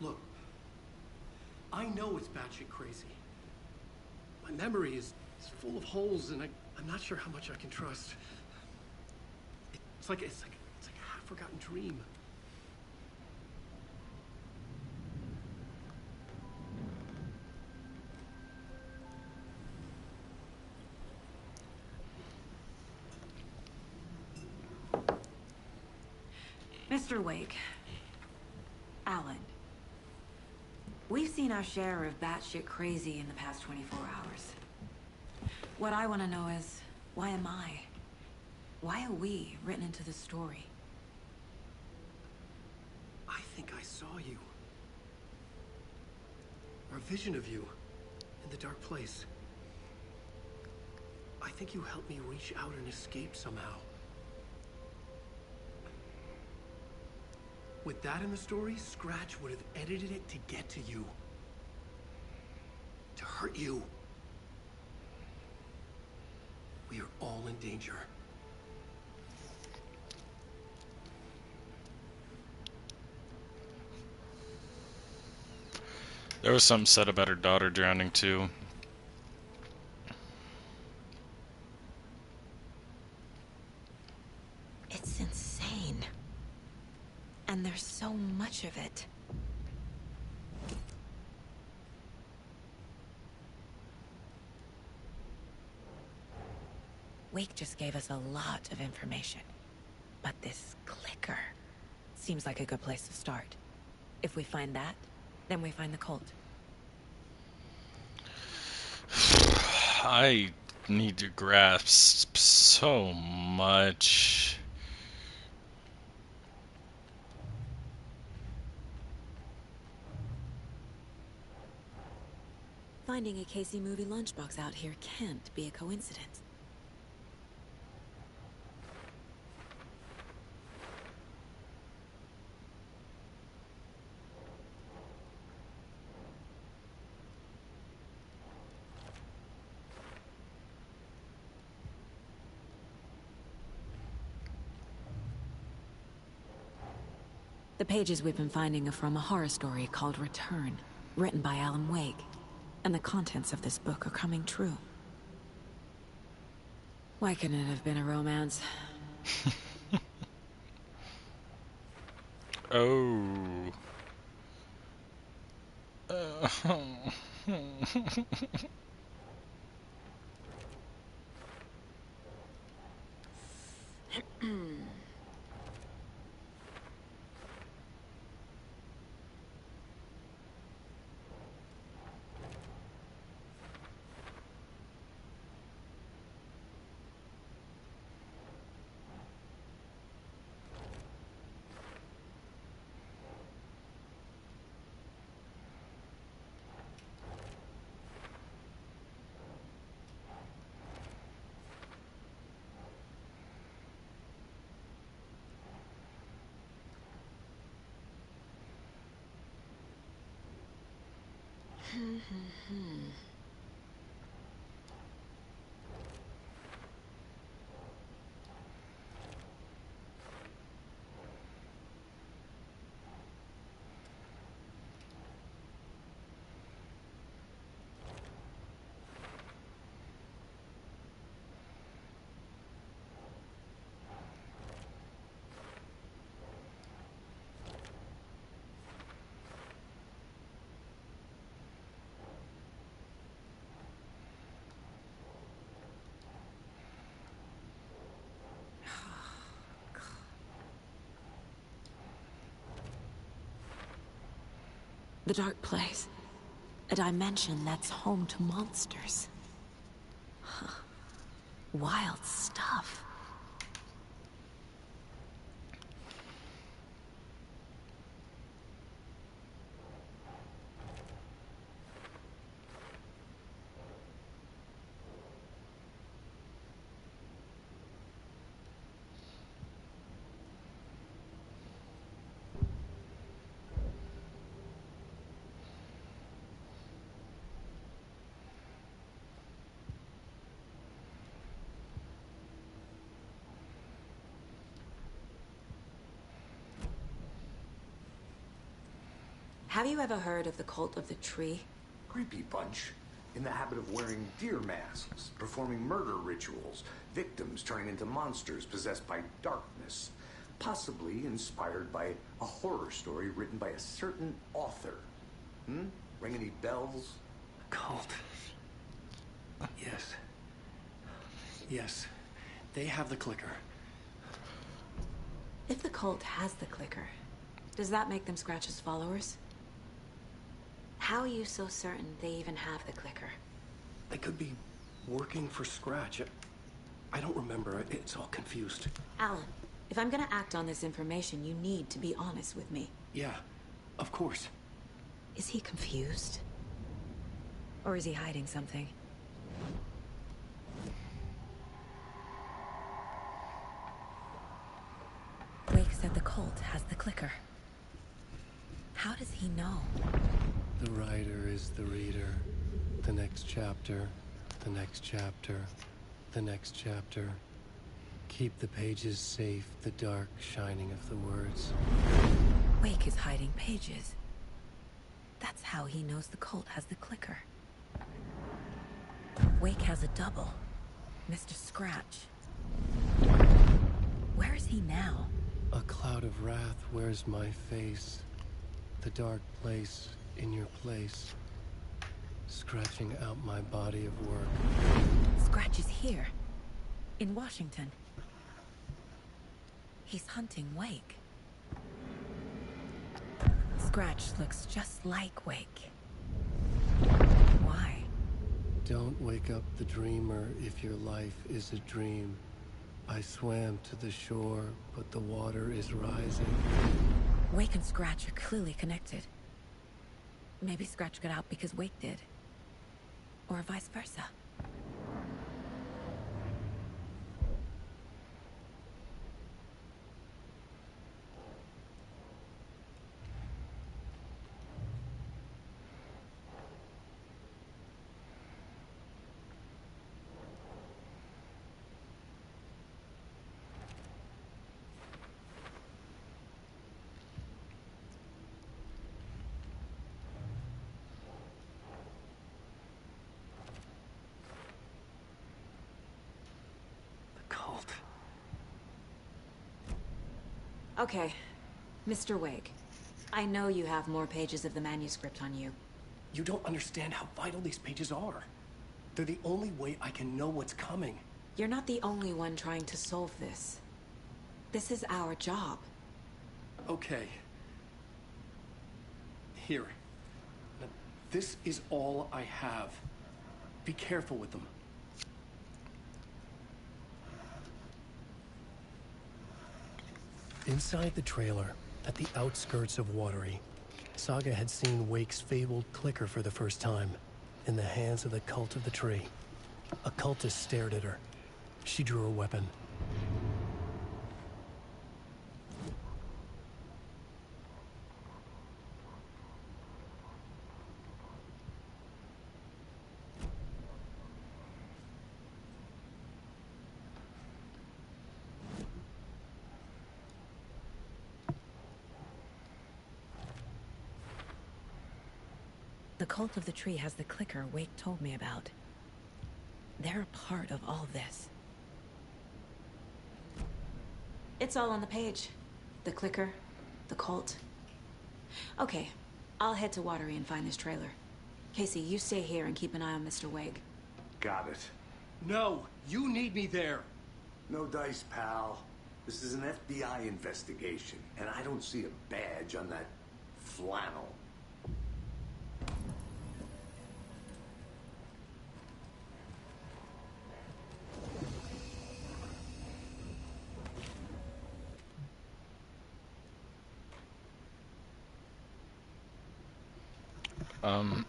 Look, I know it's batshit crazy. My memory is full of holes, and I'm not sure how much I can trust. It's like a half-forgotten dream. Mr. Wake. Alan. We've seen our share of batshit crazy in the past 24 hours. What I want to know is, why am I? Why are we written into the story? I think I saw you. Or a vision of you in the Dark Place. I think you helped me reach out and escape somehow. With that in the story, Scratch would have edited it to get to you. To hurt you. We are all in danger. There was something said about her daughter drowning too. It's insane. And there's so much of it. Wake just gave us a lot of information. But this clicker seems like a good place to start. If we find that, then we find the cult. I need to grasp so much. Finding a Casey movie lunchbox out here can't be a coincidence. The pages we've been finding are from a horror story called Return, written by Alan Wake. And the contents of this book are coming true. Why couldn't it have been a romance? Oh. The Dark Place. A dimension that's home to monsters. Huh. Wild stuff. Have you ever heard of the Cult of the Tree? Creepy bunch. In the habit of wearing deer masks, performing murder rituals, victims turning into monsters possessed by darkness. Possibly inspired by a horror story written by a certain author. Ring any bells? Cult. Yes. Yes. They have the clicker. If the cult has the clicker, does that make them Scratch's followers? How are you so certain they even have the clicker? They could be working for Scratch. I don't remember. It's all confused. Alan, if I'm gonna act on this information, you need to be honest with me. Yeah, of course. Is he confused? Or is he hiding something? Wake said the cult has the clicker. How does he know? The writer is the reader. The next chapter, the next chapter, the next chapter. Keep the pages safe, the dark shining of the words. Wake is hiding pages. That's how he knows the cult has the clicker. Wake has a double. Mr. Scratch. Where is he now? A cloud of wrath wears my face. The dark place in your place. Scratching out my body of work. Scratch is here. In Washington. He's hunting Wake. Scratch looks just like Wake. Why? Don't wake up the dreamer if your life is a dream. I swam to the shore, but the water is rising. Wake and Scratch are clearly connected. Maybe Scratch got out because Wake did. Or vice versa. Okay, Mr. Wake. I know you have more pages of the manuscript on you. You don't understand how vital these pages are. They're the only way I can know what's coming. You're not the only one trying to solve this. This is our job. Okay. Here. Now, this is all I have. Be careful with them. Inside the trailer, at the outskirts of Watery, Saga had seen Wake's fabled clicker for the first time, in the hands of the Cult of the Tree. A cultist stared at her. She drew a weapon. The Cult of the Tree has the clicker Wake told me about. They're a part of all this. It's all on the page. The clicker, the cult. Okay, I'll head to Watery and find this trailer. Casey, you stay here and keep an eye on Mr. Wake. Got it. No, you need me there. No dice, pal. This is an FBI investigation, and I don't see a badge on that flannel. Um,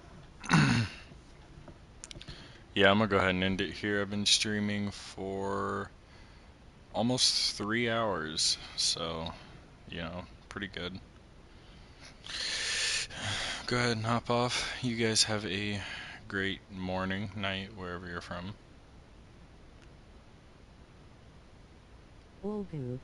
yeah, I'm gonna go ahead and end it here. I've been streaming for almost 3 hours, so, pretty good. Go ahead and hop off. You guys have a great morning, night, wherever you're from. All good.